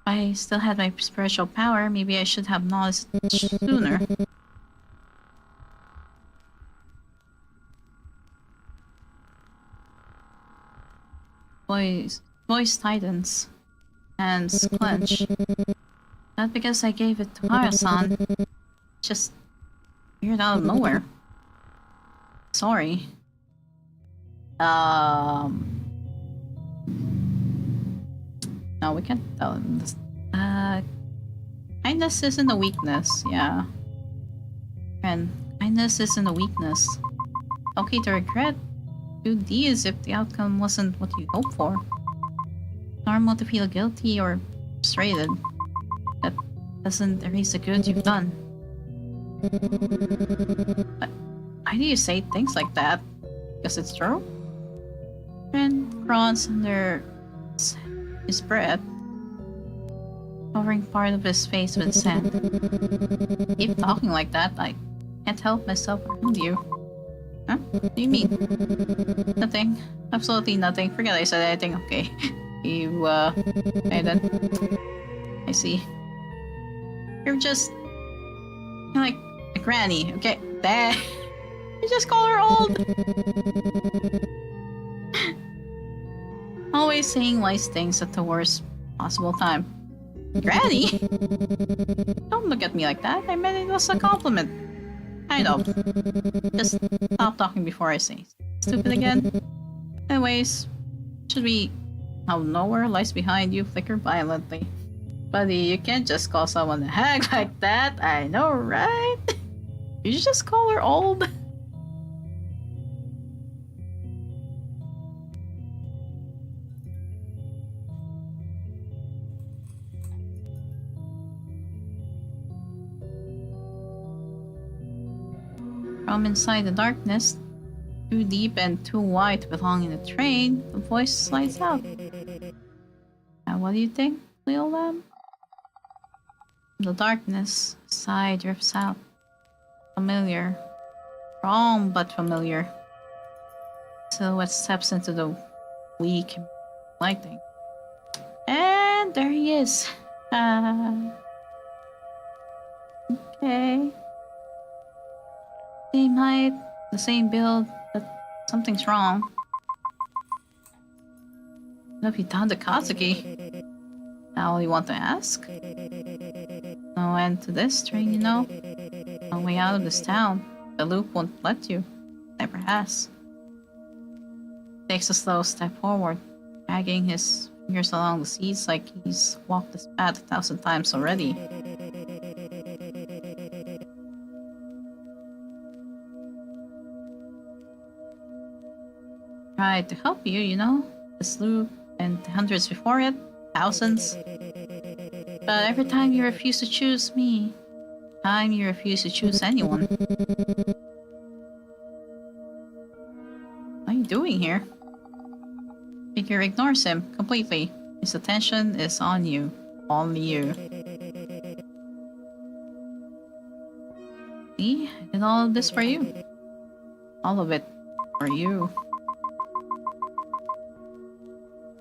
I still had my spiritual power, maybe I should have noticed sooner. Voice tightens. Hands clench. Not because I gave it to Hara-san. Just appeared out of nowhere. Sorry. No, we can't tell him this. Kindness isn't a weakness, yeah. And kindness isn't a weakness. Okay to regret. Do these if the outcome wasn't what you hoped for. Normal to feel guilty or frustrated. That doesn't erase the good you've done. But why do you say things like that? Because it's true? Friend crawls under his breath, covering part of his face with his hand. Keep talking like that, I can't help myself around you. Huh? What do you mean? Nothing. Absolutely nothing. Forget I said anything. Okay. Okay then. I see. You're like a granny, okay? There. You just call her old. Always saying wise things at the worst possible time. Granny? Don't look at me like that. I meant it was a compliment. Kind of. Just stop talking before I say stupid again. Anyways, should we out of nowhere lies behind you flicker violently. Buddy, you can't just call someone a hag like that. I know, right? You just call her old. From inside the darkness, too deep and too wide to belong in a train, the voice slides out. Now what do you think, little lamb? From the darkness, a sigh drifts out. Familiar. Wrong, but familiar. Silhouette steps into the weak lighting. And there he is. Okay. Same height, the same build, but something's wrong. What have you done to Kazuki? Now all you want to ask? No end to this train, you know? No way out of this town. The loop won't let you. Never has. Takes a slow step forward, dragging his fingers along the seats like he's walked this path 1,000 times already. Tried to help you, you know? This loop and hundreds before it, thousands. But every time you refuse to choose me, time you refuse to choose anyone. What are you doing here? Figure ignores him completely. His attention is on you. Only you. See? I did all of this for you. All of it. For you.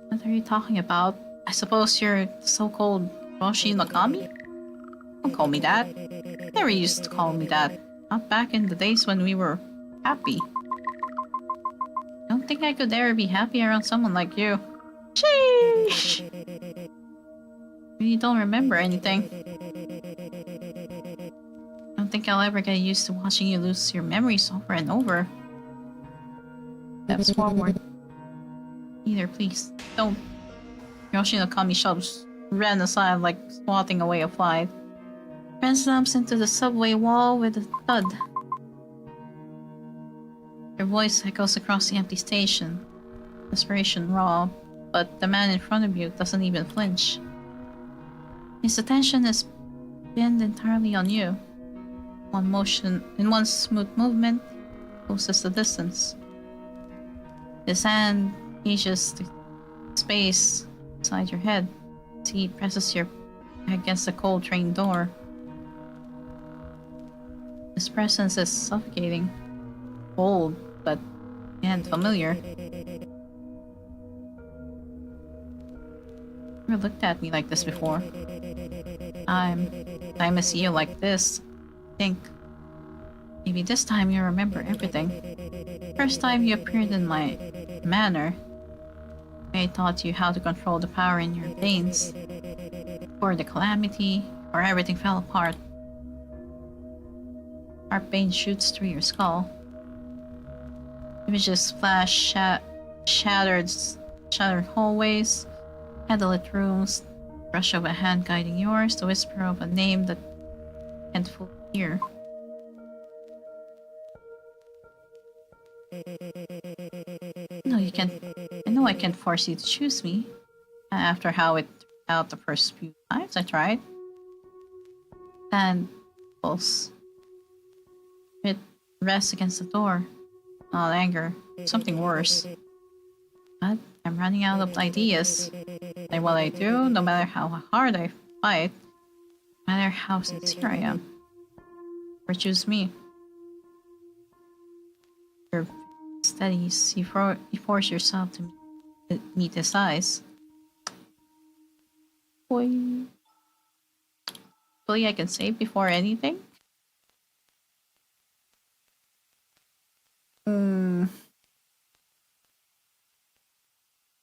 What are you talking about? I suppose you're the so-called Roshi Nakami? Don't call me that. Never used to call me that. Not back in the days when we were happy. Don't think I could ever be happy around someone like you. Sheesh! You don't remember anything. Don't think I'll ever get used to watching you lose your memories over and over. Steps forward. Either, please. Don't. Yoshinokami shoves ran aside like swatting away a fly. Ren slams into the subway wall with a thud. Your voice echoes across the empty station. Desperation raw, but the man in front of you doesn't even flinch. His attention is pinned entirely on you. In one smooth movement, closes the distance. His hand gauges the space inside your head. He presses your back against the cold train door. His presence is suffocating, cold, but and familiar. Never looked at me like this before. Time I see you like this. Think. Maybe this time you remember everything. First time you appeared in my manner. I taught you how to control the power in your veins. Before the calamity, or everything fell apart. Sharp pain shoots through your skull. Images flash shattered hallways, candlelit rooms, brush of a hand guiding yours, the whisper of a name that can't fully hear. No, you can't. I know I can't force you to choose me. After how it turned out the first few times I tried. And pulse. It rests against the door. Not anger. Something worse. But I'm running out of ideas. Like what I do, no matter how hard I fight, no matter how sincere I am. Or choose me. You're steady. You force yourself to meet his eyes. Boy. Hopefully I can save before anything.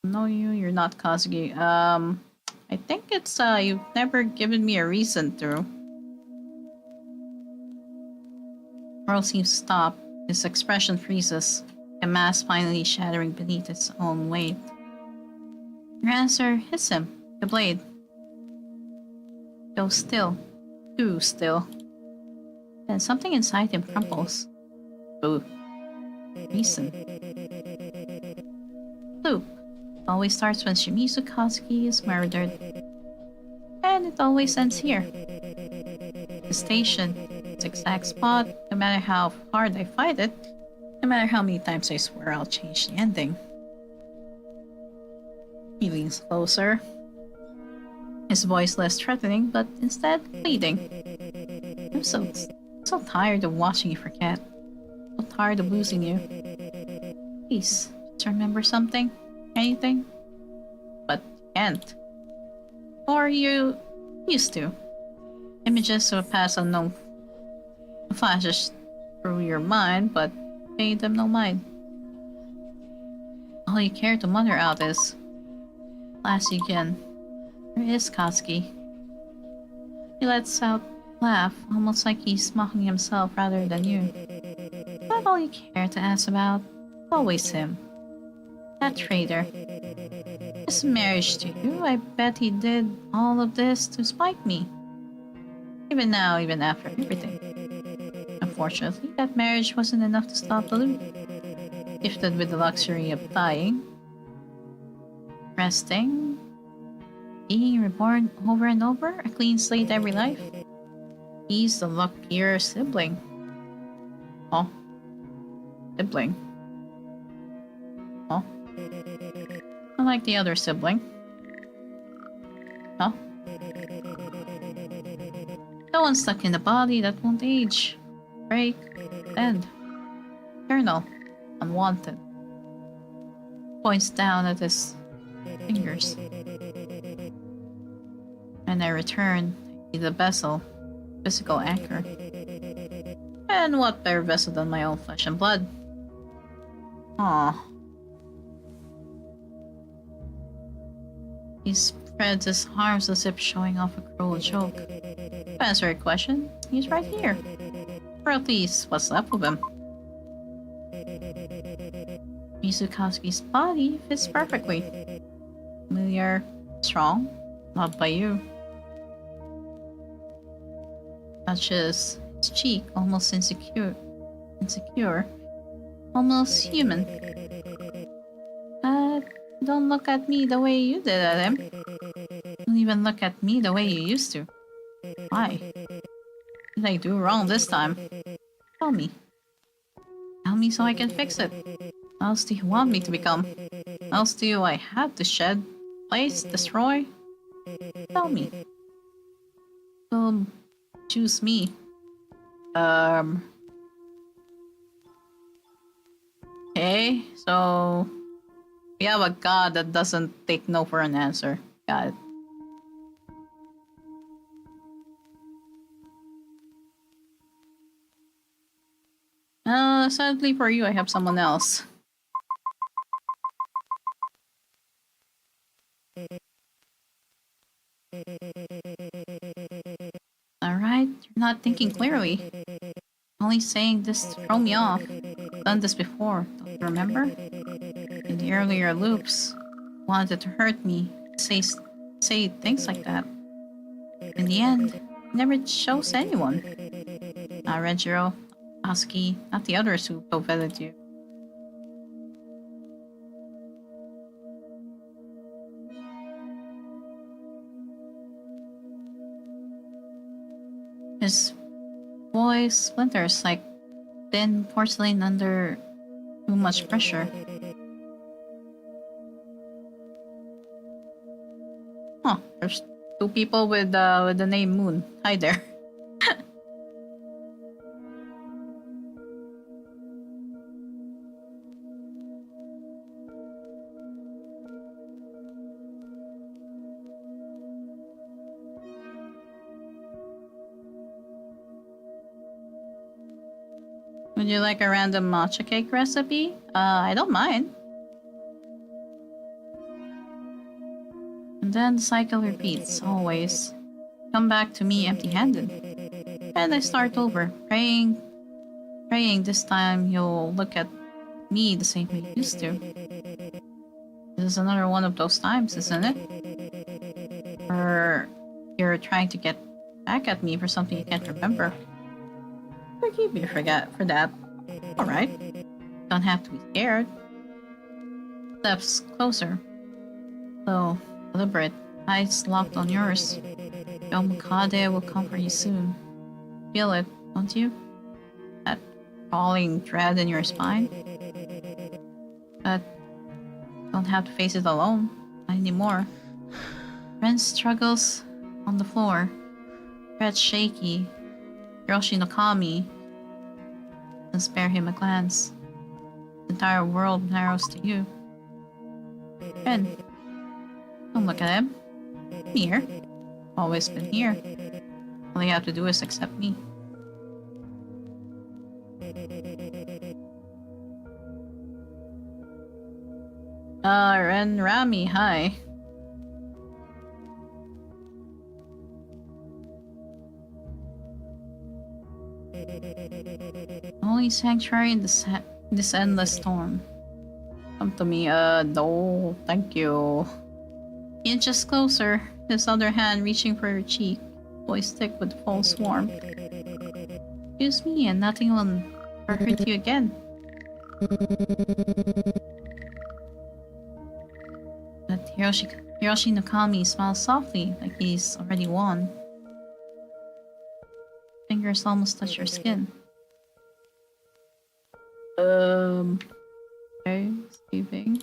No, you're not Kazuki. I think it's, you've never given me a reason to. Earl seems to stop. His expression freezes, a mass finally shattering beneath its own weight. Your answer hits him, the blade. Goes still. Too still. Then something inside him crumples. Boo. Reason. Loop. It always starts when Shimizu Kazuki is murdered. And it always ends here. The station. Its exact spot. No matter how hard I fight it. No matter how many times I swear I'll change the ending. He leans closer. His voice less threatening, but instead pleading. I'm so tired of watching you forget. So tired of losing you. Please, just remember something? Anything? But you can't. Or you used to. Images of a past unknown flashes through your mind, but pay them no mind. All you care to mutter out is, last you can. Where is Kazuki? He lets out a laugh, almost like he's mocking himself rather than you. Not all you care to ask about, always him. That traitor. His marriage to you, I bet he did all of this to spite me. Even now, even after everything. Unfortunately, that marriage wasn't enough to stop the loot. Gifted with the luxury of dying, resting, being reborn over and over, a clean slate every life. He's the luckier sibling. Oh. Sibling. Oh. Unlike the other sibling. Huh? No one's stuck in a body that won't age, break, bend. Eternal. Unwanted. Points down at his fingers. And I return to the vessel, physical anchor. And what better vessel than my own flesh and blood? Aw. He spreads his arms as if showing off a cruel joke. To answer your question, he's right here. Or at least, what's left of him. Mizukowski's body fits perfectly. Familiar, strong, loved by you. Touches his cheek, almost insecure, almost human. Don't look at me the way you did at him. Don't even look at me the way you used to. Why? What did I do wrong this time? Tell me. Tell me so I can fix it. What else do you want me to become? What else do I have to shed, place, destroy? Tell me. Choose me. Okay, so we have a god that doesn't take no for an answer. Got it. Sadly for you, I have someone else. Alright, you're not thinking clearly. Only saying this to throw me off. Done this before, don't you remember? In the earlier loops, wanted to hurt me, say things like that. In the end, never chose anyone. Not Renjiro, Asuki, not the others who coveted you. His voice splinters like thin porcelain under too much pressure. Huh, there's two people with the name Moon. Hi there. Would you like a random matcha cake recipe? I don't mind. And then the cycle repeats, always. Come back to me empty-handed. And I start over, praying this time you'll look at me the same way you used to. This is another one of those times, isn't it? Or you're trying to get back at me for something you can't remember. Forgive me for that. Alright. Don't have to be scared. Steps closer. Slow, deliberate, eyes locked on yours. Yomukade will come for you soon. Feel it, don't you? That crawling dread in your spine? But don't have to face it alone. Not anymore. Ren struggles on the floor. Breath shaky. Hiroshi Nakami and spare him a glance. The entire world narrows to you. Ren, don't look at him. I'm here. Always been here. All you have to do is accept me. Ren Rami, hi. Only sanctuary in this endless storm. Come to me, no, thank you. Inches closer, his other hand reaching for your cheek. Voice thick with false warmth. Excuse me, and nothing will hurt you again. But Hiroshi Nakami smiles softly, like he's already won. Fingers almost touch your skin. Okay, sleeping.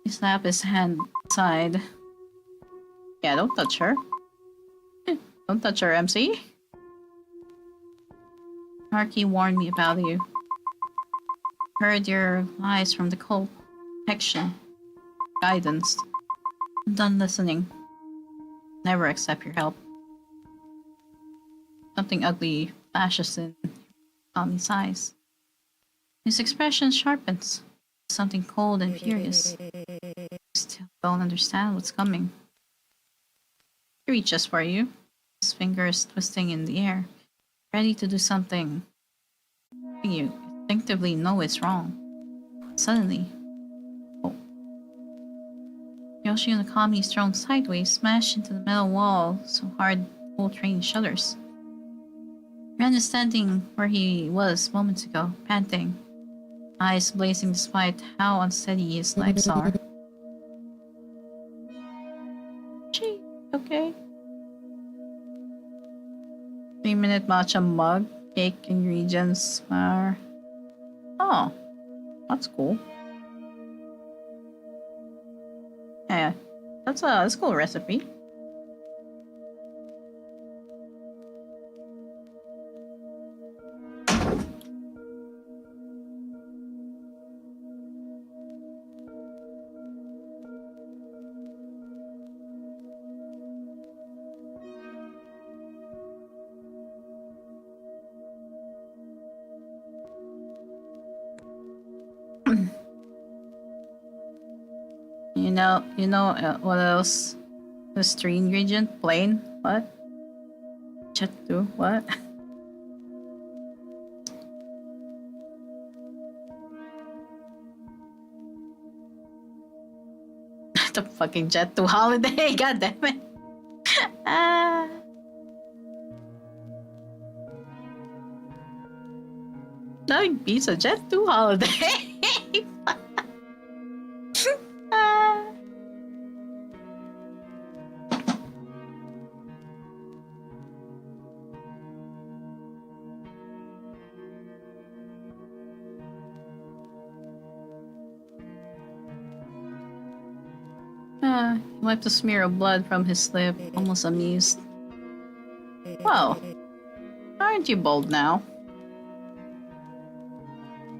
He slapped his hand aside. Yeah, don't touch her. Don't touch her, MC. Marky warned me about you. Heard your lies from the cult. Protection. Guidance. I'm done listening. never accept your help. Something ugly flashes in Tommy's eyes. His expression sharpens. Something cold and furious. You still don't understand what's coming. He reaches for you, his fingers twisting in the air, ready to do something. You instinctively know it's wrong. Suddenly, oh. Yoshi and Akami is thrown sideways, smashed into the metal wall so hard the whole train shudders. Ren is standing where he was moments ago, panting, eyes blazing despite how unsteady his legs are. Gee, okay. 3-minute matcha mug, cake ingredients are... Oh, that's cool. Yeah, that's a cool recipe. You know what else? The three ingredient plain. What? Chattu. What? The fucking jet to holiday. God damn it. Ah. That beats a jet to holiday. Ah. He wiped a smear of blood from his lip, almost amused. Well, aren't you bold now?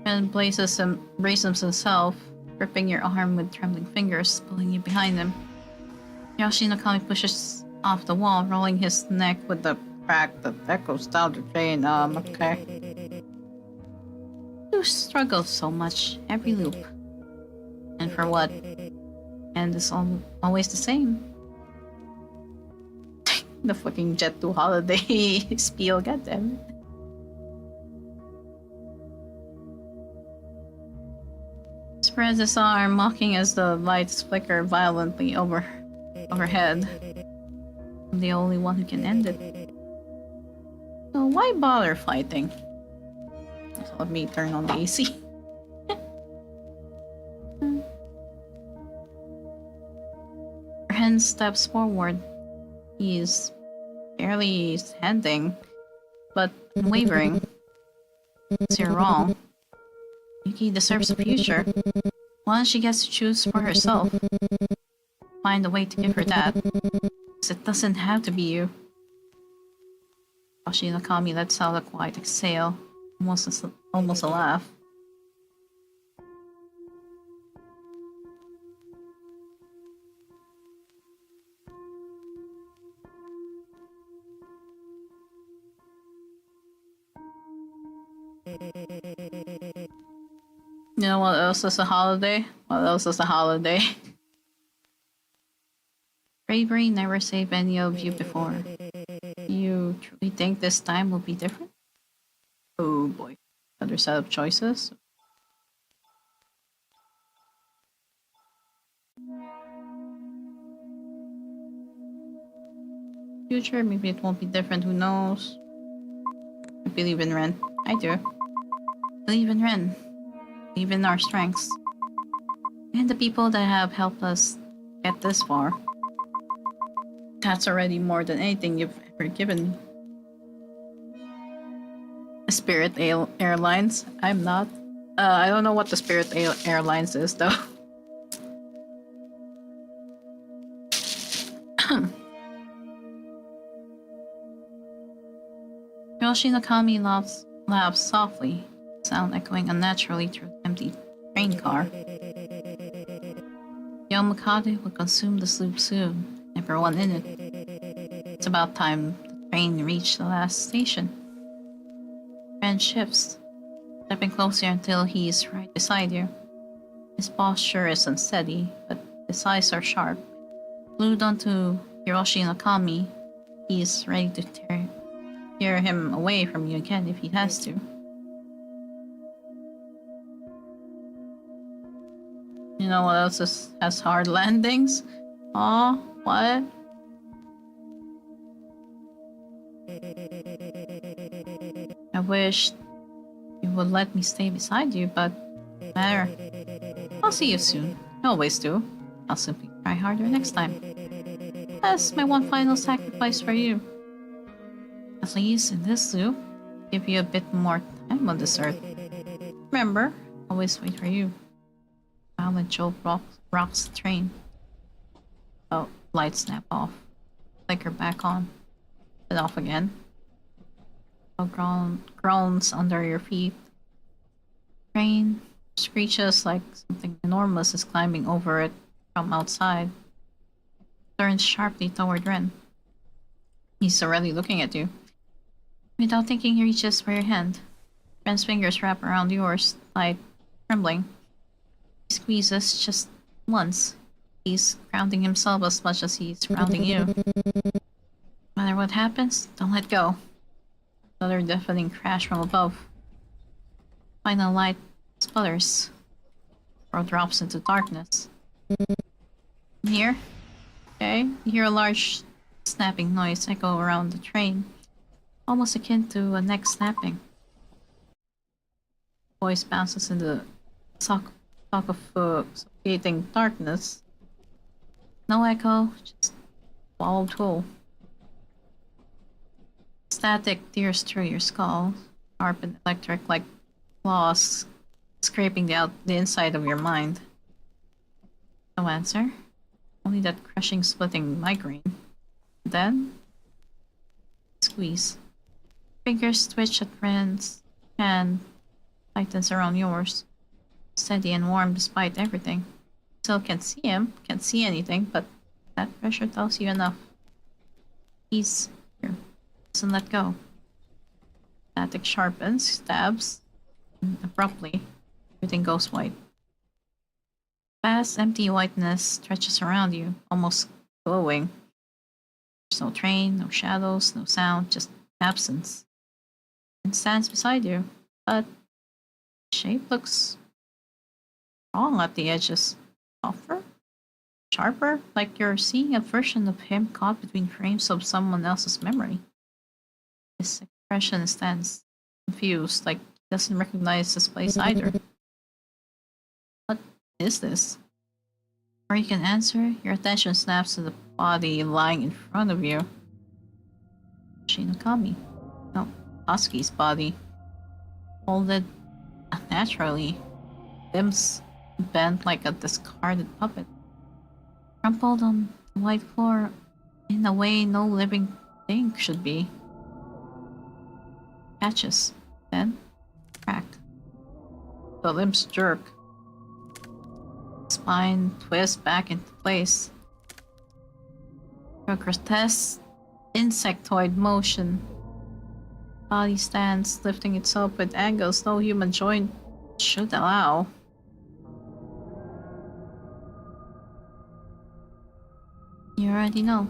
And braces himself, gripping your arm with trembling fingers, pulling you behind him. Yoshi Nakami pushes off the wall, rolling his neck with the crack that echoes down the drain. Okay. You struggle so much, every loop. And for what? And it's always the same. The fucking Jet to Holiday spiel, goddammit. Spreads his arm, mocking as the lights flicker violently overhead. I'm the only one who can end it. So why bother fighting? So let me turn on the AC. Ren steps forward. He's barely standing, but wavering. You're wrong. Yuki deserves a future. One she gets to choose for herself. Find a way to give her that. Because it doesn't have to be you. Yoshi Nakami lets out a quiet exhale, almost a laugh. You know what else is a holiday? What else is a holiday? Bravery never saved any of you before. You truly think this time will be different? Oh boy. Another set of choices? Future, maybe it won't be different, who knows? I believe in Ren. I do. Believe in Ren. Believe in our strengths. And the people that have helped us get this far. That's already more than anything you've ever given me. Spirit Airlines? I'm not. I don't know what the Spirit Airlines is though. Yoshi Nakami laughs softly, sound echoing unnaturally through the empty train car. Yamakade will consume the sloop soon, everyone in it. about time the train reached the last station. Ren shifts, stepping closer until he's right beside you. His posture is unsteady, but his eyes are sharp. Glued onto Hiroshi Nakami, he's ready to tear him away from you again if he has to. You know what else has hard landings? Aw, what? I wish you would let me stay beside you, but matter. I'll see you soon. I always do. I'll simply try harder next time. That's my one final sacrifice for you. At least in this zoo, give you a bit more time on this earth. Remember, always wait for you. When Joe rocks the train. Oh, lights snap off. Flicker back on. Then off again. Groans under your feet. Train screeches like something enormous is climbing over it from outside. Turns sharply toward Ren. He's already looking at you. Without thinking, he reaches for your hand. Ren's fingers wrap around yours, tight, trembling. He squeezes just once. He's grounding himself as much as he's grounding you. No matter what happens, don't let go. Another deafening crash from above. Final light sputters. World drops into darkness. Here? Okay, you hear a large snapping noise echo around the train, almost akin to a neck snapping. Voice bounces in the sock of suffocating darkness. No echo, just walled hole. Static tears through your skull, sharp and electric like claws scraping the inside of your mind. No answer. Only that crushing, splitting migraine. Then, squeeze. Fingers twitch at Ren's hand, tightens around yours. Steady and warm despite everything. Still can't see him, can't see anything, but that pressure tells you enough. He's here. Doesn't let go. Static sharpens, stabs, and abruptly, everything goes white. Vast, empty whiteness stretches around you, almost glowing. There's no train, no shadows, no sound, just absence. And stands beside you, but the shape looks wrong at the edges. Softer? Sharper? Like you're seeing a version of him caught between frames of someone else's memory. His expression stands confused, like he doesn't recognize this place either. What is this? Before you can answer, your attention snaps to the body lying in front of you. Shinokami. No, Husky's body. Folded unnaturally. Limbs bent like a discarded puppet. Crumpled on the white floor in a way no living thing should be. Catches. Then, crack. The limbs jerk. Spine twists back into place. A grotesque insectoid motion. Body stands, lifting itself with angles no human joint should allow. You already know.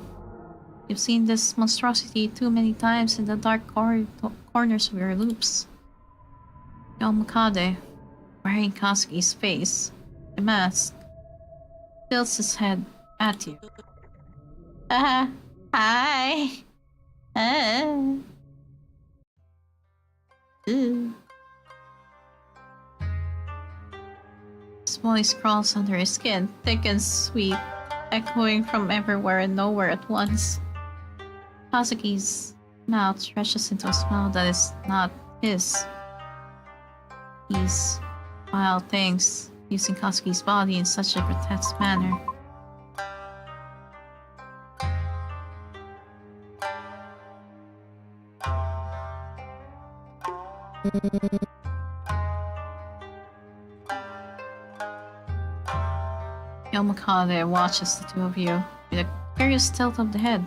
You've seen this monstrosity too many times in the dark corners of your loops. Yomakade, wearing Kazuki's face, a mask, tilts his head at you. Hi! His voice crawls under his skin, thick and sweet, echoing from everywhere and nowhere at once. Kazuki's mouth stretches into a smile that is not his. He's wild things, using Kazuki's body in such a grotesque manner. Yomakade watches the two of you with a curious tilt of the head.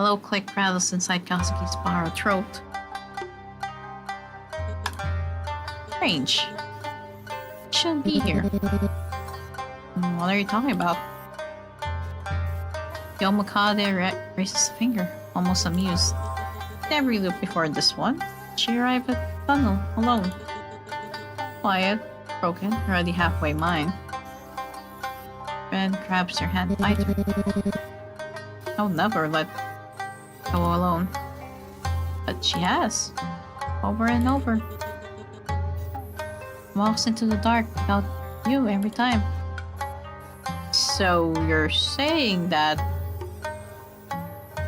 A low click rattles inside Kazuki's borrowed throat. Strange. He shouldn't be here. What are you talking about? Yomakade raises a finger, almost amused. Never looked before this one. She arrived at the tunnel alone. Quiet, broken, already halfway mine. Ren grabs her hand tighter. I'll never let go alone. But she has. Over and over. Walks into the dark without you every time. So you're saying that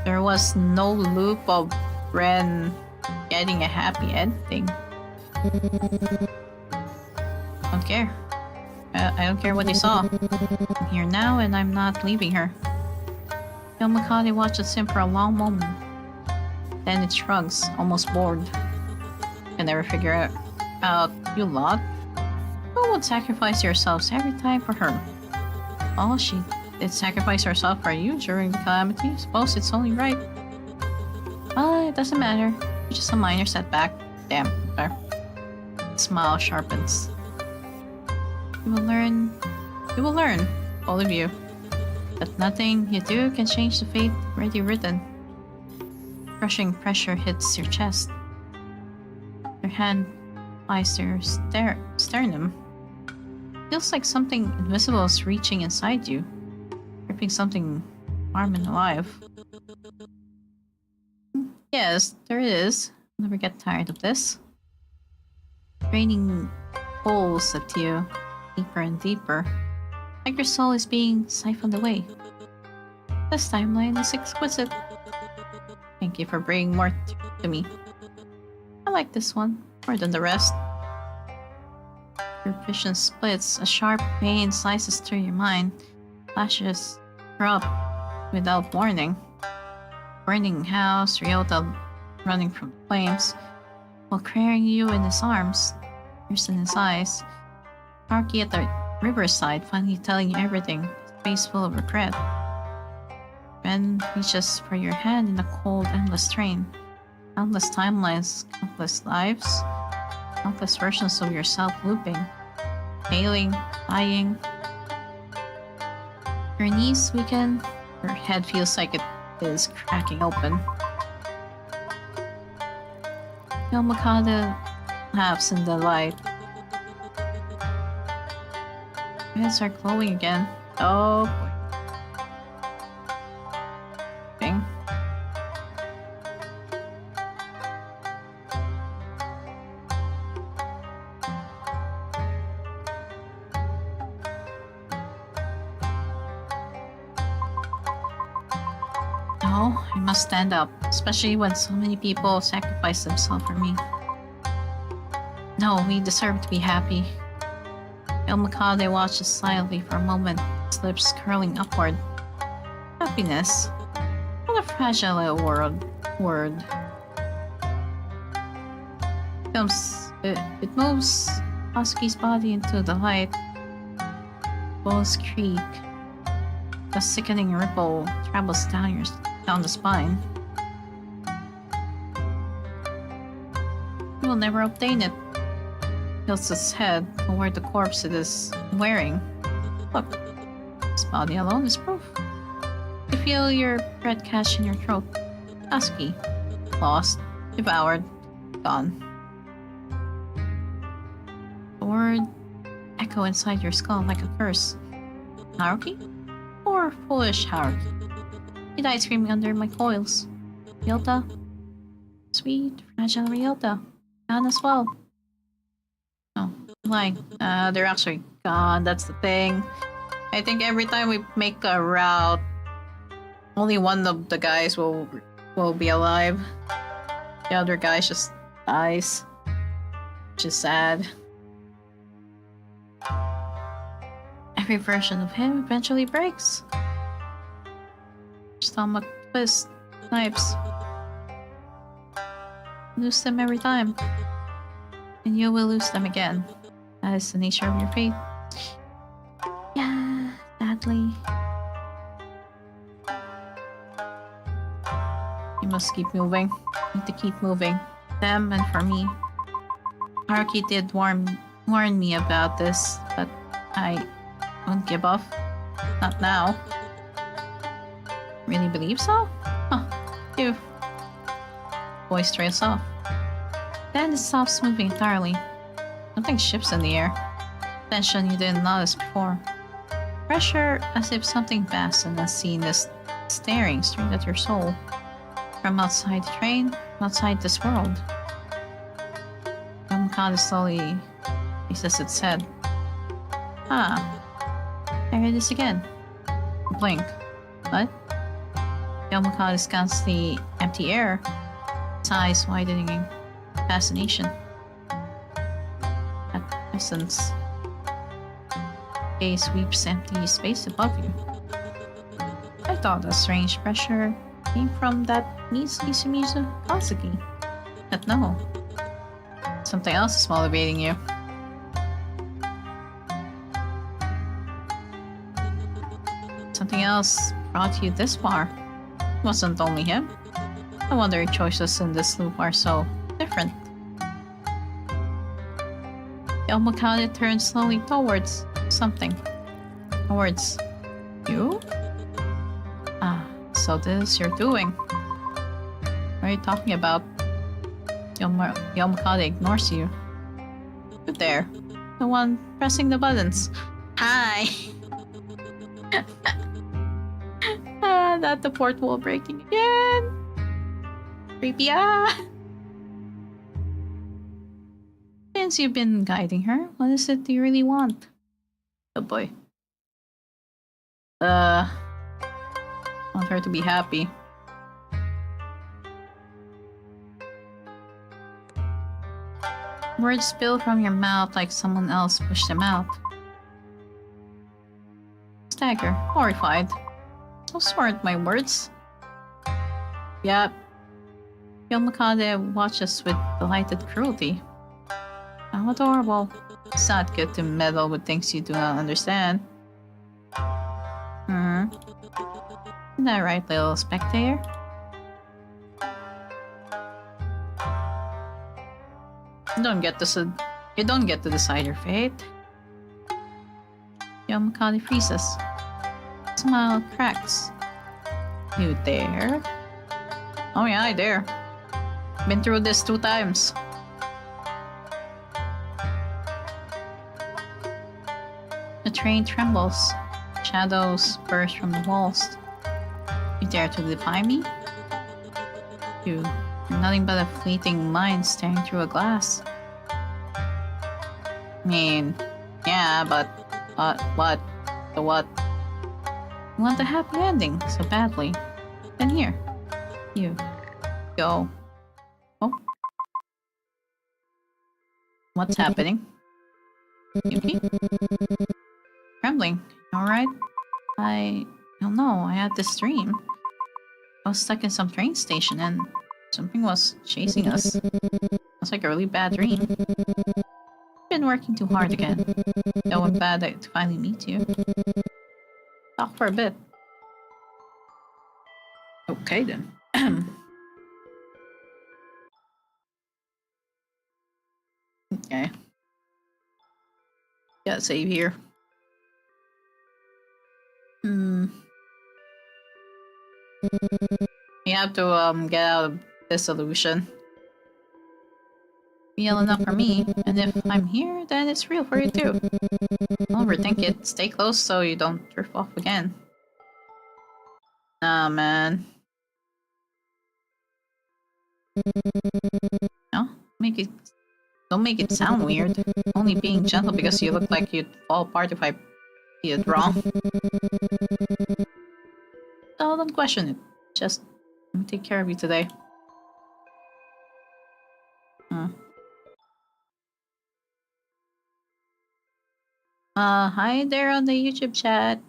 there was no loop of Ren getting a happy ending? Don't care. I don't care what you saw. I'm here now and I'm not leaving her. Yomakade watches him for a long moment. Then it shrugs, almost bored. Can never figure out you lot. Who would sacrifice yourselves every time for her? Oh, she did sacrifice herself for you during the calamity. Suppose it's only right. Well, it doesn't matter. It's just a minor setback. Damn. There. Smile sharpens. You will learn, all of you, that nothing you do can change the fate already written. Crushing pressure hits your chest. Your hand lies to your sternum. Feels like something invisible is reaching inside you, gripping something warm and alive. Yes, there is. I'll never get tired of this. Draining pulls at you, deeper and deeper, like your soul is being siphoned away. This timeline is exquisite. Thank you for bringing more to me. I like this one more than the rest. Your vision splits, a sharp pain slices through your mind, flashes erupt without warning. Burning house, Ryota running from the flames, while carrying you in his arms, tears in his eyes. Haruki at the riverside, finally telling you everything, his face full of regret. Ren reaches for your hand in a cold, endless train. Countless timelines, countless lives, countless versions of yourself looping, failing, dying. Your knees weaken, your head feels like it is cracking open. Yomakade laughs in the light. Your eyes are glowing again. Oh boy. Bing. No, I must stand up, especially when so many people sacrifice themselves for me. No, we deserve to be happy. Yomakade watches silently for a moment, his lips curling upward. Happiness. What a fragile word. It moves Asuki's body into the light. Bones creak. A sickening ripple travels down the spine. You will never obtain it. Tilts its head toward the corpse it is wearing. Look, this body alone is proof. You feel your breath catch in your throat. Asuki. Lost. Devoured. Gone. The word echo inside your skull like a curse. Haruki? Poor, foolish Haruki. He died screaming under my coils. Ryota? Sweet, fragile Ryota. Gone as well. Oh, like, they're actually gone, that's the thing. I think every time we make a route, only one of the guys will be alive. The other guy just dies. Which is sad. Every version of him eventually breaks. Stomach twist, knives. Lose them every time. And you will lose them again. That is the nature of your fate. Yeah, sadly. You must keep moving. Need to keep moving. Them and for me. Haruki did warn me about this, but I won't give up. Not now. Really believe so? Huh. You. Voice trails off. Then it stops moving entirely. Something shifts in the air. Tension you didn't notice before. Pressure as if something vast and unseen is staring straight at your soul. From outside the train, outside this world. Yomikata slowly raises its head. Ah, there it is again. Blink. What? Yomikata scans the empty air, its eyes widening in fascination. At presence, gaze sweeps empty space above you. I thought a strange pressure came from that Misumizu Kazuki. But no. Something else is motivating you. Something else brought you this far. It wasn't only him. No wonder your choices in this loop are so different. Yomikata turns slowly towards something. Towards you? Ah, so this is your doing. What are you talking about? Yomikata ignores you. You there. The one pressing the buttons. Hi! Not the fourth wall breaking again! Creepy, Since you've been guiding her, what is it you really want? Oh boy. Want her to be happy. Words spill from your mouth like someone else pushed them out. Stagger, horrified. Those weren't my words. Yep. Yomikata watches with delighted cruelty. How adorable. It's not good to meddle with things you do not understand. Isn't that right, little spectator? You don't get to decide your fate. Yomikata freezes. Smile cracks. You dare? Oh yeah, I dare. Been through this 2 times. The train trembles. Shadows burst from the walls. You dare to defy me? You're nothing but a fleeting mind staring through a glass. I mean, yeah, but what? The what? You want a happy ending so badly. Then here, you go. Oh, what's happening? Yuki? Trembling. All right. I don't know. I had this dream. I was stuck in some train station and something was chasing us. It was like a really bad dream. I've been working too hard again. So I'm glad to finally meet you. Talk for a bit. Okay then. Okay. Gotta save here. You have to get out of this illusion. Real enough for me, and if I'm here, then it's real for you too. Don't overthink it. Stay close so you don't drift off again. Nah, man. No, don't make it sound weird. Only being gentle because you look like you'd fall apart if I see it wrong. So don't question it. Just let me take care of you today. Hi there on the YouTube chat.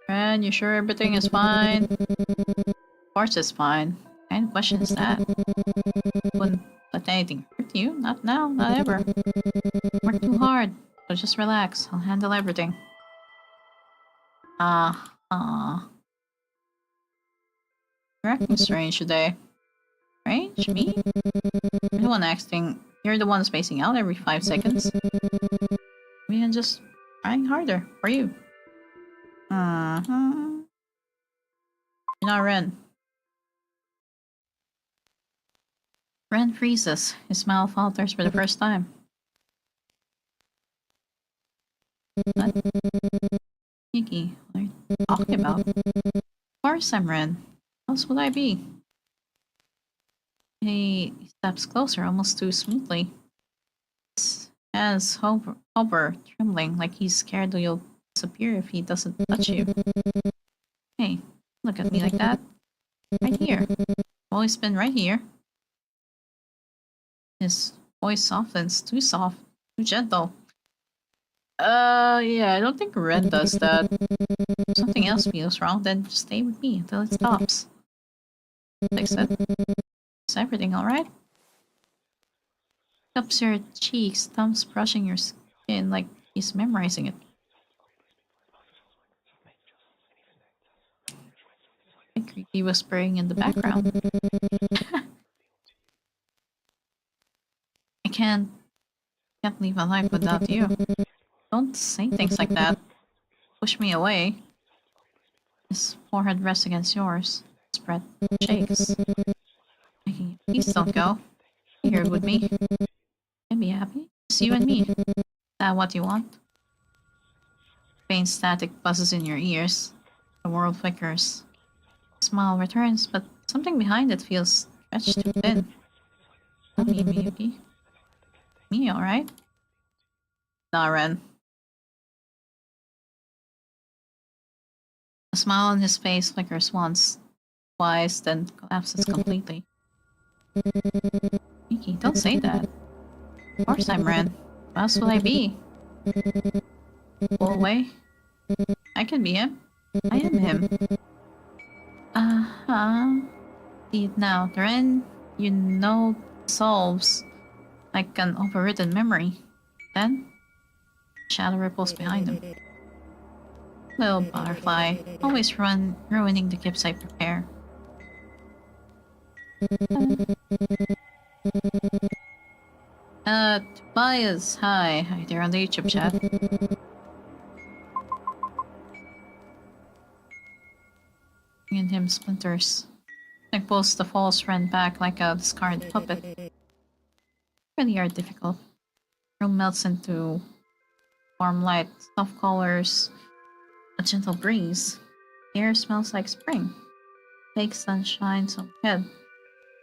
Fred, you sure everything is fine? Of course it's fine. What kind of question is that? Wouldn't let anything hurt you. Not now, not ever. Work too hard, so just relax. I'll handle everything. You're acting strange today. Strange? Me? You're the one acting. You're the one spacing out every 5 seconds. Me and just trying harder for you. You're not Ren. Ren freezes. His smile falters for the first time. What? Nikki, what are you talking about? Of course I'm Ren. How else would I be? He steps closer almost too smoothly. As Hober trembling like he's scared you'll disappear if he doesn't touch you. Hey, look at me like that. Right here. I've always been right here. His voice softens, too soft, too gentle. Yeah, I don't think Ren does that. If something else feels wrong, then just stay with me until it stops. Fix it. Is everything alright? Cups your cheeks, thumbs brushing your skin like he's memorizing it. And creepy whispering in the background. I can't leave my life without you. Don't say things like that. Push me away. His forehead rests against yours. His breath shakes. Making you, please don't go. Stay here with me. I'd be happy. Just you and me. Is that what you want? Faint static buzzes in your ears. The world flickers. A smile returns, but something behind it feels stretched too thin. Tell me, Miyuki. Me, alright? Nah, Ren. A smile on his face flickers once, twice, then collapses completely. Miki, don't say that. Of course I'm Ren. What else will I be? Pull away? I can be him. I am him. See it now. The Ren you know solves like an overwritten memory. Then, shadow ripples behind him. Little butterfly, always ruining the gifts I prepare. Tobias, hi. Hi there on the YouTube chat. And him splinters. Like pulls the false Ren back like a discarded puppet. Really are difficult. Room melts into warm light, soft colors, a gentle breeze. The air smells like spring. Fake sun shines overhead.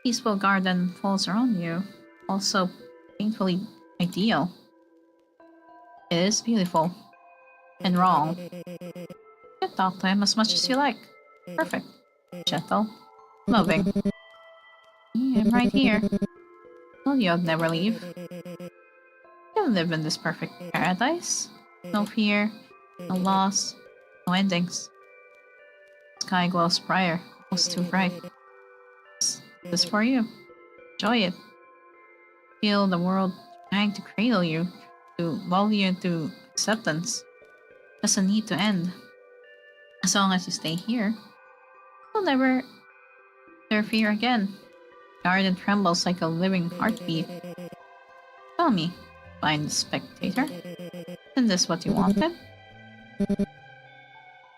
Peaceful garden falls around you. Also painfully ideal. It is beautiful. And wrong. You can talk to him as much as you like. Perfect. Gentle. Loving. Yeah, I'm right here. Told you I'd never leave. You live in this perfect paradise. No fear, no loss, no endings. Sky glows brighter, almost too bright. This is for you. Enjoy it. Feel the world trying to cradle you, to lull you into acceptance. Doesn't need to end. As long as you stay here, you'll never fear again. Garden trembles like a living heartbeat. Tell me, blind spectator, isn't this what you wanted?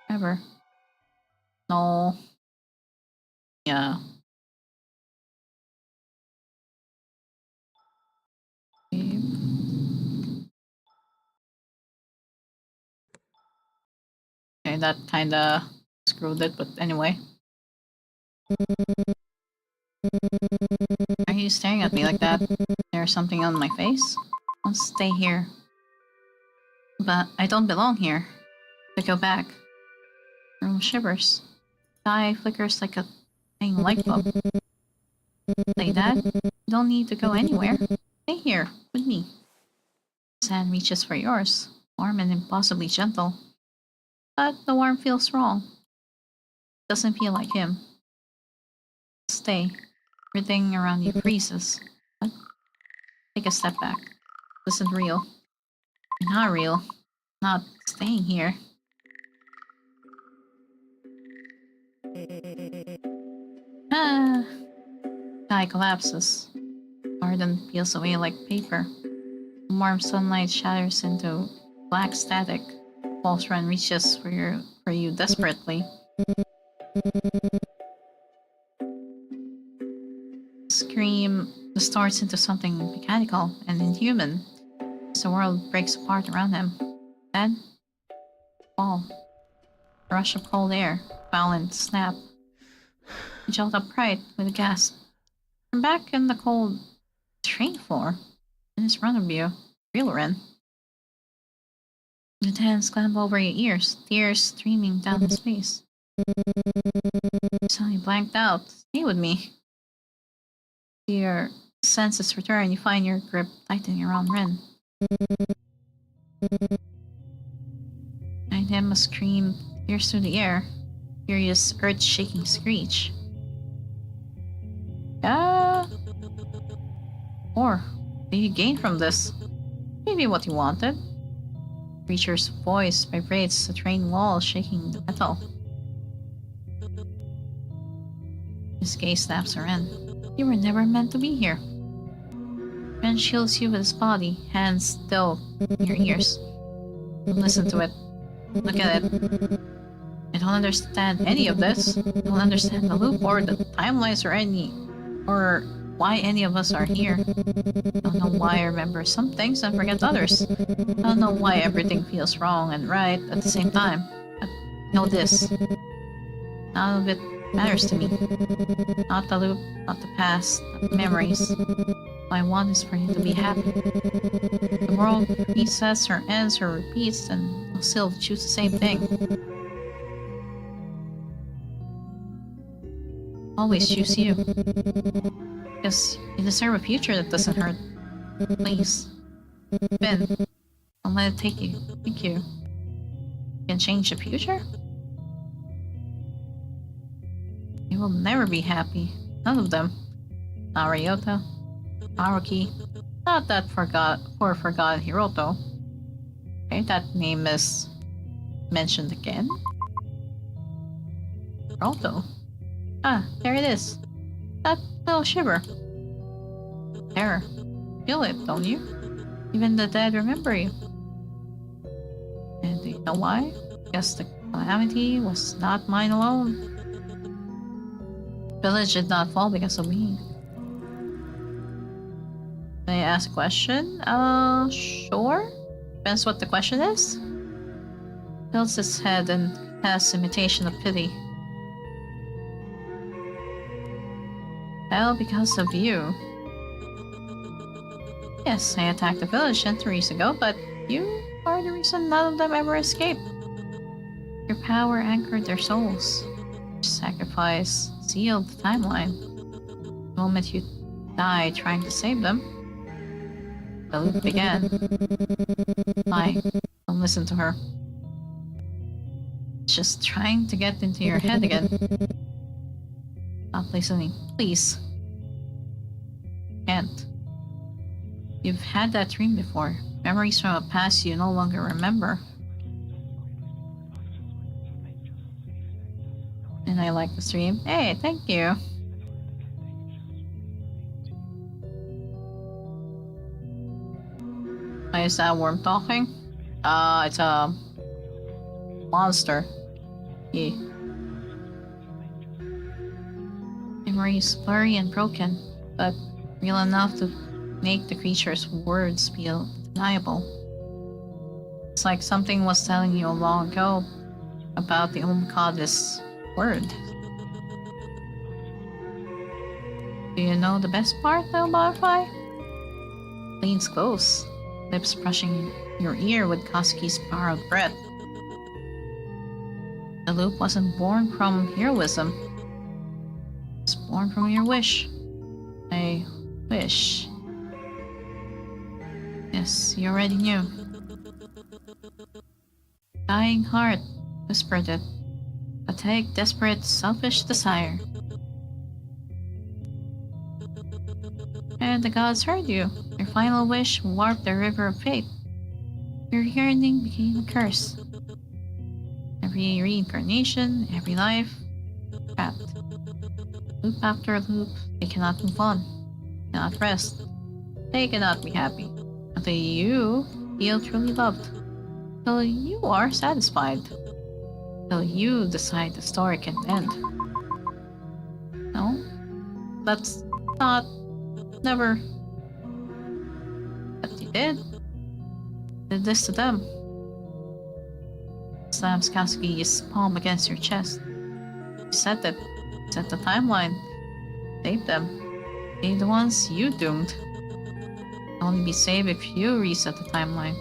Ever? No. Yeah. Okay, that kinda screwed it, but anyway. Why are you staring at me like that? There's something on my face? I'll stay here. But I don't belong here. I go back. Room shivers. Sky flickers like a tiny light bulb. Say that? You don't need to go anywhere. Stay here, with me. Sand reaches for yours. Warm and impossibly gentle. But the warmth feels wrong. Doesn't feel like him. Stay. Everything around you freezes. What? Take a step back. This isn't real. You're not real. Not staying here. Ah. Sky collapses. Garden peels away like paper. Warm sunlight shatters into black static. False run reaches for you desperately. Scream distorts into something mechanical and inhuman as the world breaks apart around him. Then, fall. A rush of cold air, violent snap. He jumped upright with a gasp. I'm back in the cold train floor. In his front of you, real Ren. The hands clamp over your ears, tears streaming down his face. Suddenly blanked out. Stay with me. Your senses return, you find your grip tightening around Ren. Behind him, a scream pierced through the air. Furious, earth-shaking screech. Ah! Or, what do you gain from this? Maybe what you wanted. The creature's voice vibrates the train wall, shaking the metal. His gaze snaps her in. You were never meant to be here. Ren shields you with his body, hands still in your ears. Listen to it. Look at it. I don't understand any of this. I don't understand the loop or the timelines or why any of us are here. I don't know why I remember some things and forget others. I don't know why everything feels wrong and right at the same time. But know this. None of it matters to me. Not the loop, not the past, not the memories. All I want is for you to be happy. The world resets or ends or repeats, and I'll still choose the same thing. Always choose you. Because you deserve a future that doesn't hurt. Please. Ben, don't let it take you. Thank you. You can change the future? You will never be happy. None of them. Not Ryota, Haruki, not that poor forgotten Hiroto. Okay, that name is mentioned again. Hiroto. Ah, there it is. That little shiver. Terror. Feel it, don't you? Even the dead remember you. And do you know why? Because the calamity was not mine alone. The village did not fall because of me. May I ask a question? Sure. Depends what the question is. Tilts his head and has imitation of pity. Well, because of you. Yes, I attacked the village centuries ago, but you are the reason none of them ever escaped. Your power anchored their souls. Your sacrifice sealed the timeline. The moment you died trying to save them, the loop began. Don't listen to her. It's just trying to get into your head again. Stop listening, please. Can't. You've had that dream before. Memories from a past you no longer remember. And I like the stream. Hey, thank you. Why is that worm talking? It's a monster. Yeah. Memory is blurry and broken, but real enough to make the creature's words feel undeniable. It's like something was telling you long ago about the Omkada's word. Do you know the best part, though, Butterfly? Leans close, lips brushing your ear with Kasuki's borrowed breath. The loop wasn't born from heroism. It was born from your wish. I wish. Yes, you already knew. Dying heart, whispered it. Pathetic, desperate, selfish desire. And the gods heard you. Your final wish warped the river of fate. Your yearning became a curse. Every reincarnation, every life, trapped. Loop after loop, they cannot move on, cannot rest. They cannot be happy until you feel truly loved, until you are satisfied, until you decide the story can end. No, that's not, never. But you did this to them. Slams Kasugi's palm against your chest. You said that, set the timeline, save them, save the ones you doomed. Only be saved if you reset the timeline.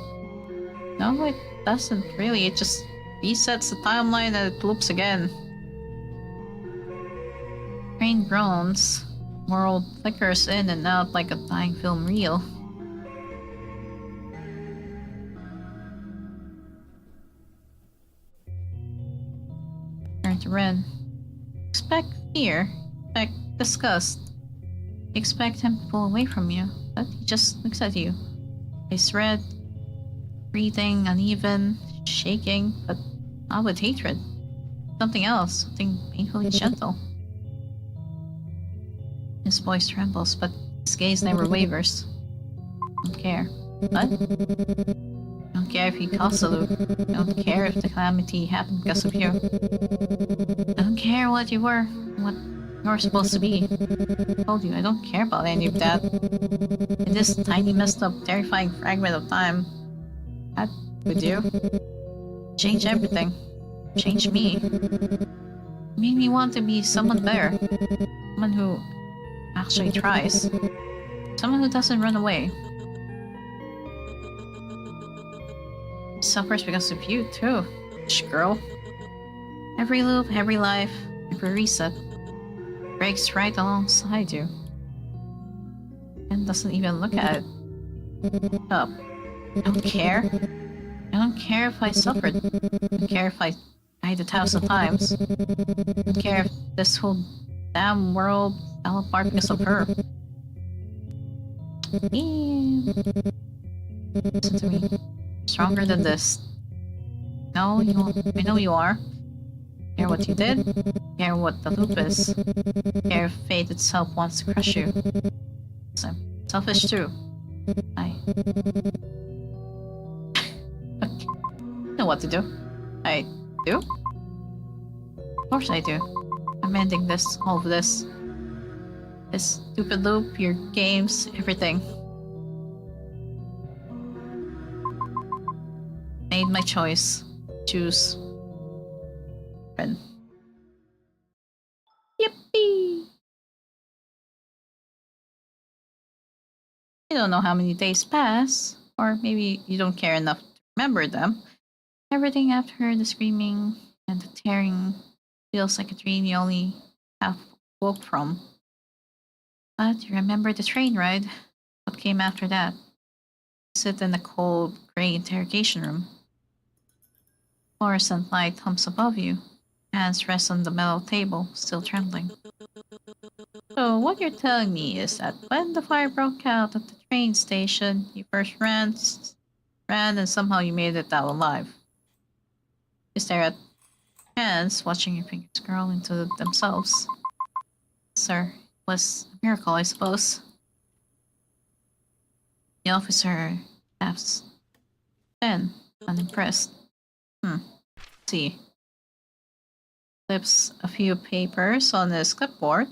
No, it doesn't really. It just resets the timeline and it loops again. Train groans. World flickers in and out like a dying film reel. Turn to Ren. Expect fear. Expect disgust. Expect him to pull away from you, but he just looks at you. Face red, breathing uneven, shaking, but not with hatred. Something else, something painfully gentle. His voice trembles, but his gaze never wavers. Don't care. What? Don't care if you caused the loop. Don't care if the calamity happened because of you. I don't care what you were, what you're supposed to be. I told you, I don't care about any of that. In this tiny, messed up, terrifying fragment of time, that with you, change everything. Change me. Made me want to be someone better. Someone who actually tries. Someone who doesn't run away. Suffers because of you, too. Shh, girl. Every loop, every life, every reset breaks right alongside you. And doesn't even look at it. Up. I don't care. I don't care if I suffered. I don't care if I died 1,000 times. I don't care if this whole damn world fell apart because of her. Listen to me. Stronger than this. No, you won't. I know you are. Care what you did. Care what the loop is. Care if fate itself wants to crush you. So, selfish too. I know what to do. I do? Of course I do. I'm ending this, all of this. This stupid loop, your games, everything. Made my choice. Choose. Ren. Yippee! You don't know how many days pass, or maybe you don't care enough to remember them. Everything after the screaming and the tearing feels like a dream you only half woke from. But you remember the train ride. What came after that? Sit in the cold, gray interrogation room. Fluorescent light hums above you. Hands rest on the metal table, still trembling. So what you're telling me is that when the fire broke out at the train station, you first ran and somehow you made it out alive. You stare at hands, watching your fingers curl into themselves. Sir, it was a miracle, I suppose. The officer laughs. Then, unimpressed. See. Flips a few papers on his clipboard.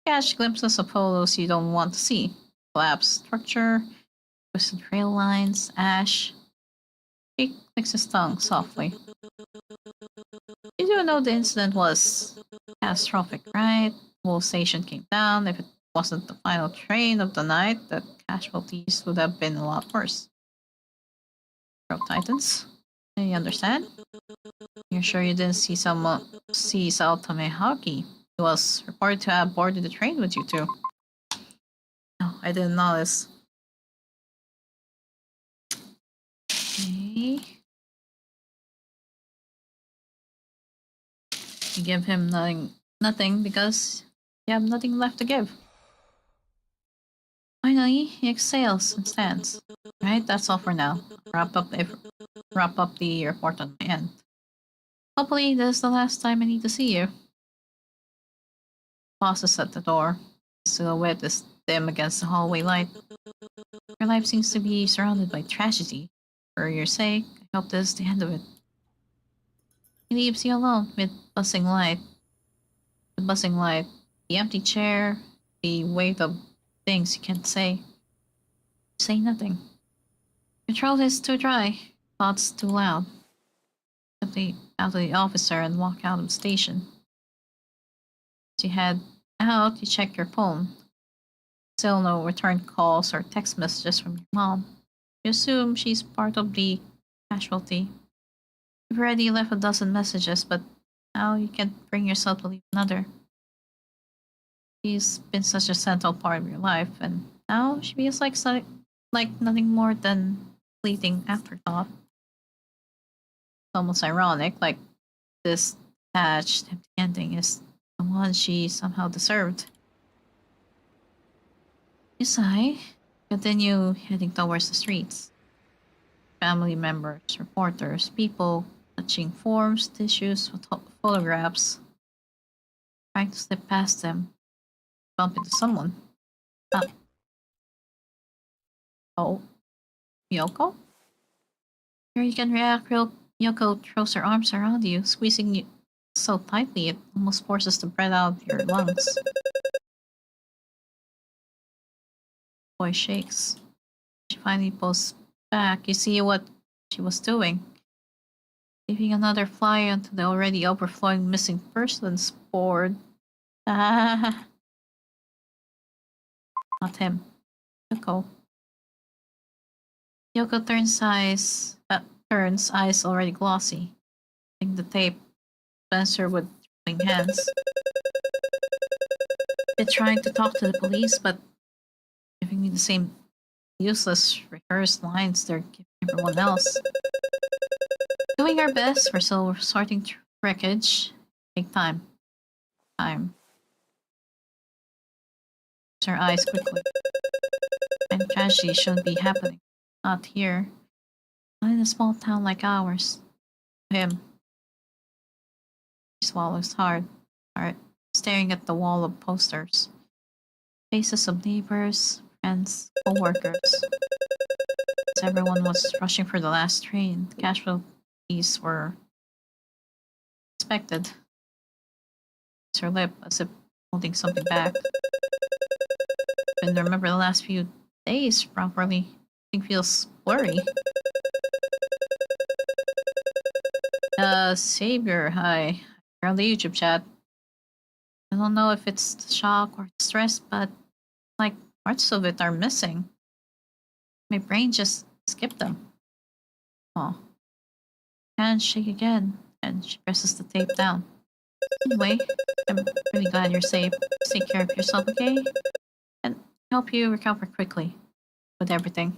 Catch glimpses of photos you don't want to see. Collapsed structure, twisted rail lines, ash. He clicks his tongue softly. You do know the incident was catastrophic, right? The whole station came down. If it wasn't the final train of the night, the casualties would have been a lot worse. Rogue Titans. You understand? You're sure you didn't see Otome Hockey? He was reported to have boarded the train with you too. No, I didn't notice. Okay. You give him nothing because you have nothing left to give. Finally, he exhales and stands. Right, that's all for now. Wrap up the report on my end. Hopefully, this is the last time I need to see you. pauses at the door. The silhouette is dim against the hallway light. Your life seems to be surrounded by tragedy. For your sake, I hope this is the end of it. He leaves you alone with buzzing light. The buzzing light, the empty chair, the weight of things you can't say. You say nothing. Your throat is too dry, thoughts too loud. Simply out to the officer and walk out of the station. As you head out, you check your phone. Still no return calls or text messages from your mom. You assume she's part of the casualty. You've already left a dozen messages, but now you can't bring yourself to leave another. She's been such a central part of your life, and now she feels like nothing more than fleeting afterthought. It's almost ironic, like this attached empty ending is the one she somehow deserved. You sigh, continue heading towards the streets. Family members, reporters, people touching forms, tissues, photographs. Trying to slip past them, bump into someone. Ah. Oh, Yoko? Here you can react real. Yoko throws her arms around you, squeezing you so tightly it almost forces the breath out of your lungs. Boy shakes. She finally pulls back. You see what she was doing. Leaving another flyer onto the already overflowing missing persons board. Ah. Not him. Yoko. Yoko turns eyes already glossy. Holding the tape, Spencer with trembling hands. They're trying to talk to the police, but giving me the same useless rehearsed lines they're giving everyone else. Doing our best, we're still sorting through wreckage. Take time. Time. Her eyes quickly. And tragedy shouldn't be happening. Not here. Not in a small town like ours. Him. He swallows hard, staring at the wall of posters. Faces of neighbors, friends, co-workers. As everyone was rushing for the last train, the casualties were expected. Her lip as if holding something back. Couldn't remember the last few days properly. Everything feels blurry. Savior, hi. You're on the YouTube chat. I don't know if it's the shock or stress, but like parts of it are missing. My brain just skipped them. Oh. Hands shake again, and she presses the tape down. Anyway, I'm really glad you're safe. Take care of yourself, okay? And help you recover quickly with everything.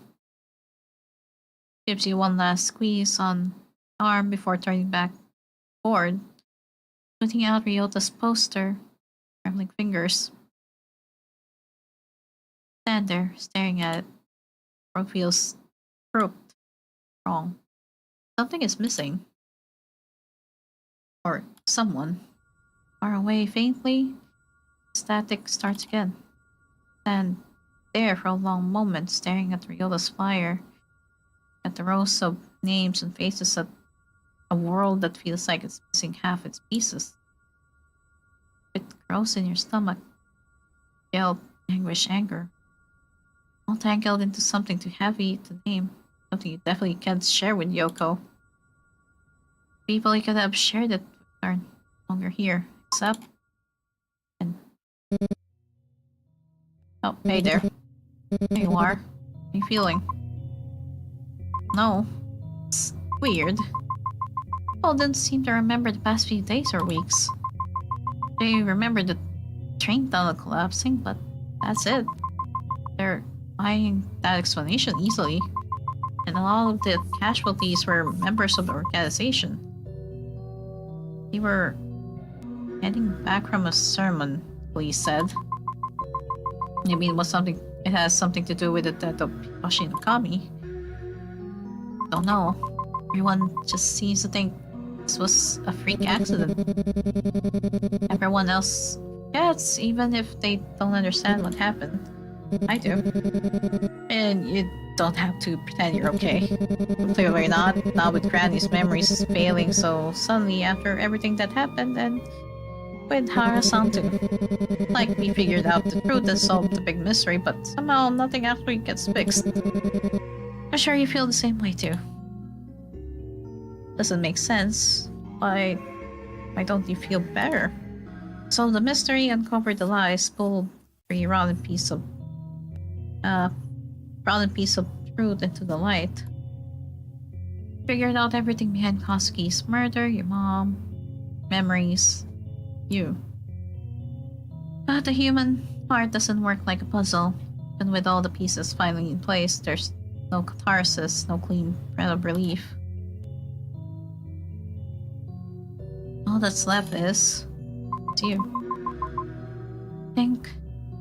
Gives you one last squeeze on the arm before turning back board, putting out Ryota's poster, trembling fingers. Stand there, staring at it. Throat feels crooked, wrong. Something is missing. Or someone. Far away, faintly, static starts again. Stand there for a long moment, staring at Ryota's flyer, at the rows of names and faces at a world that feels like it's missing half its pieces. It grows in your stomach. Guilt, anguish, anger. All tangled into something too heavy to name. Something you definitely can't share with Yoko. People you could have shared it with are no longer here. Except... And... Oh, hey there. There you are. How are you feeling? No. It's weird. People didn't seem to remember the past few days or weeks. They remember the train tunnel collapsing, but that's it. They're buying that explanation easily. And a lot of the casualties were members of the organization. They were heading back from a sermon, police said. Maybe it has something to do with the death of Yoshi Nakami. Don't know. Everyone just seems to think this was a freak accident. Everyone else Yes, even if they don't understand what happened. I do. And you don't have to pretend you're okay. Clearly not with Granny's memories failing so suddenly after everything that happened, and with Hara-san too. Like, we figured out the truth and solved the big mystery, but somehow nothing actually gets fixed. I'm sure you feel the same way too. Doesn't make sense. Why don't you feel better? Solve the mystery, uncover the lies, pull a rotten piece of truth into the light. Figured out everything behind Kosugi's murder, your mom, memories, you. But the human heart doesn't work like a puzzle. And with all the pieces finally in place, there's no catharsis, no clean breath of relief. All that's left is you. I think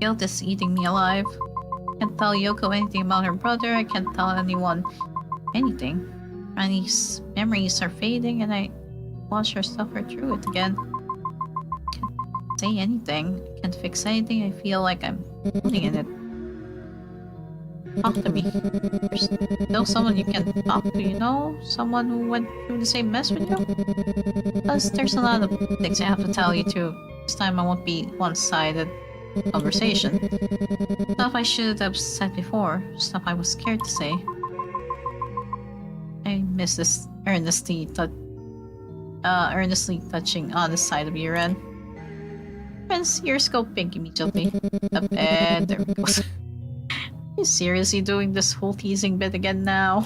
guilt is eating me alive. I can't tell Yoko anything about her brother. I can't tell anyone anything. Granny's memories are fading, and I watch her suffer through it again. Can't say anything. Can't fix anything. I feel like I'm floating in it. Talk to me. There's still someone you can talk to, you know? Someone who went through the same mess with you? Plus, there's a lot of things I have to tell you too. This time I won't be one-sided conversation. Stuff I should have said before. Stuff I was scared to say. I miss this earnestly touching on the side of your end. Friends, ears go pink immediately. And there we go. Are you seriously doing this whole teasing bit again now?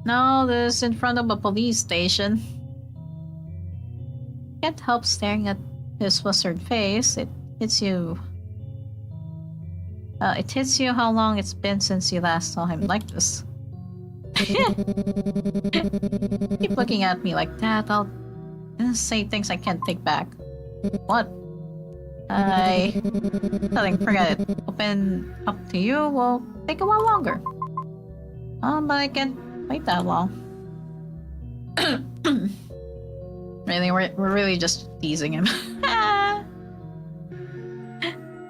No, this is in front of a police station. Can't help staring at his flustered face. It hits you how long it's been since you last saw him like this. Keep looking at me like that, I'll say things I can't take back. What? Nothing, forget it. Open up to you will take a while longer. But I can't wait that long. Really, we're really just teasing him.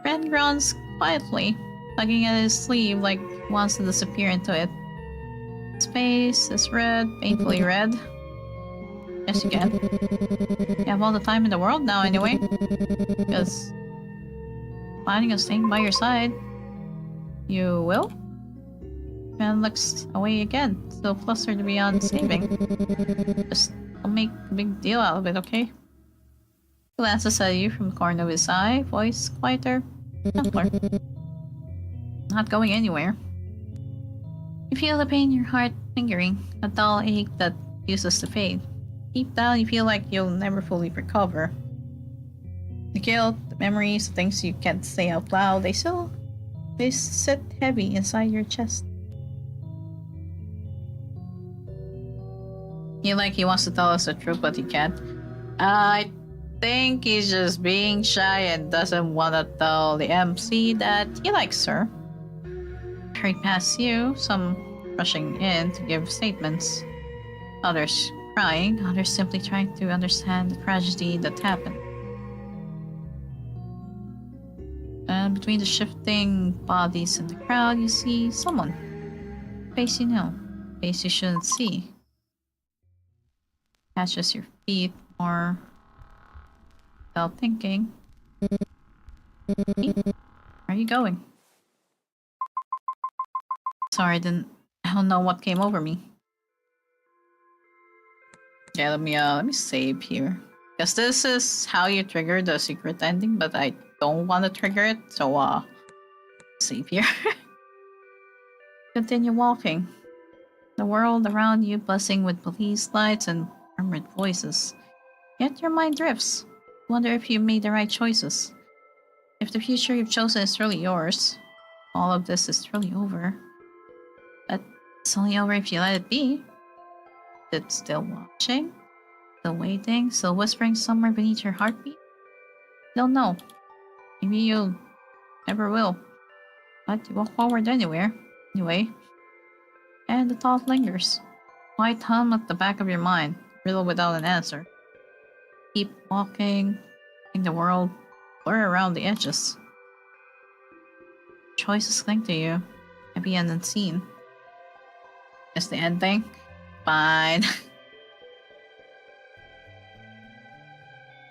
Red groans quietly, tugging at his sleeve like he wants to disappear into it. His face is red, painfully red. Yes, you can. You have all the time in the world now, anyway. Because planning on staying by your side. You will? Man looks away again, still flustered beyond saving. Just don't make a big deal out of it, okay? He glances at you from the corner of his eye, voice quieter, gentler. Not going anywhere. You feel the pain in your heart lingering, a dull ache that refuses to fade. Deep down, you feel like you'll never fully recover. The guilt, the memories, the things you can't say out loud, they sit heavy inside your chest. He wants to tell us the truth, but he can't. I think he's just being shy and doesn't want to tell the MC that he likes her. Hurry past you, some rushing in to give statements. Others crying, others simply trying to understand the tragedy that happened. And between the shifting bodies in the crowd, you see someone. Face you know, face you shouldn't see. Catches your feet more without thinking. Hey, where are you going? Sorry, I don't know what came over me. Yeah, let me save here. Because this is how you trigger the secret ending, but I don't want to trigger it, so save here. Continue walking. The world around you buzzing with police lights and murmured voices. Yet your mind drifts. Wonder if you made the right choices. If the future you've chosen is really yours. All of this is truly over. But it's only over if you let it be. It's still watching, still waiting, still whispering somewhere beneath your heartbeat. Don't know. Maybe you never will. But you walk forward anyway. And the thought lingers. White hum at the back of your mind, riddle without an answer. Keep walking, in the world, blur around the edges. Choices cling to you, heavy and unseen. Is the ending? Fine.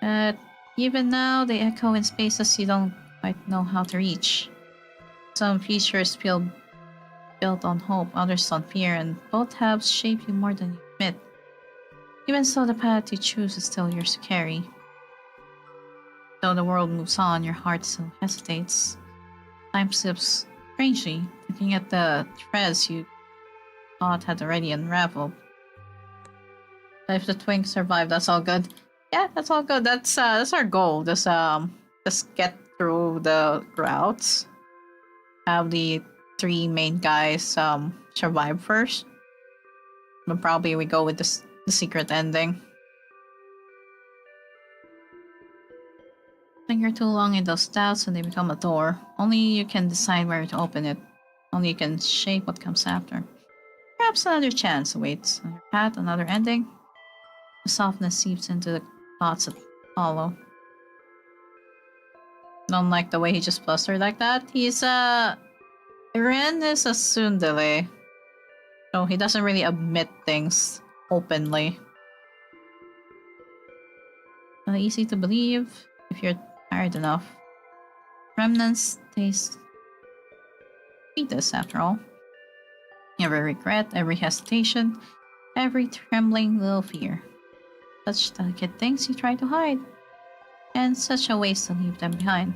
But even now, they echo in spaces you don't quite know how to reach. Some features feel built on hope, others on fear, and both have shaped you more than you admit. Even so, the path you choose is still yours to carry. Though the world moves on, your heart still hesitates. Time slips strangely, looking at the threads you thought had already unraveled. But if the twink survived, that's all good. Yeah, that's all good. That's our goal. Just get through the routes. Have the three main guys survive first. But probably we go with the secret ending. Linger too long in those doubts and they become a door. Only you can decide where to open it. Only you can shape what comes after. Perhaps another chance awaits on your path, another ending. The softness seeps into the thoughts that follow. Don't like the way he just blustered like that. Ren is a tsundere. So he doesn't really admit things openly. Not easy to believe if you're tired enough. Remnants taste sweetest after all. Every regret, every hesitation, every trembling little fear. Such delicate things you try to hide. And such a waste to leave them behind.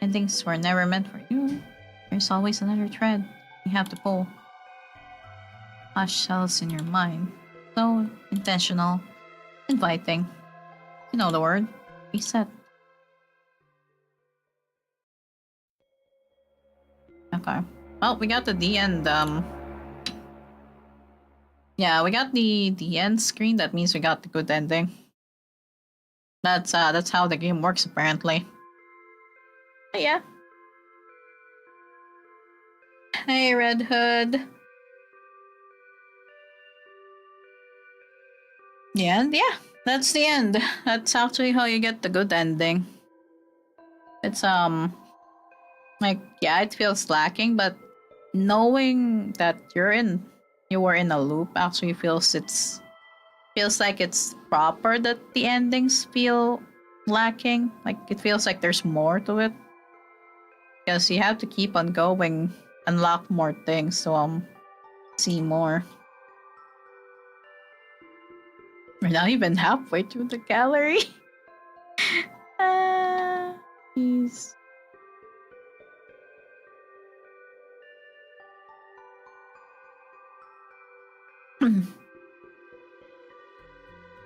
Endings were never meant for you. There's always another thread you have to pull. Hush shells in your mind. So intentional, inviting. You know the word. Reset. Okay. Well, we got the end. Yeah, we got the end screen. That means we got the good ending. That's how the game works apparently. But yeah. Hey, Red Hood. The end? Yeah, that's the end. That's actually how you get the good ending. It's like, yeah, it feels lacking, but knowing that you were in a loop actually feels like it's proper that the endings feel lacking. Like it feels like there's more to it. Because you have to keep on going, unlock more things to see more. We're not even halfway through the gallery. Jeez.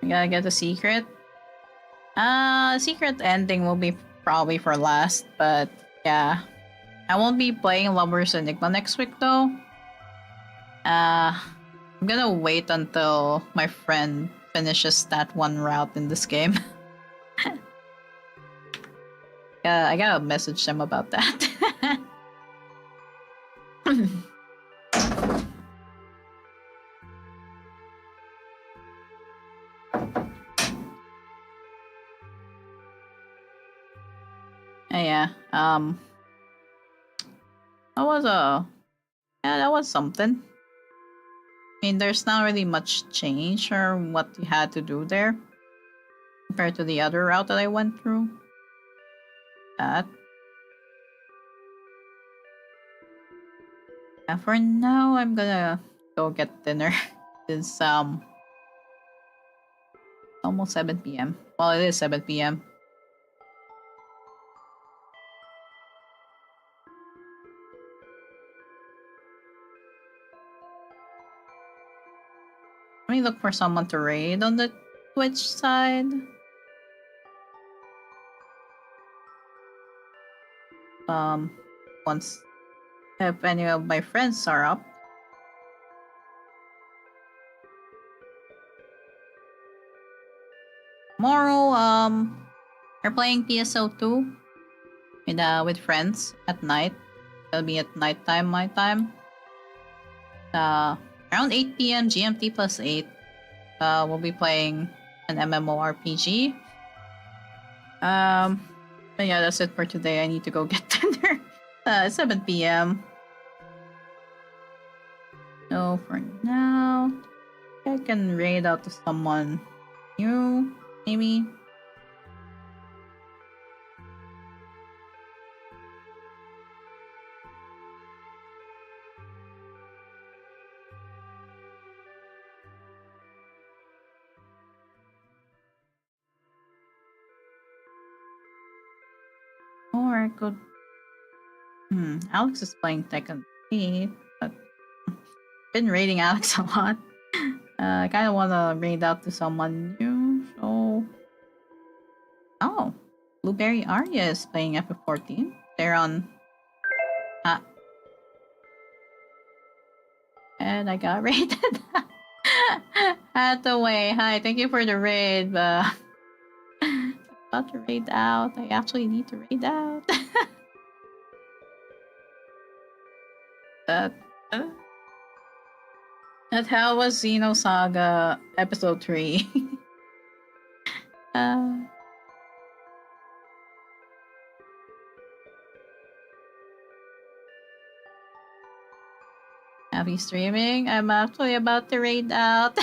We gotta get a secret. Secret ending will be probably for last, but yeah. I won't be playing Lovers Enigma next week though. I'm gonna wait until my friend finishes that one route in this game. Yeah, I gotta message them about that. Yeah, that was something. I mean, there's not really much change or what you had to do there compared to the other route that I went through. That. Yeah, for now, I'm gonna go get dinner. It's almost 7 p.m. Well, it is 7 p.m. Let me look for someone to raid on the Twitch side. Once if any of my friends are up. Tomorrow, we're playing PSO2 with friends at night. It'll be at nighttime my time. I around 8 p.m. GMT plus 8. We'll be playing an MMORPG. But yeah, that's it for today. I need to go get dinner. It's 7 p.m. So for now, I can raid out to someone new, maybe. Or I could. Alex is playing Tekken 8, but I've been raiding Alex a lot. I kind of want to raid out to someone new, so. Oh, Blueberry Arya is playing FF14. They're on. And I got raided. Hathaway, hi, thank you for the raid, but about to raid out. I actually need to raid out. That how was Xenosaga episode 3. Happy streaming. I'm actually about to raid out.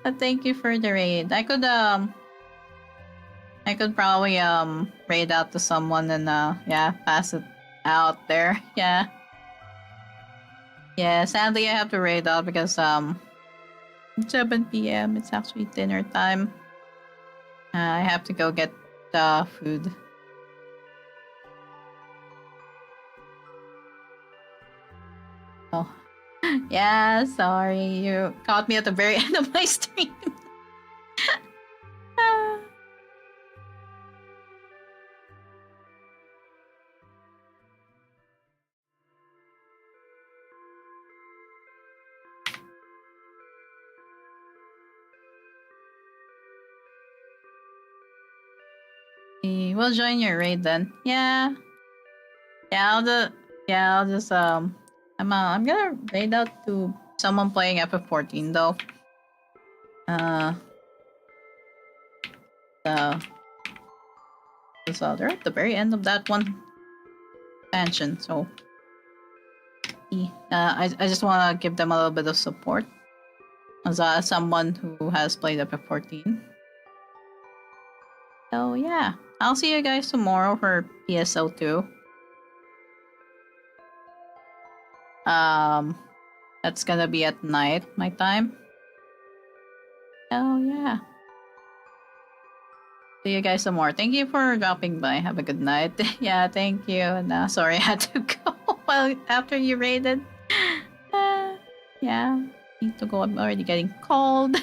But thank you for the raid. I could probably raid out to someone and yeah, pass it out there. Yeah. Yeah, sadly I have to raid out because it's 7 p.m. It's actually dinner time. I have to go get food. Oh. Yeah, sorry. You caught me at the very end of my stream. We'll join your raid then. Yeah. Yeah, I'll just I'm gonna raid out to someone playing FF14 though. So they're at the very end of that one expansion, so I just wanna give them a little bit of support as someone who has played FF14. So yeah, I'll see you guys tomorrow for PSO2. That's gonna be at night, my time. Oh yeah. See you guys some more. Thank you for dropping by. Have a good night. Yeah, thank you. And sorry I had to go well after you raided. Yeah, need to go. I'm already getting cold.